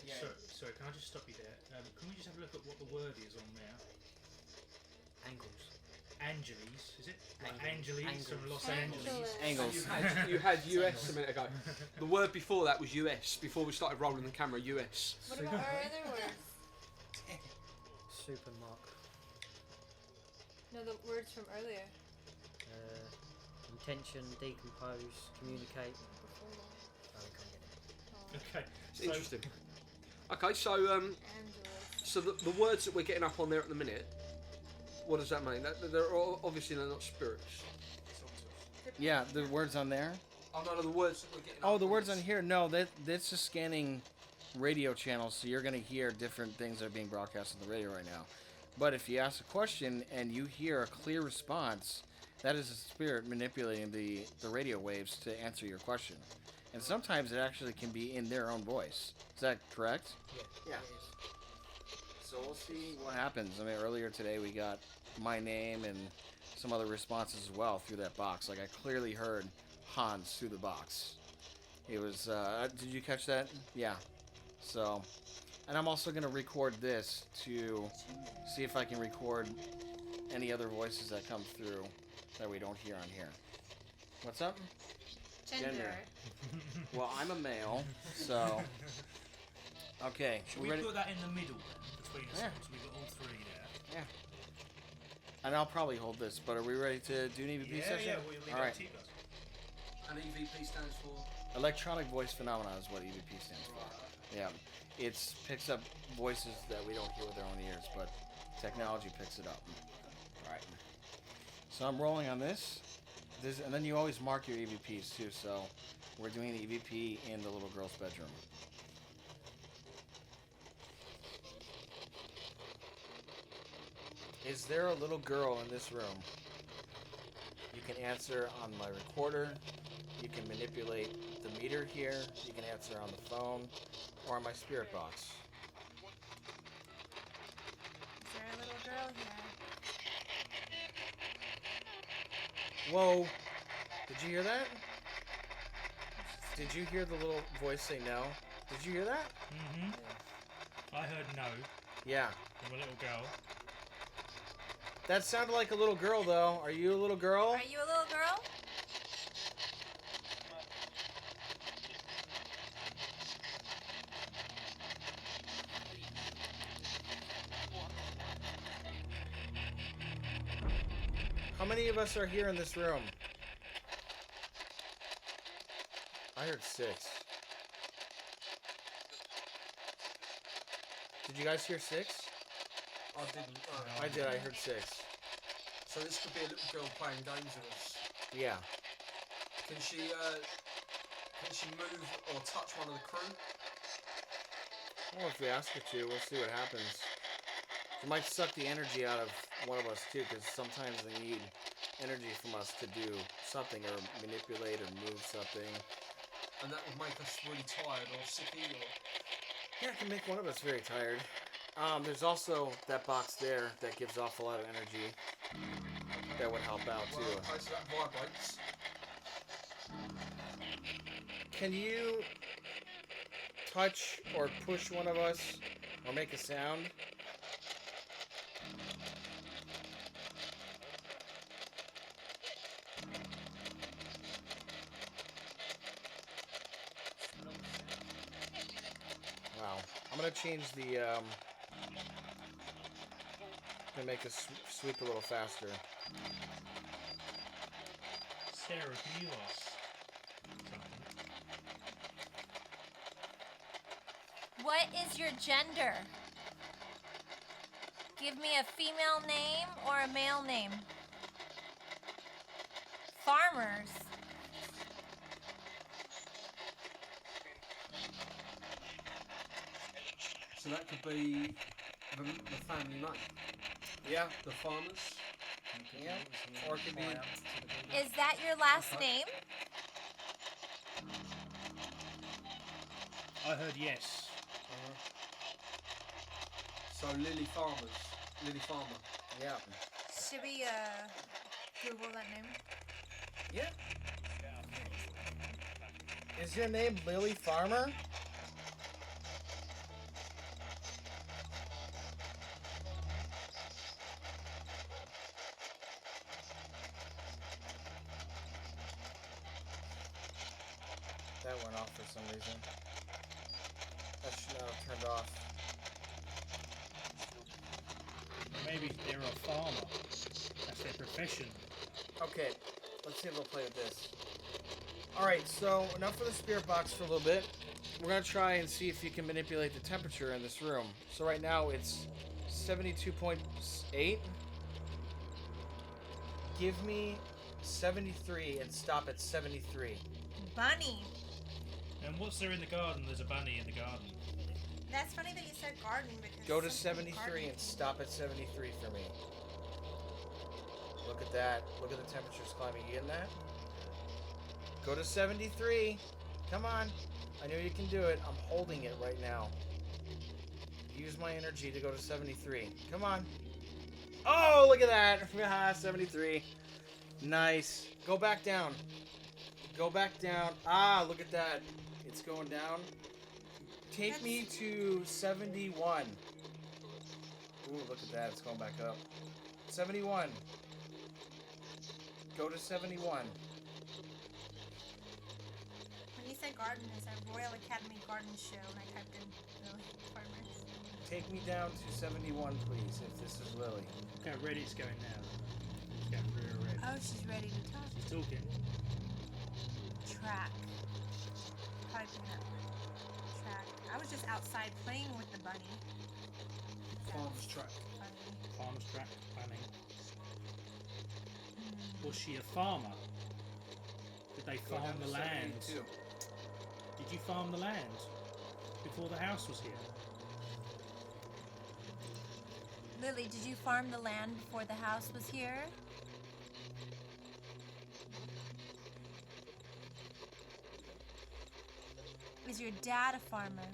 Yeah.
Sorry, can I just stop you there? Can we just have a look at what the word is on there?
Angles.
Angeles, is it? Like
Angles.
Angeles from Los
Angles.
Angeles.
Angles.
You had US a minute ago. The word before that was US. Before we started rolling the camera, US.
What about our other words?
Supermark.
No, the words from earlier.
Intention, decompose, communicate. Oh, we can't get it.
Okay.
It's interesting. Okay, so
Angeles.
so the words that we're getting up on there at the minute, what does that mean? They're obviously they're not spirits.
Yeah, the words on there.
Oh no, the words that we're getting.
Oh,
up
the words on
this.
here. No, that's just scanning radio channels, so you're going to hear different things that are being broadcast on the radio right now. But if you ask a question and you hear a clear response, that is a spirit manipulating the radio waves to answer your question. And sometimes it actually can be in their own voice. Is that correct?
Yeah.
Yeah. So we'll see what happens. I mean, earlier today we got my name and some other responses as well through that box. Like I clearly heard Hans through the box. It was, did you catch that? Yeah. So, and I'm also going to record this to see if I can record any other voices that come through that we don't hear on here. What's up?
Gender.
Well, I'm a male, so. Okay,
Should
we
we
ready?
put that in the middle then, between us?
Yeah.
So we've got all three there.
Yeah. And I'll probably hold this, but are we ready to do an EVP session?
Yeah, we'll leave
All
it
right.
to you guys.
And EVP stands for.
Electronic voice phenomena is what EVP stands for. Yeah. It picks up voices that we don't hear with our own ears, but technology picks it up. All right. So I'm rolling on this. And then you always mark your EVPs too, so we're doing the EVP in the little girl's bedroom. Is there a little girl in this room? You can answer on my recorder. You can manipulate the meter here. You can answer on the phone or on my spirit box.
Is there a little girl here?
Whoa. Did you hear that? Did you hear the little voice say no? Did you hear that?
Mm-hmm. I heard no
Yeah.
from a little girl.
That sounded like a little girl, though. Are you a little girl?
Are you a little girl?
How many of us are here in this room? I heard 6. Did you guys hear 6?
I didn't.
I did. I heard 6.
So this could be a little girl playing games with us.
Yeah.
Can she move or touch one of the crew?
Well, if we ask her to, we'll see what happens. She might suck the energy out of one of us too, because sometimes they need energy from us to do something or manipulate or move something.
And that would make us really tired or sicky or.
Yeah, it can make one of us very tired. There's also that box there that gives off a lot of energy. That would help out too.
Well, okay, so that vibrates.
Can you touch or push one of us or make a sound? Wow. I'm gonna change the gonna make this sweep a little faster.
Sarah, can you ask something?
What is your gender? Give me a female name or a male name. Farmers.
So that could be the family name.
Yeah.
The farmers.
Yeah. Or it could be.
Is that your last name?
I heard yes.
So Lily Farmers. Lily Farmer.
Yeah.
Should we Google that name?
Yeah. Is your name Lily Farmer? That went off for some reason. That should not have turned off.
Maybe they're a farmer. That's their profession.
Okay, let's see if we'll play with this. Alright, so enough for the spirit box for a little bit. We're going to try and see if you can manipulate the temperature in this room. So right now it's 72.8. Give me 73 and stop at 73.
Bunny.
And what's there in the garden? There's a bunny in the garden.
That's funny that you said garden because
Go to
some people
73
garden.
and stop at 73 for me. Look at that. Look at the temperatures climbing. You getting that? Go to 73. Come on. I know you can do it. I'm holding it right now. Use my energy to go to 73. Come on. Oh, look at that. 73. Nice. Go back down. Go back down. Ah, look at that. It's going down. Take me to 71. Ooh, look at that. It's going back up. 71. Go to 71.
say garden is a Royal Academy garden show, and I typed in Lily Farmers.
Take me down to 71, please, if this is Lily.
Okay, Reddit's going now. It's going through her red.
Oh, she's ready to talk.
She's talking.
Track. Probably picking up. Track. I was just outside playing with the bunny.
Farmer's track.
Bunny.
Farmer's track planning. Was she a farmer? Did they farm the land?
72.
Did you farm the land before the house was here?
Lily, did you farm the land before the house was here? Is your dad a farmer?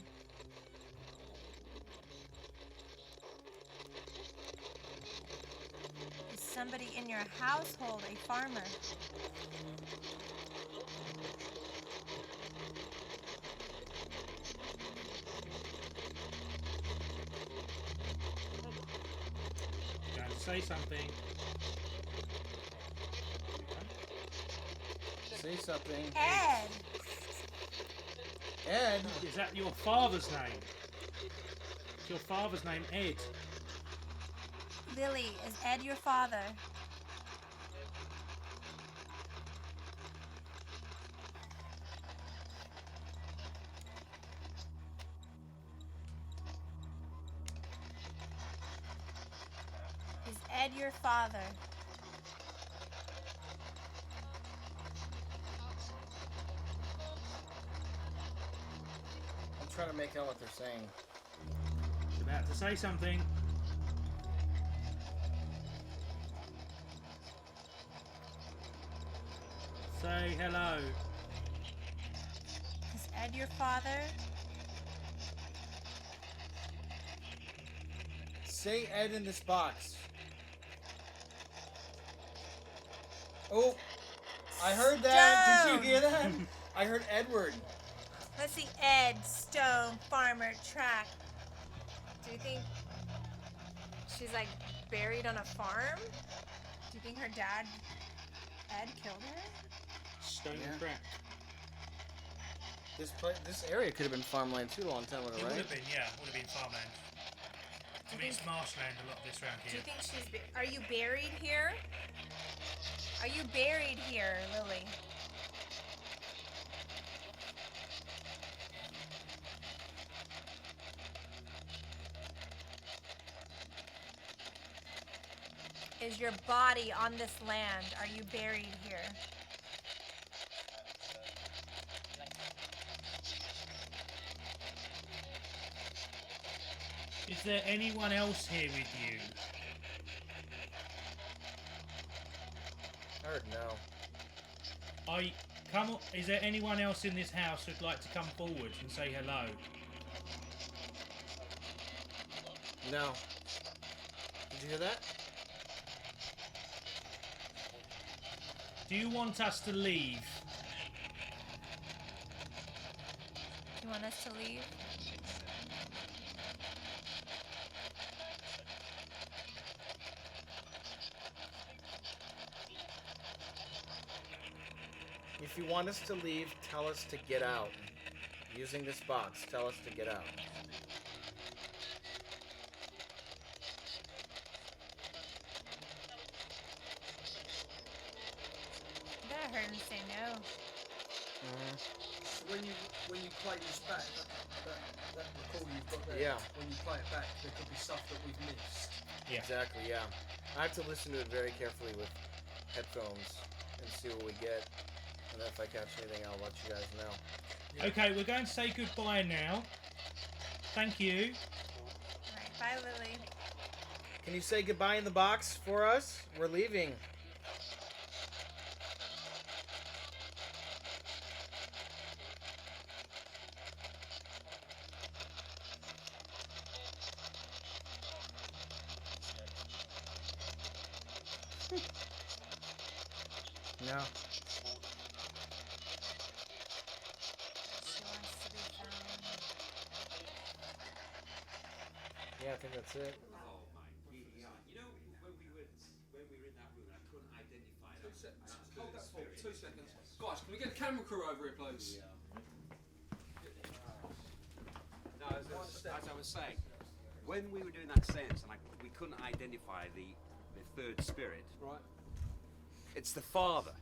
Is somebody in your household a farmer?
Going to say something.
Say something.
Ed!
Ed?
Is that your father's name? Is your father's name Ed?
Lily, is Ed your father? Is Ed your father?
I'm trying to make out what they're saying.
She's about to say something. Say hello.
Is Ed your father?
Say Ed in this box. Oh, I heard that. Did you hear that? I heard Edward.
Let's see. Ed, Stone, Farmer, Track. Do you think she's like buried on a farm? Do you think her dad, Ed, killed her?
Stone
Yeah.
crack.
This area could have been farmland too a long time ago,
It would
right?
have been, yeah. Would have been farmland. I mean, it's marshland, a lot of this around
Do
here.
you think she's? Are you buried here? Are you buried here, Lily? Is your body on this land? Are you buried here?
Is there anyone else here with you?
I heard no.
Is there anyone else in this house who'd like to come forward and say hello?
No. Did you hear that?
Do you want us to leave?
Do you want us to leave?
If you want us to leave, tell us to get out. Using this box, tell us to get out.
I bet I heard him say no.
So when you play this back, that recording you've got there,
Yeah.
when you play it back, there could be stuff that we've missed.
Yeah.
Exactly, yeah. I have to listen to it very carefully with headphones and see what we get. And if I catch anything, I'll let you guys know.
Yeah.
Okay, we're going to say goodbye now. Thank you.
Alright, bye, Lily.
Can you say goodbye in the box for us? We're leaving. No.
She wants to be found.
Yeah, I think that's it.
Oh my, yeah. You know, when we were in that room, I couldn't identify that.
Hold that for 2 seconds. Guys, can we get a camera crew over here, please?
as I was saying, when we were doing that seance and we couldn't identify the third spirit,
Right.
it's the father,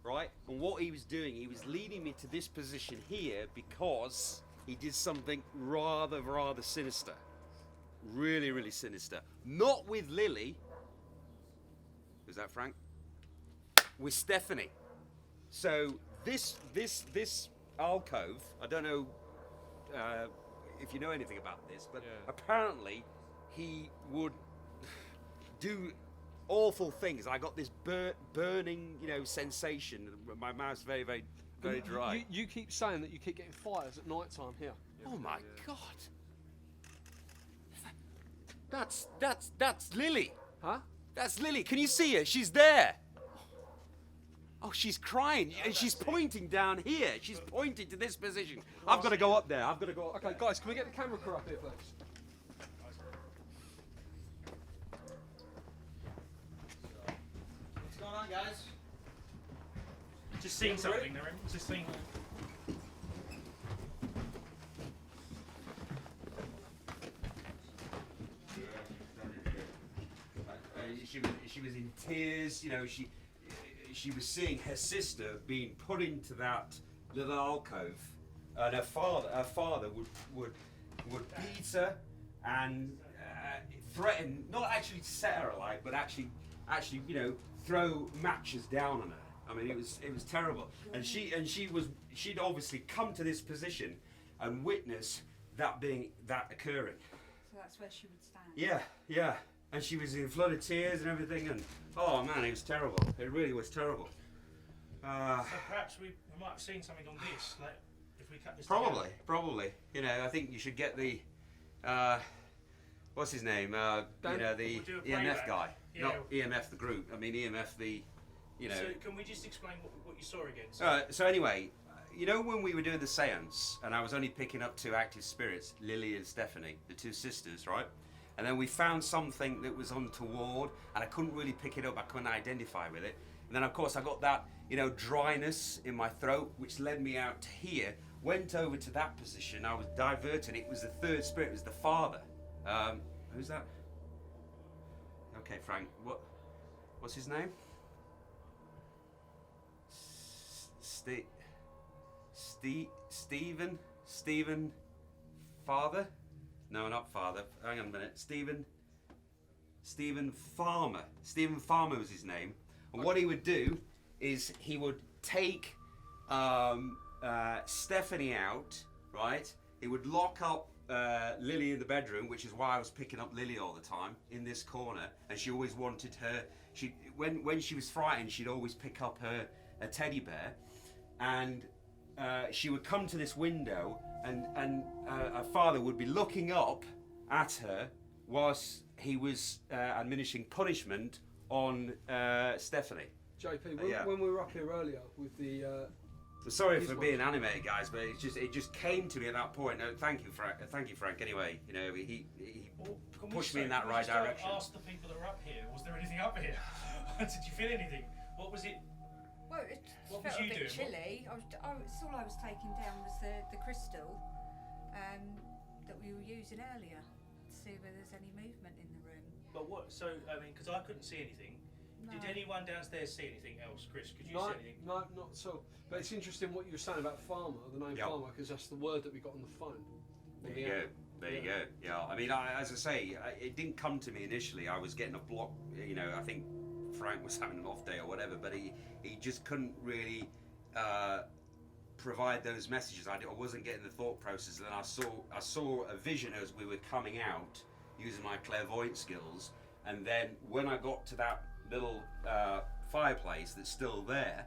right? And what he was doing, he was leading me to this position here because he did something rather sinister. Really, really sinister. Not with Lily. Was that Frank? With Stephanie. So this alcove, I don't know if you know anything about this, but apparently he would do awful things. I got this burning, sensation. My mouth's very, very, very dry.
You keep saying that you keep getting fires at night time here.
Oh my God! That's Lily.
Huh?
That's Lily. Can you see her? She's there. Oh, she's crying and she's pointing down here. She's pointing to this position. I've got to go up there. I've got to go up.
Okay, guys, can we get the camera crew up here, please?
What's going on, guys?
Just seeing something, Narim. Just seeing.
She was in tears. She was seeing her sister being put into that little alcove, and her father would beat her and threaten, not actually to set her alight, but actually throw matches down on her. I mean, it was terrible. And she'd obviously come to this position and witness that occurring.
So that's where she would stand.
Yeah. And she was in flood of tears and everything, and oh man, it was terrible. It really was terrible.
So perhaps we might have seen something on this, like if we cut this
Probably.
together.
I think you should get the what's his name? The
We'll do a
EMF
playback.
guy,
Yeah.
not EMF the group. I mean EMF the,
So can we just explain what you saw again?
So anyway, when we were doing the seance, and I was only picking up two active spirits, Lily and Stephanie, the two sisters, right? And then we found something that was untoward, and I couldn't really pick it up. I couldn't identify with it. And then, of course, I got that, dryness in my throat, which led me out to here. Went over to that position. I was diverted. It was the third spirit. It was the father. Who's that? Okay, Frank. What's his name? Stephen. Father? No, not father. Hang on a minute. Stephen Farmer. Stephen Farmer was his name. And what he would do is he would take Stephanie out, right? He would lock up Lily in the bedroom, which is why I was picking up Lily all the time in this corner. And she always wanted her. When she was frightened, she'd always pick up a teddy bear, and she would come to this window, and her father would be looking up at her whilst he was administering punishment on Stephanie.
JP,
Yeah.
when we were up here earlier with the...
Sorry for being animated, guys, but it just came to me at that point. Thank you, Frank. Anyway, he pushed me in that right direction.
Ask the people that were up here. Was there anything up here? Did you feel anything? What was it?
Well, it
What
felt
was you
a bit
doing?
chilly. All I was taking down was the crystal that we were using earlier to see whether there's any movement in the room.
But what? So because I couldn't see anything.
No.
Did anyone downstairs see anything else, Chris? Could you
No,
see anything?
no, not at all. But it's interesting what you were saying about farmer, the name
Yep.
farmer, because that's the word that we got on the phone.
There you go. There you go. Yeah. I mean, as I say, it didn't come to me initially. I was getting a block. I think Frank was having an off day or whatever, but he just couldn't really provide those messages. I wasn't getting the thought process. And then I saw a vision as we were coming out using my clairvoyant skills. And then when I got to that little fireplace that's still there,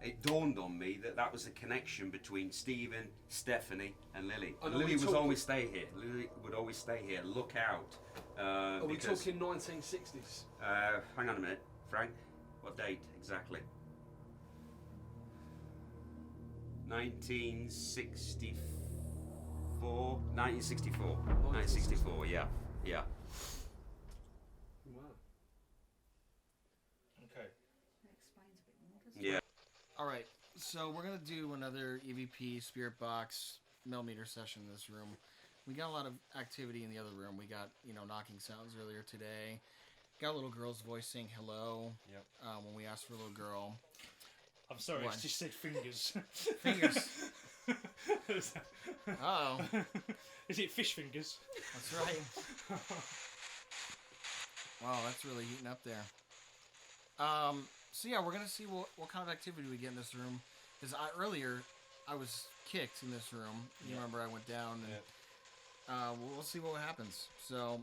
it dawned on me that was the connection between Stephen, Stephanie, and Lily.
And
Lily would always stay here. Lily would always stay here. Look out.
Are we
because,
talking 1960s?
hang on a minute, Frank. What date exactly? 1964. 1964. Yeah.
Wow.
Okay.
That explains a bit more, doesn't
Yeah.
All right, so we're gonna do another EVP Spirit Box millimeter session in this room. We got a lot of activity in the other room. We got, knocking sounds earlier today. Got a little girl's voice saying hello.
Yep.
When we asked for a little girl.
I'm sorry,
What?
it's just said fingers.
Fingers. Uh-oh.
Is it fish fingers?
That's right. Wow, that's really heating up there. So yeah, we're gonna see what kind of activity we get in this room. Because earlier, I was kicked in this room. You remember I went down, and we'll see what happens. So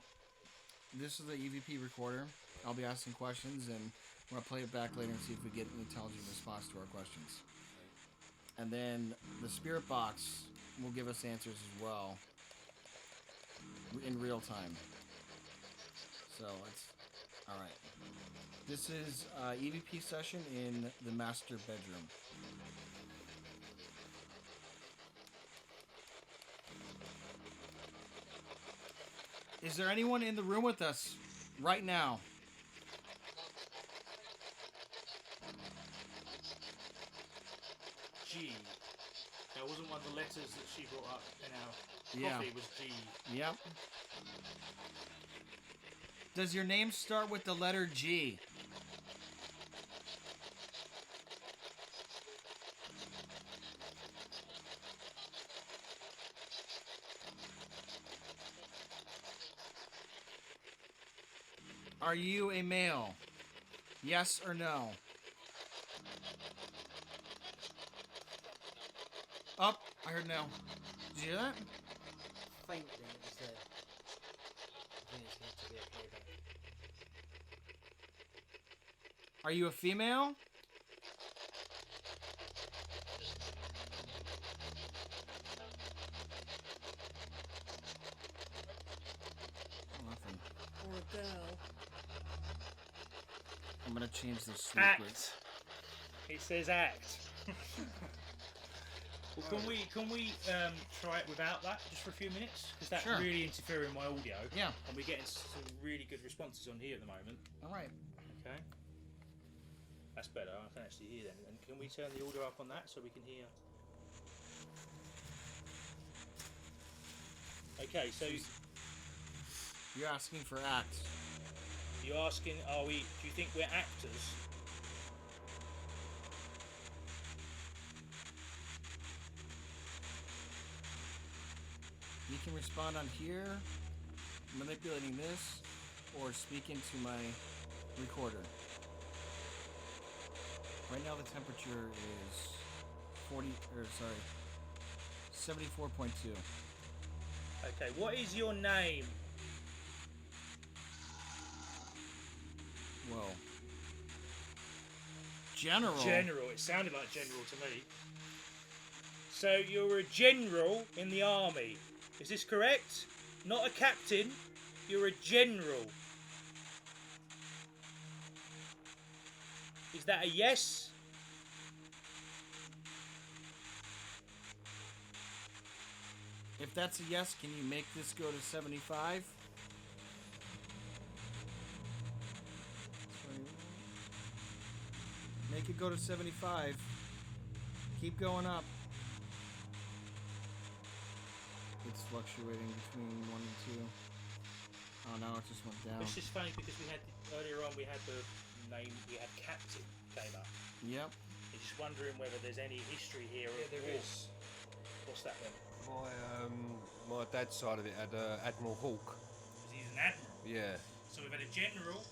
this is the EVP recorder. I'll be asking questions, and we're gonna play it back later and see if we get an intelligent response to our questions. And then the spirit box will give us answers as well in real time. So it's all right. This is EVP session in the master bedroom. Is there anyone in the room with us right now?
G. That wasn't one of the letters that she brought up in our coffee, was G.
Yep. Does your name start with the letter G? Are you a male? Yes or no? Up. I heard no. Did you hear that?
Faintly, it was there. I think it's going to be okay though.
Are you a female? Nothing.
Or a girl.
I'm gonna change this sleep rate.
Act. It says act. Well, can we try it without that just for a few minutes? Because that's
Sure.
really interfering with my audio.
Yeah.
And we're getting some really good responses on here at the moment.
All right.
Okay. That's better. I can actually hear them. And can we turn the audio up on that so we can hear? Okay, so
You're asking for act.
you're asking, do you think we're actors?
You can respond on here, manipulating this, or speak into my recorder. Right now the temperature is 74.2.
Okay, what is your name?
Whoa. General.
General. It sounded like general to me. So you're a general in the army. Is this correct? Not a captain. You're a general. Is that a yes?
If that's a yes, can you make this go to 75? Make it go to 75. Keep going up. It's fluctuating between 1 and 2. Oh, now it just went down.
It's just funny because earlier on we had the name, we had captain came up.
Yep.
I'm just wondering whether there's any history here.
Yeah, there is.
What's that then?
My dad's side of it had Admiral Hawke.
He's an admiral.
Yeah.
So we've had a general.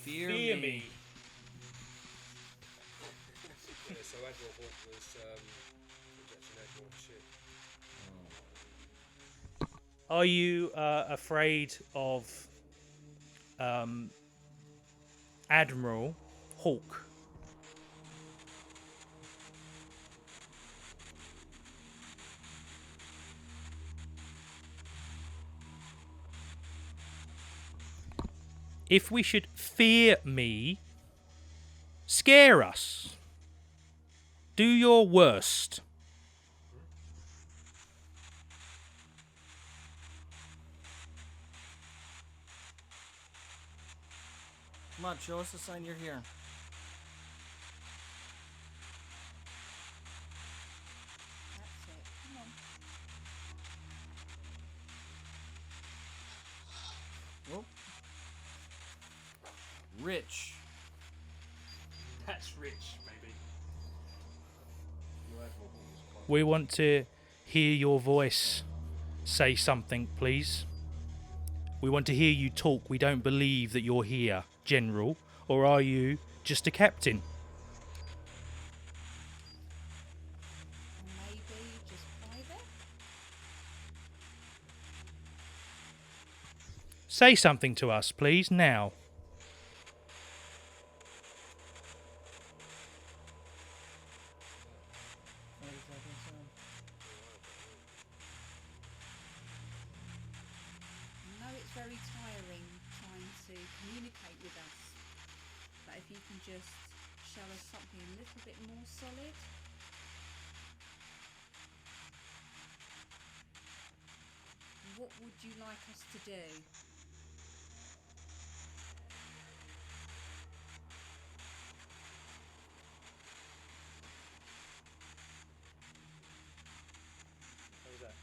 Fear
me.
Yeah, so Admiral Hawke was actually an admiral ship.
Are you afraid of Admiral Hawke? If we should fear me, scare us. Do your worst.
Come on, show us the sign you're here. Rich.
That's rich, maybe.
We want to hear your voice. Say something, please. We want to hear you talk. We don't believe that you're here, General. Or are you just a captain?
Maybe just private?
Say something to us, please, now.
I know it's very tiring trying to communicate with us, but if you can just show us something a little bit more solid. What would you like us to do?
What was that?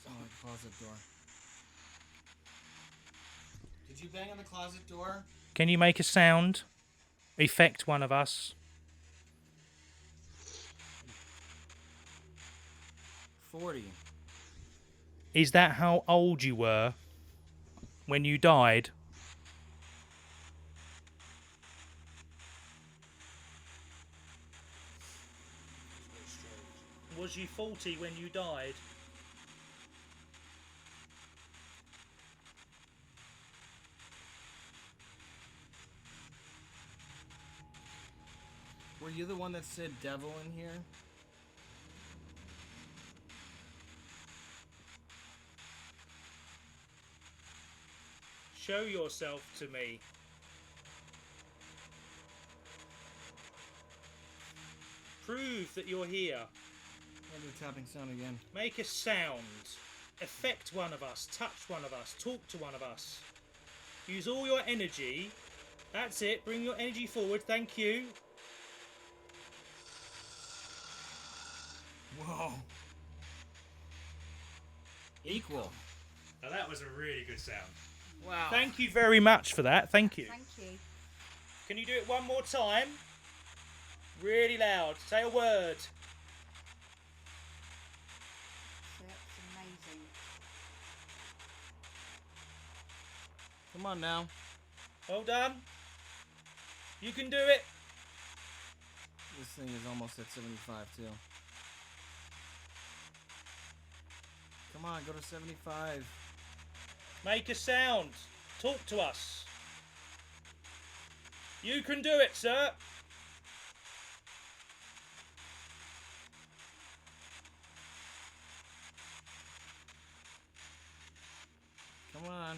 Oh, the closet door. Did you bang on the closet door?
Can you make a sound? Effect one of us.
40.
Is that how old you were when you died? Was you 40 when you died?
Were you the one that said devil in here?
Show yourself to me. Prove that you're here.
I'll do the tapping sound again.
Make a sound. Affect one of us. Touch one of us. Talk to one of us. Use all your energy. That's it. Bring your energy forward. Thank you.
Whoa. Equal.
Now that was a really good sound.
Wow.
Thank you very much for that. Thank you.
Thank you.
Can you do it one more time? Really loud. Say a word.
That's amazing.
Come on now.
Well done. You can do it.
This thing is almost at 75 too. Come on, go to 75.
Make a sound. Talk to us. You can do it, sir.
Come on.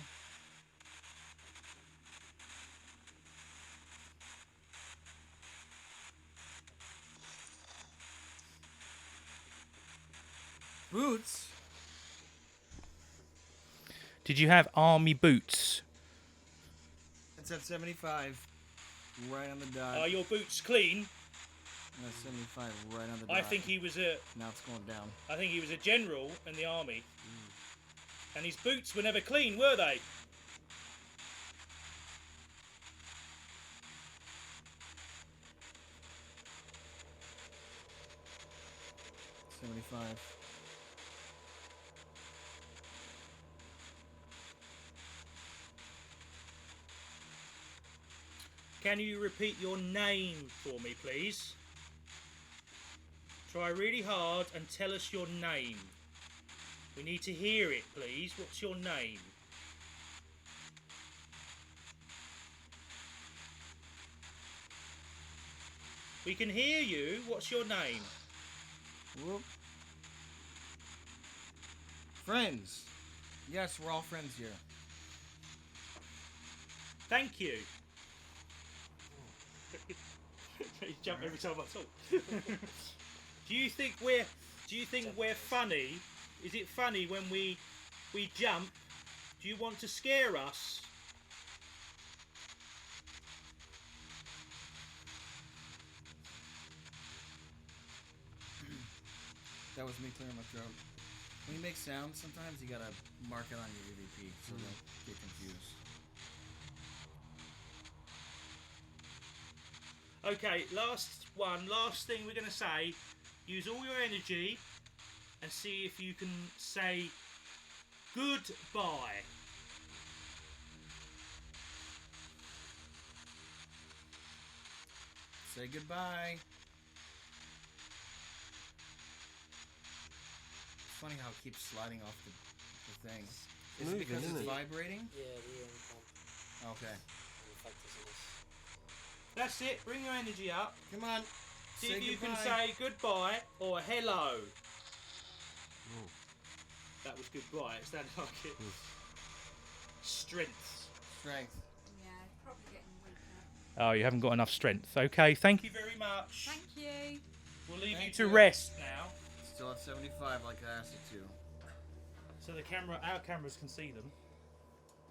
Boots?
Did you have army boots?
It's at 75. Right on the dot.
Are your boots clean?
That's 75 right on the dot.
I think he was a.
Now it's going down.
I think he was a general in the army. And his boots were never clean, were they?
$75.
Can you repeat your name for me, please? Try really hard and tell us your name. We need to hear it, please. What's your name? We can hear you. What's your name?
Whoop. Friends. Yes, we're all friends here.
Thank you. You jump every time I talk. Do you think we're funny? Is it funny when we jump? Do you want to scare us?
That was me clearing my throat. When you make sounds, sometimes you gotta mark it on your EVP so don't get confused.
Okay, last thing we're going to say. Use all your energy and see if you can say goodbye.
Say goodbye. It's funny how it keeps sliding off the thing. Is it because it's vibrating?
Yeah, the pump.
Okay.
That's it. Bring your energy up.
Come on.
See
Say
if you
goodbye.
can say goodbye or hello. That was goodbye. It sounded like it. Strength.
Strength.
Yeah, probably getting weaker.
Oh, you haven't got enough strength. Okay, thank you very much.
Thank you.
We'll leave
Thank
you to
you.
rest now.
Still at 75 like I asked it to.
So our cameras can see them.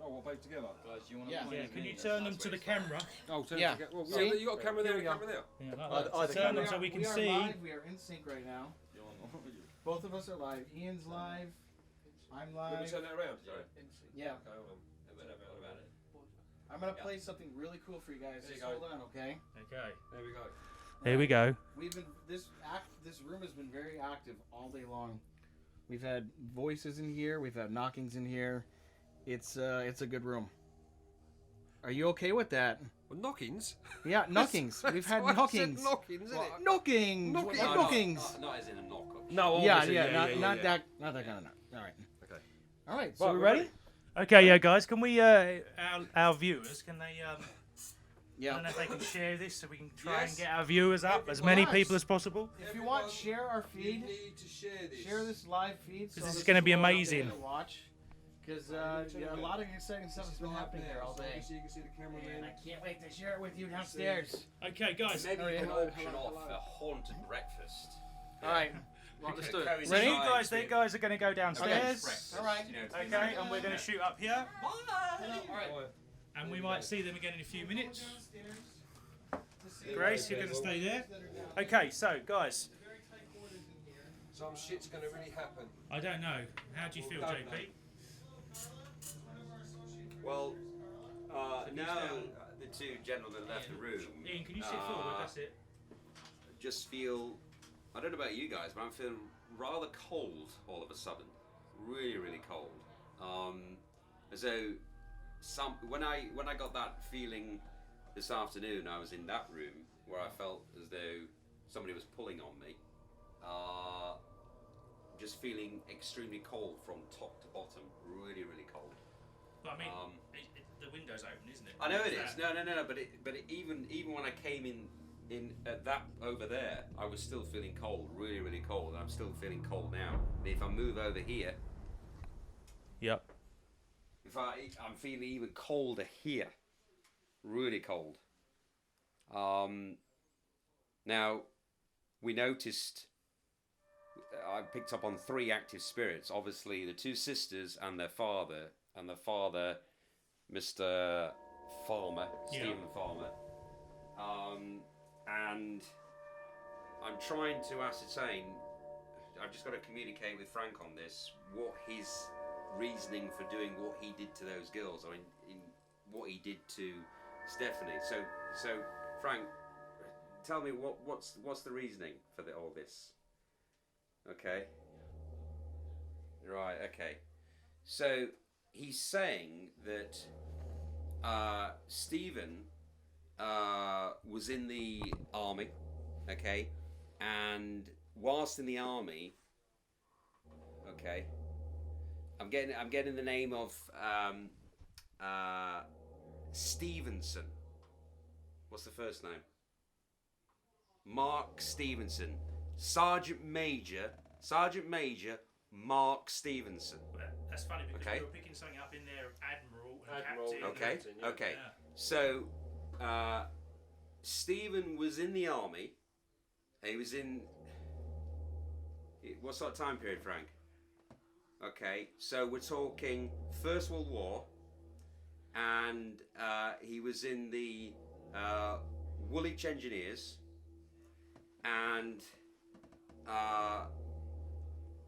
Oh, what, both together?
Guys, you want to
Yeah.
Yeah, can you turn them to the camera?
Oh, turn
Yeah.
it together. Well,
See?
yeah, you got a camera there
Here
and a
we go.
camera there.
Yeah, like that.
Either
Turn them
camera.
so we can
we are
see.
live. We are in sync right now. Both of us are live. Ian's live. I'm
Let me
live.
turn that around. Sorry.
Yeah.
Okay, hold on. What about it?
I'm gonna play something really cool for you guys.
There you
Just
go.
hold on, okay?
Okay.
There we go.
Here we go.
We've been this room has been very active all day long. We've had voices in here. We've had knockings in here. It's a good room. Are you okay with that?
Well, knockings?
Yeah, knockings. We've had
That's why I said
knockings.
knockings, isn't it?
Knockings.
Knockings.
What knockings.
Not as in a knock up.
No,
Yeah,
obviously,
not
yeah.
that kind of knock. All right.
Okay.
All right. So
Right,
we
we're
ready?
ready.
Okay, yeah, guys. Can we our viewers? Can they? I
Yeah.
don't know if they can share this so we can try and
Yes.
get our viewers up, as many
Guys.
people as possible.
If you want, share our
You
feed.
need to share this.
Share this live feed. So
This is
other
gonna be
people are
amazing.
able to watch. Because a lot of exciting stuff has been happening here all day.
So you can see the camera
And I
man.
can't wait to share it with you downstairs.
Okay, guys.
Maybe
Hurry
you can
up.
auction off a haunted breakfast.
All right.
Right, let's
To
do it.
coincide
Ready? You guys,
with
you guys are going to go downstairs.
breakfast,
All right.
you know, to be
Okay, and we're going to shoot up here.
All right.
And we might see them again in a few minutes. Grace, you're going to stay there. Okay, so guys,
Some shit's going to really happen.
I don't know. How do you feel,
Don't
JP?
Well, now the two gentlemen left the room.
Ian, can you sit forward? That's it.
Just feel, I don't know about you guys, but I'm feeling rather cold all of a sudden. Really, really cold. As though when I got that feeling this afternoon, I was in that room where I felt as though somebody was pulling on me. Just feeling extremely cold from top to bottom. Really, really cold.
But I mean, the window's open, isn't it?
I know it is. No. But even when I came in at that over there, I was still feeling cold, really, really cold. I'm still feeling cold now. And if I move over here,
Yep.
I'm feeling even colder here, really cold. Now, we noticed. I picked up on 3 active spirits. Obviously, the 2 sisters and their father, Mr. Farmer, Stephen Farmer. And I'm trying to ascertain, I've just got to communicate with Frank on this, what his reasoning for doing what he did to those girls, or in what he did to Stephanie. So Frank, tell me what's the reasoning for all this? Okay. Right, okay. So he's saying that Stephen was in the army, okay, and whilst in the army, okay, I'm getting the name of Stevenson. What's the first name? Mark Stevenson, Sergeant Major Mark Stevenson.
Well, that's funny because
Okay.
we were picking something up in there of Admiral and
Admiral,
Captain.
Okay,
Captain, yeah.
okay.
Yeah.
So, Stephen was in the army. He was in. What sort of time period, Frank? Okay, so we're talking First World War, and he was in the Woolwich Engineers, and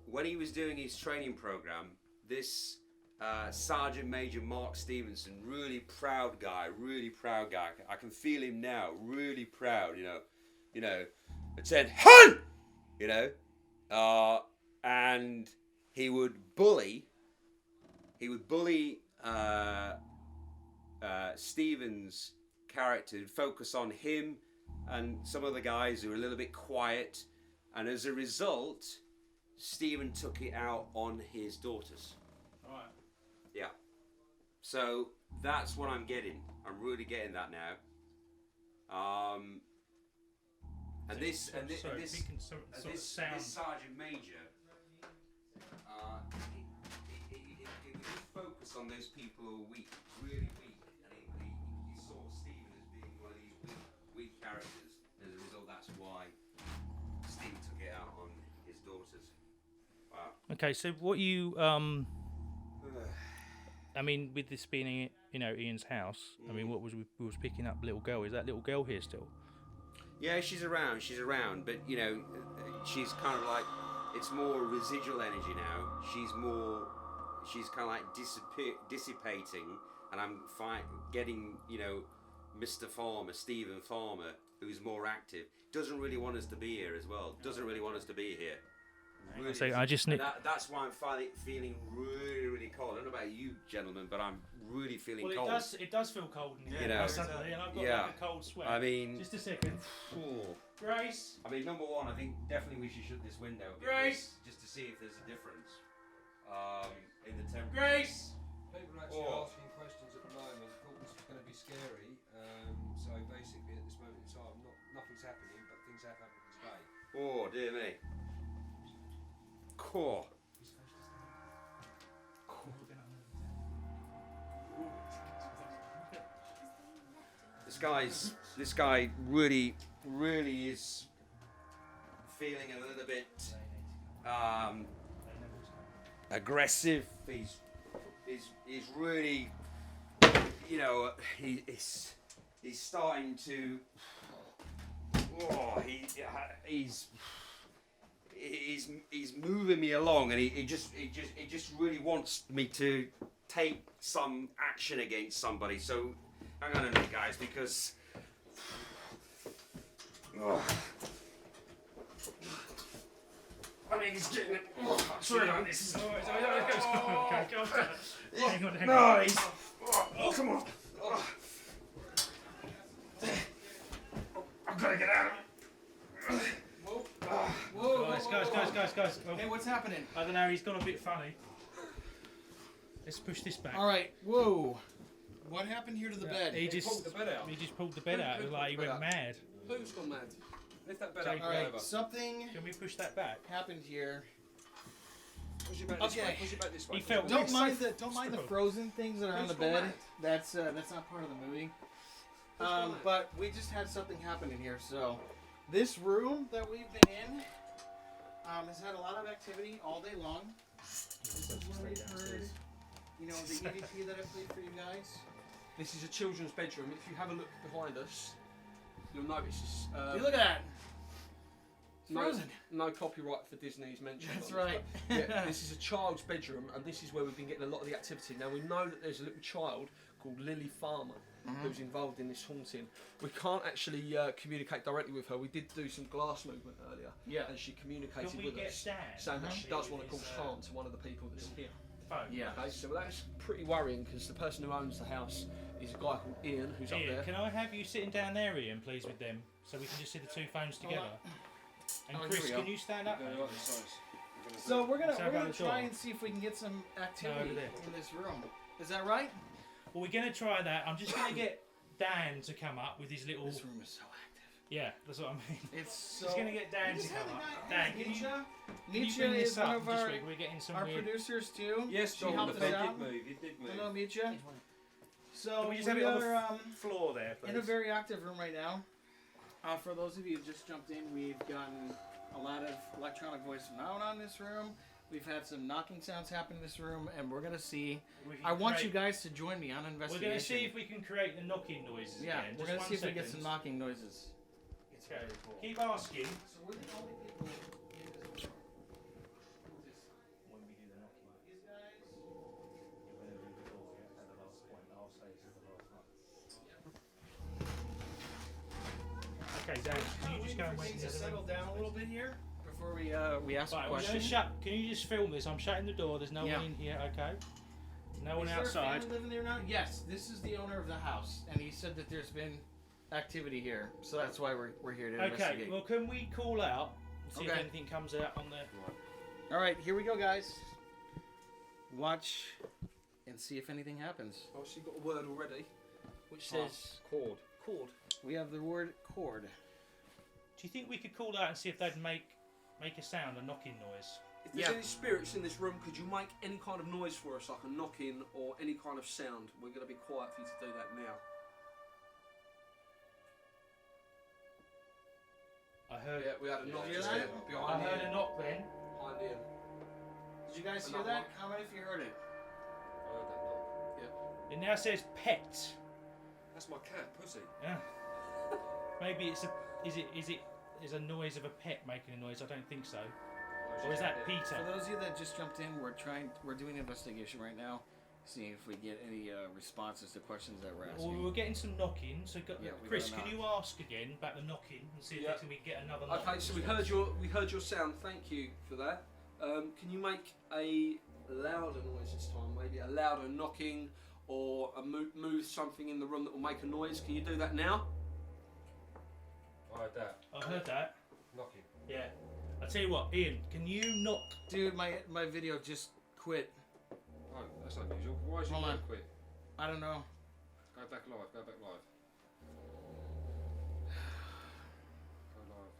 when he was doing his training program, this Sergeant Major Mark Stevenson, really proud guy. I can feel him now, really proud. It said "Hun!" And he would bully. Stephen's character, focus on him and some of the guys who were a little bit quiet, and as a result, Stephen took it out on his daughters.
Right.
Yeah. So that's what I'm getting. I'm really getting that now. This Sergeant Major, he was focused on those people who are weak, really weak, and he saw Stephen as being one of these weak characters. As a result, that's why Stephen took it out on his daughters. Wow.
Okay, so what you I mean, with this being Ian's house, I mean, what was we was picking up little girl? Is that little girl here still?
Yeah, she's around, but she's kind of like, it's more residual energy now. She's kind of like dissipating, and I'm getting, Mr. Farmer, Stephen Farmer, who's more active, doesn't really want us to be here as well. Doesn't really want us to be here. Really,
so I just need.
That's why I'm feeling really, really cold. I don't know about you, gentlemen, but I'm really feeling cold.
It does feel cold in here. Suddenly, and I've got like a cold sweat.
I mean,
just a second. Grace.
I mean, number one, I think definitely we should shut this window.
Grace.
Just to see if there's a difference in the temperature.
Grace.
People are actually asking questions at the moment. Thought this was going to be scary. So basically, at this moment in time, nothing's happening, but things have happened today.
Oh dear me. Core. This guy really is feeling a little bit aggressive. He's really, he's starting to. Oh, he's moving me along, and he just really wants me to take some action against somebody. So hang on a minute, guys, because I mean, he's getting it. Sorry about this. Hang on. No, he's. Oh, come on. I've got to get out of it.
Guys.
Hey, what's happening?
I don't know, he's gone a bit funny. Let's push this back.
Alright, whoa. What happened here to the bed?
He
pulled the bed out.
He just pulled the bed out. It was like he went mad.
Who's gone mad? Lift that bed up.
Alright, something
Can we push that back?
happened here.
Push it back this way. Push it back this way.
He felt
Don't mind the frozen things that are on the bed.
mad?
That's not part of the movie. But we just had something happen in here. So this room that we've been in has had a lot of activity all day long. This is where we've heard, the EVP that I played for you guys.
This is a children's bedroom. If you have a look behind us, you'll notice
You look at that. Frozen.
No copyright for Disney's mentioned.
That's right.
Yeah, this is a child's bedroom, and this is where we've been getting a lot of the activity. Now we know that there's a little child called Lily Farmer who's involved in this haunting. We can't actually communicate directly with her. We did do some glass movement earlier, and she communicated with us, saying that she does want to cause harm to one of the people that's here.
Yeah.
Okay, so that's pretty worrying because the person who owns the house is a guy called Ian, who's up there.
Can I have you sitting down there, Ian, please, with them, so we can just see the two phones together? And Chris, can you stand up?
So we're gonna
the
try
door.
and see if we can get some activity
over there.
in this room. Is that right?
Well, we're going to try that. I'm just going to get Dan to come up with his little...
This room is so active.
Yeah, that's what I mean.
It's so...
Just going to get Dan to come up. Dan, can you
Mitya
bring this
is one
up?
of our
We're getting some
weird... producers too.
Yes,
she
John,
helped
the
us
bed
out.
did move. It did move.
Hello, Mitya. So
Can we just have it on the floor there, please?
in a very active room right now. For those of you who just jumped in, we've gotten a lot of electronic voice phenomena in this room. We've had some knocking sounds happen in this room, and we're gonna see. I want you guys to join me on an investigation.
We're going to see if we can create the knocking noises
Yeah,
again.
we're
Just
gonna see if we get
1
some knocking noises.
Okay. Keep asking.
So we're the only people in this room.
When we do the knocking.
These guys.
Okay, Dan, can you just go and wait in the other
settle
room?
down a little bit here before we ask
Right,
a
well,
question.
just shut. Can you just film this? I'm shutting the door. There's no
Yeah.
one in here. Okay. No one
Is there a
outside.
family living there now? Yes, this is the owner of the house, and he said that there's been activity here, so that's why we're here to
Okay.
investigate.
Well, can we call out and see if
Okay.
anything comes out on the?
All right, here we go, guys. Watch and see if anything happens.
Oh, she got a word already, which says
Cord.
cord.
We have the word cord.
Do you think we could call out and see if they'd make a sound, a knocking noise?
If there's
Yeah.
any spirits in this room, could you make any kind of noise for us, like a knocking or any kind of sound? We're going to be quiet for you to do that now.
I heard.
Yeah, we had a knock
hear
just
that?
then,
I
behind
heard
Ian.
a knock then.
Behind Ian.
Did you guys hear
Another
that?
one.
Comment if you heard it.
I heard that knock.
It now says pet.
That's my cat, Pussy.
Yeah. Maybe it's a. Is a noise of a pet making a noise? I don't think so. Or is that Peter?
For those of you that just jumped in, we're doing an investigation right now, seeing if we get any responses to questions that we're
Well,
asking.
we're getting some knocking. So,
Yeah, we
Chris,
got a
can
knock.
you ask again about the knocking and see if
Yeah.
we can get another knock?
Okay, so we heard your sound. Thank you for that. Can you make a louder noise this time? Maybe a louder knocking or a move something in the room that will make a noise. Can you do that now?
I heard that.
I heard that.
Knocking.
Yeah. I tell you what, Ian, can you knock?
Dude, my video just quit.
Oh, that's unusual. Why is your
Hold on.
mic quit?
I don't know.
Go back live. Go back live. Go live.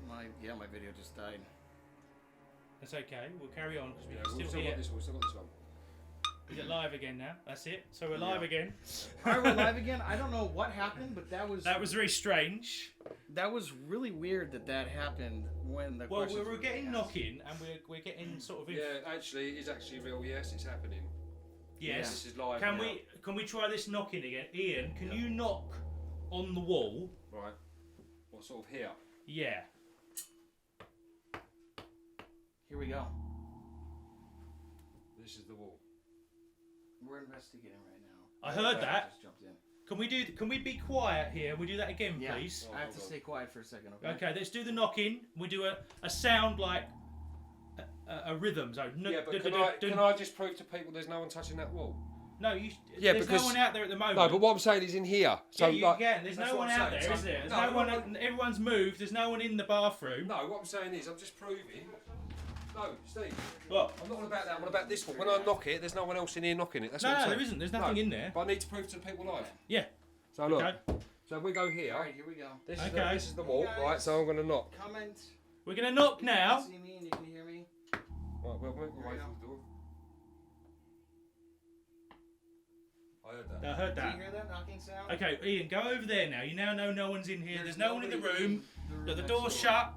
My video just died.
That's okay. We'll carry on because we
Yeah,
can
we've
still
still
hear.
got this one. We've still got this one.
Is it live again now? That's it. So we're live again.
Alright, we're live again. I don't know what happened, but that was
very strange.
that was really weird that happened when the
Well, we
questions
were getting
asked.
knocking, and we're getting sort of.
Yeah, actually, it's actually real. Yes, it's happening.
Yes.
This is live
Can
now.
we try this knocking again, Ian? Can you knock on the wall?
Right. What sort of here?
Yeah.
Here we go.
This is the wall.
We're investigating right now.
I heard that.
Just jumped in.
Can we be quiet here? We do that again,
Yeah.
please.
I have to stay quiet for a second, okay?
Okay, let's do the knocking. We do a sound like a rhythm. So
Yeah, but can I just prove to people there's no one touching that wall?
No, you.
Yeah,
there's
because
no one out there at the moment.
No, but what I'm saying is in here. So
yeah, you
like,
can. There's
that's
no
what
one
I'm
out
saying.
there,
So-
is there? There's
no,
no one. Everyone's moved. There's no one in the bathroom.
No, what I'm saying is I'm just proving. No, Steve.
What?
I'm not on about that. I'm on about this one. When I knock it, there's no one else in here knocking it. That's
No,
what I'm
no,
saying.
there isn't. There's nothing in there.
But I need to prove to the people live.
Yeah.
So look.
Okay.
So we go here.
Alright, here we go.
This is
Okay.
this is the wall, right? So I'm going to knock.
Comment.
We're gonna knock
You
now.
can see me and you can hear me.
Right, well, we'll wait
Here we
for the door. I heard that.
I heard
Did you
that.
hear that knocking sound?
Okay, Ian, go over there now. You now know no one's in here. There's no one in the
nobody
room.
the
The
next
door's
door.
shut.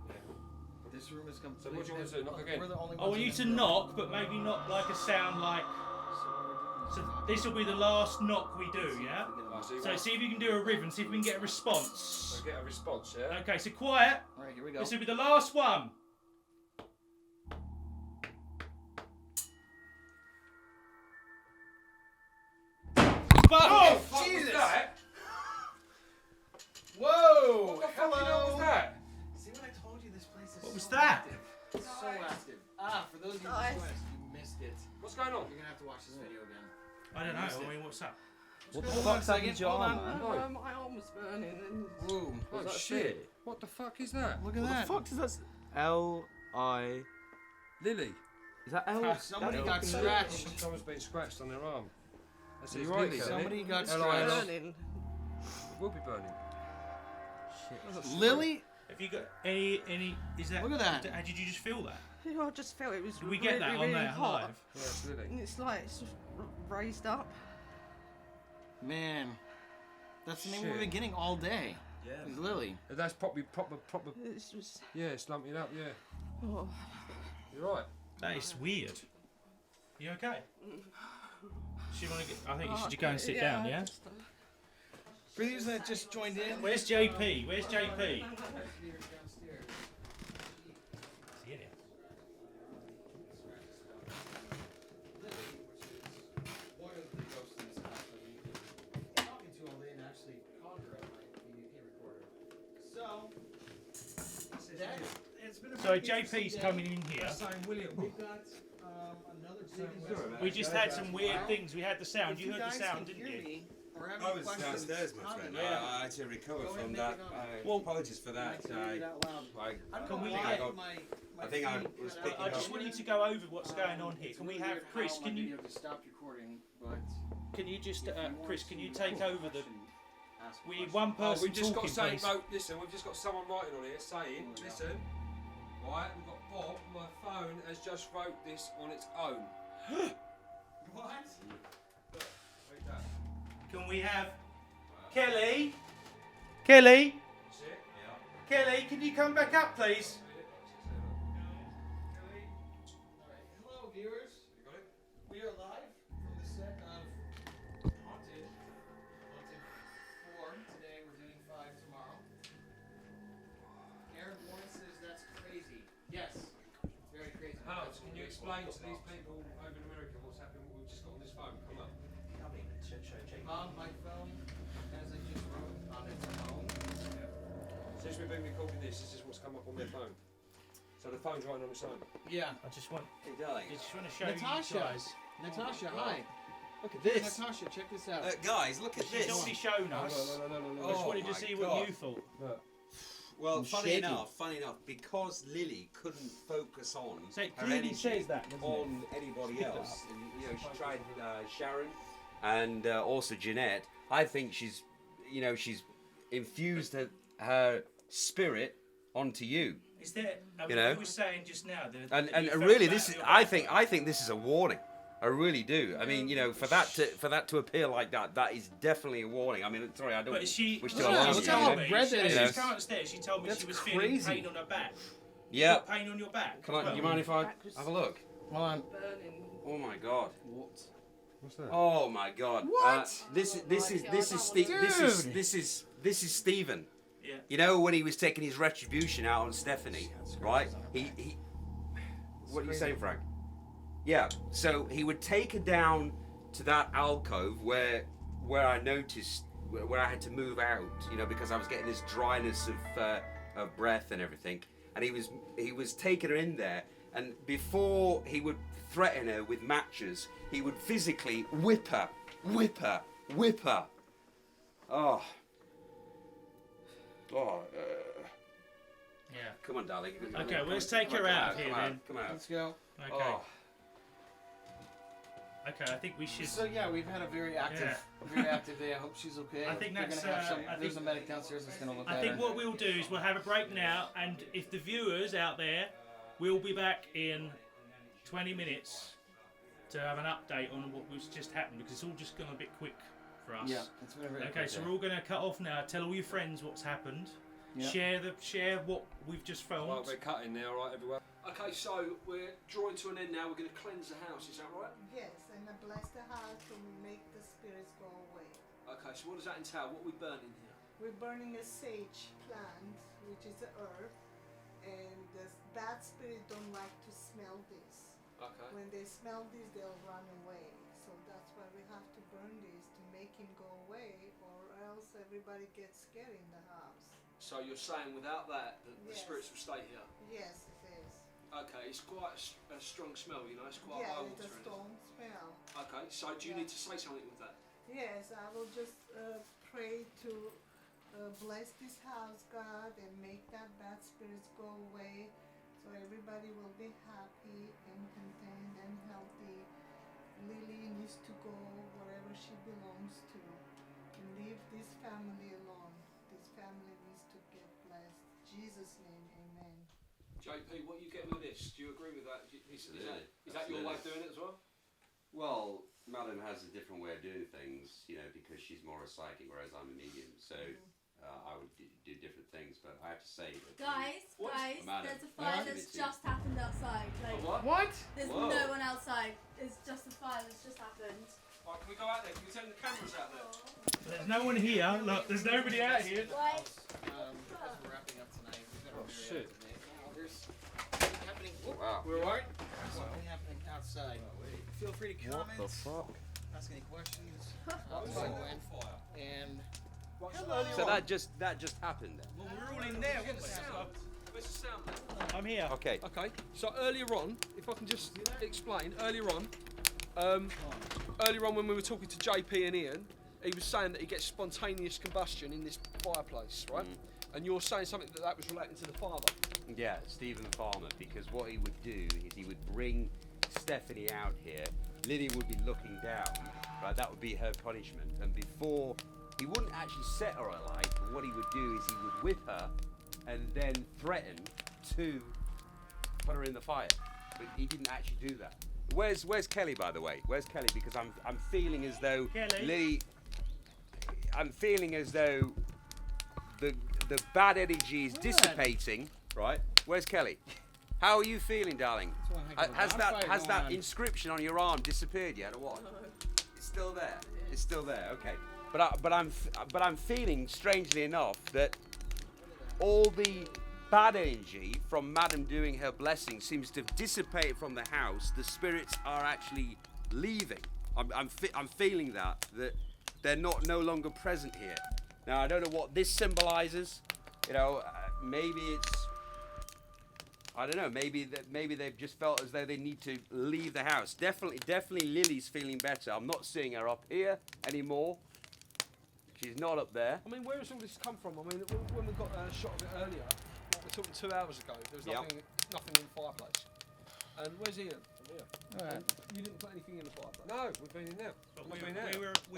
This room is
So
completely.
what do you want to do? Knock again?
We're the only
I want
ones
you
in
to
this room.
knock, but maybe not like a sound like. So this will be the last knock we do, yeah?
Right, so you
So
want
see if you can do a rhythm, see if we can get a
to
response.
get a response, yeah?
Okay, so quiet.
Alright, here we go.
This will be the last one.
Oh, fuck
Jesus!
was that?
Whoa!
What the fuck was that?
See what I told you? This place is
What was
so
that?
active. It's so active. For those of you
Guys.
who missed, you missed it.
What's going on?
You're gonna have to watch this video again.
I don't know. I mean, what's up?
What the fuck's happening to your arm, man?
My arm was burning and
Whoa!
Oh shit. What the fuck is that?
Look at that.
does that? L-I...
Lily.
Is that L?
Somebody
that
got
L?
scratched.
Someone's been scratched on their arm. That's
Are
it,
you
it's
right,
Lily,
Phil?
isn't it?
Somebody got
L-I-L.
scratched.
burning.
It will be burning.
Lily?
Have you got any? Is that?
Look at that.
How did you just feel that?
You know, I just felt it was
Did we get that on
really
there
hot.
live?
Yeah, it's Lily.
And it's like it's just raised up.
Man. That's the name
Shit.
we've been getting all day.
Yeah.
Is Lily.
That's proper.
It's just
Yeah, it's lumping it up. Yeah,
oh.
you're right.
That is weird. You okay? She wanna get, I think you should go and sit down, yeah?
For those that just joined in.
Where's JP? Where's JP? Is he in here? So JP's coming in here.
William.
We've got another
We just had some weird things. We had the sound. You heard the sound, didn't you?
I was downstairs, my friend. I had to recover from that. Apologies for that. I think I was picking
I just
up.
want you to go over what's going on here. Can we have Chris? Can you?
Stop recording, but
Can you just, Chris? Can you take over the? We need one person
we've just
talking,
got saying,
please.
vote. Listen, we've just got someone writing on here saying, listen, right? We've got Bob. My phone has just wrote this on its own.
what?
Read that.
Can we have Kelly? Kelly?
That's it.
Kelly, can you come back up, please?
Hello, viewers.
You got it?
We are live from the set of Haunted 4 today. We're doing 5 tomorrow. Aaron Warren says that's crazy. Yes, it's very crazy.
Hans, can you explain to these people over in America what's happening? What we've just got on this phone. Come up.
On my phone, as I just wrote on its own.
Since we've been recording this is what's come up on their phone. So the phone's writing on its own.
Yeah.
I just want.
Hey, darling.
I just want to show
Natasha.
you guys.
Natasha, hi.
Look at
Hey,
this.
Natasha, check this out.
Guys, look at
She's
this.
already shown us. I just wanted to see what you thought.
Well, funny
Shaggy.
enough, because Lily couldn't focus on
So it
her
clearly
energy
says that, doesn't it?
on anybody else. And, you know, she tried Sharon and also Jeanette. I think she's infused her spirit onto you.
Is there?
You know?
You were saying just now.
And
you felt
really,
that
this is.
your
I
background.
think this is a warning. I really do. I mean, you know, for that to appear like that is definitely a warning. I mean, sorry, I don't
But she,
wish
she
to alarm
look
you.
at how
told me,
red that
as
is.
she's come upstairs, she told me
That's
she was
crazy.
feeling pain on her back.
Yeah.
You've got pain on your back.
Can I?
as
Do you
well.
mind if I have a look?
Hold on.
Oh my God.
What?
What's that?
Oh my God.
What?
This is Stephen.
Yeah.
You know when he was taking his retribution out on Stephanie, right? He what are you saying, Frank? Yeah. So he would take her down to that alcove where I noticed where I had to move out, you know, because I was getting this dryness of breath and everything. And he was taking her in there, and before he would threaten her with matches, he would physically whip her. Oh.
Yeah.
Come on, darling.
Okay, well, let's take her out here then.
Come out.
Let's go.
Okay.
Oh.
Okay, I think we should.
So yeah, we've had a very active day. I hope she's okay.
I think
We're
that's,
gonna have some,
I
there's
think-
a medic downstairs that's gonna look
I
at
think
her.
what we'll do is we'll have a break now, and if the viewers out there, we'll be back in 20 minutes to have an update on what was just happened, because it's all just gone a bit quick for us.
Yeah, it's been a very
Okay,
quick
so
day.
we're all going to cut off now. Tell all your friends what's happened.
Yeah.
Share what we've just filmed.
Right, we're cutting now, right, everyone? Okay, so we're drawing to an end now. We're going to cleanse the house, is that right?
Yes, and I bless the house to make the spirits go away.
Okay, so what does that entail? What are we burning here?
We're burning a sage plant, which is the herb, and the bad spirit don't like to smell this.
Okay.
When they smell this, they'll run away. So that's why we have to burn this to make him go away, or else everybody gets scared in the house.
So you're saying without that, the
Yes.
spirits will stay here?
Yes, it is.
Okay, it's quite a strong smell, you know, it's quite
Yeah,
old.
it's a strong smell.
Okay, so do you need to say something with that?
Yes, I will just pray to bless this house, God, and make that bad spirits go away, so everybody will be happy and content and healthy. Lily needs to go wherever she belongs to, and leave this family alone. This family needs to get blessed. In Jesus' name, amen.
JP, what are you getting with this? Do you agree with that? Is that your way of doing it as well?
Well, Madam has a different way of doing things, you know, because she's more a psychic, whereas I'm a medium. So I would do different things, but I have to say that
Guys,
Madam,
there's a fire that's just happened outside. Like,
What?
There's
Whoa.
no one outside. It's just a fire that's just happened.
Right, can we go out there? Can we turn the cameras out there?
There's no one here. Look, there's nobody out here.
Why?
Because we're wrapping up tonight. We've got a very
shit.
active day. Now, there's something happening.
Wow.
We're what? Something happening outside. Feel free to comment. Ask any questions. Outside when. And
So that just happened then.
Well, we're all in there. What the hell?
Where's the sound man?
I'm here.
Okay.
Okay, so earlier on, if I can just explain, earlier on when we were talking to JP and Ian, he was saying that he gets spontaneous combustion in this fireplace, right? And you're saying something that was relating to the father.
Yeah, Stephen Farmer, because what he would do is he would bring Stephanie out here. Lily would be looking down, right? That would be her punishment. And before, he wouldn't actually set her alight, but what he would do is he would whip her and then threaten to put her in the fire. But he didn't actually do that. Where's Kelly, by the way? Where's Kelly? Because I'm feeling as though Lily. I'm feeling as though the bad energy is dissipating. Right? Where's Kelly? How are you feeling, darling? Has that inscription on your arm disappeared yet, or what? It's still there. It's still there. Okay. But I'm feeling, strangely enough, that all the bad energy from Madam doing her blessing seems to have dissipated from the house. The spirits are actually leaving. I'm feeling that they're no longer present here. Now I don't know what this symbolises. You know, maybe it's, I don't know. Maybe they've just felt as though they need to leave the house. Definitely Lily's feeling better. I'm not seeing her up here anymore. She's not up there.
I mean, where has all this come from? I mean, when we got a shot of it earlier, we're talking 2 hours ago, there was nothing in the fireplace. And where's Ian?
Alright.
You didn't put anything in the fireplace?
No, we've been in there.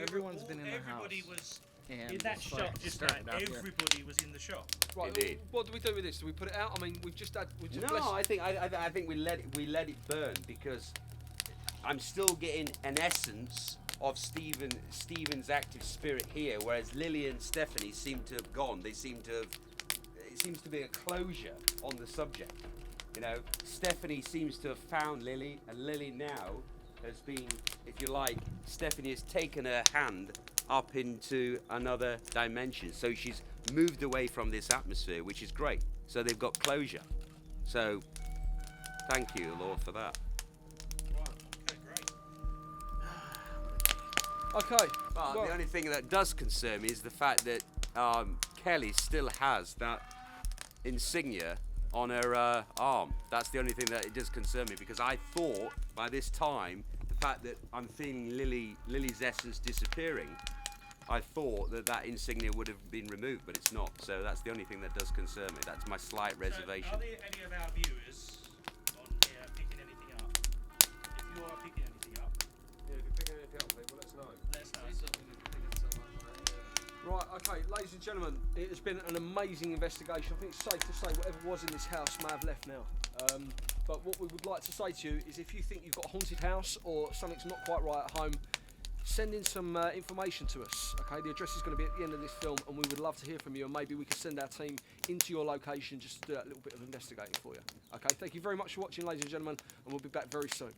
Everyone's been in the
Everybody
house.
was
And
in that
it's
shop
like
just
starting
now.
up here.
Everybody was in the shop.
Right.
Indeed.
What do we do with this? Do we put it out? I mean, we've just
No,
blessed.
I think we let it burn, because I'm still getting an essence of Stephen's active spirit here, whereas Lily and Stephanie seem to have gone. They seem to have. It seems to be a closure on the subject. You know, Stephanie seems to have found Lily, and Lily now has been, if you like, Stephanie has taken her hand up into another dimension. So she's moved away from this atmosphere, which is great. So they've got closure. So thank you, Lord, for that.
Okay.
But the only thing that does concern me is the fact that Kelly still has that insignia on her arm. That's the only thing that it does concern me, because I thought by this time, the fact that I'm feeling Lily's essence disappearing, I thought that insignia would have been removed, but it's not. So that's the only thing that does concern me. That's my slight reservation.
So are there any of our viewers on here picking anything up? If you are picking anything up,
Yeah, if you're picking anything up, people, let us know.
let us know.
Right, okay, ladies and gentlemen, it has been an amazing investigation. I think it's safe to say whatever was in this house may have left now. But what we would like to say to you is, if you think you've got a haunted house or something's not quite right at home, send in some information to us. Okay, the address is going to be at the end of this film, and we would love to hear from you, and maybe we can send our team into your location just to do a little bit of investigating for you. Okay, thank you very much for watching, ladies and gentlemen, and we'll be back very soon.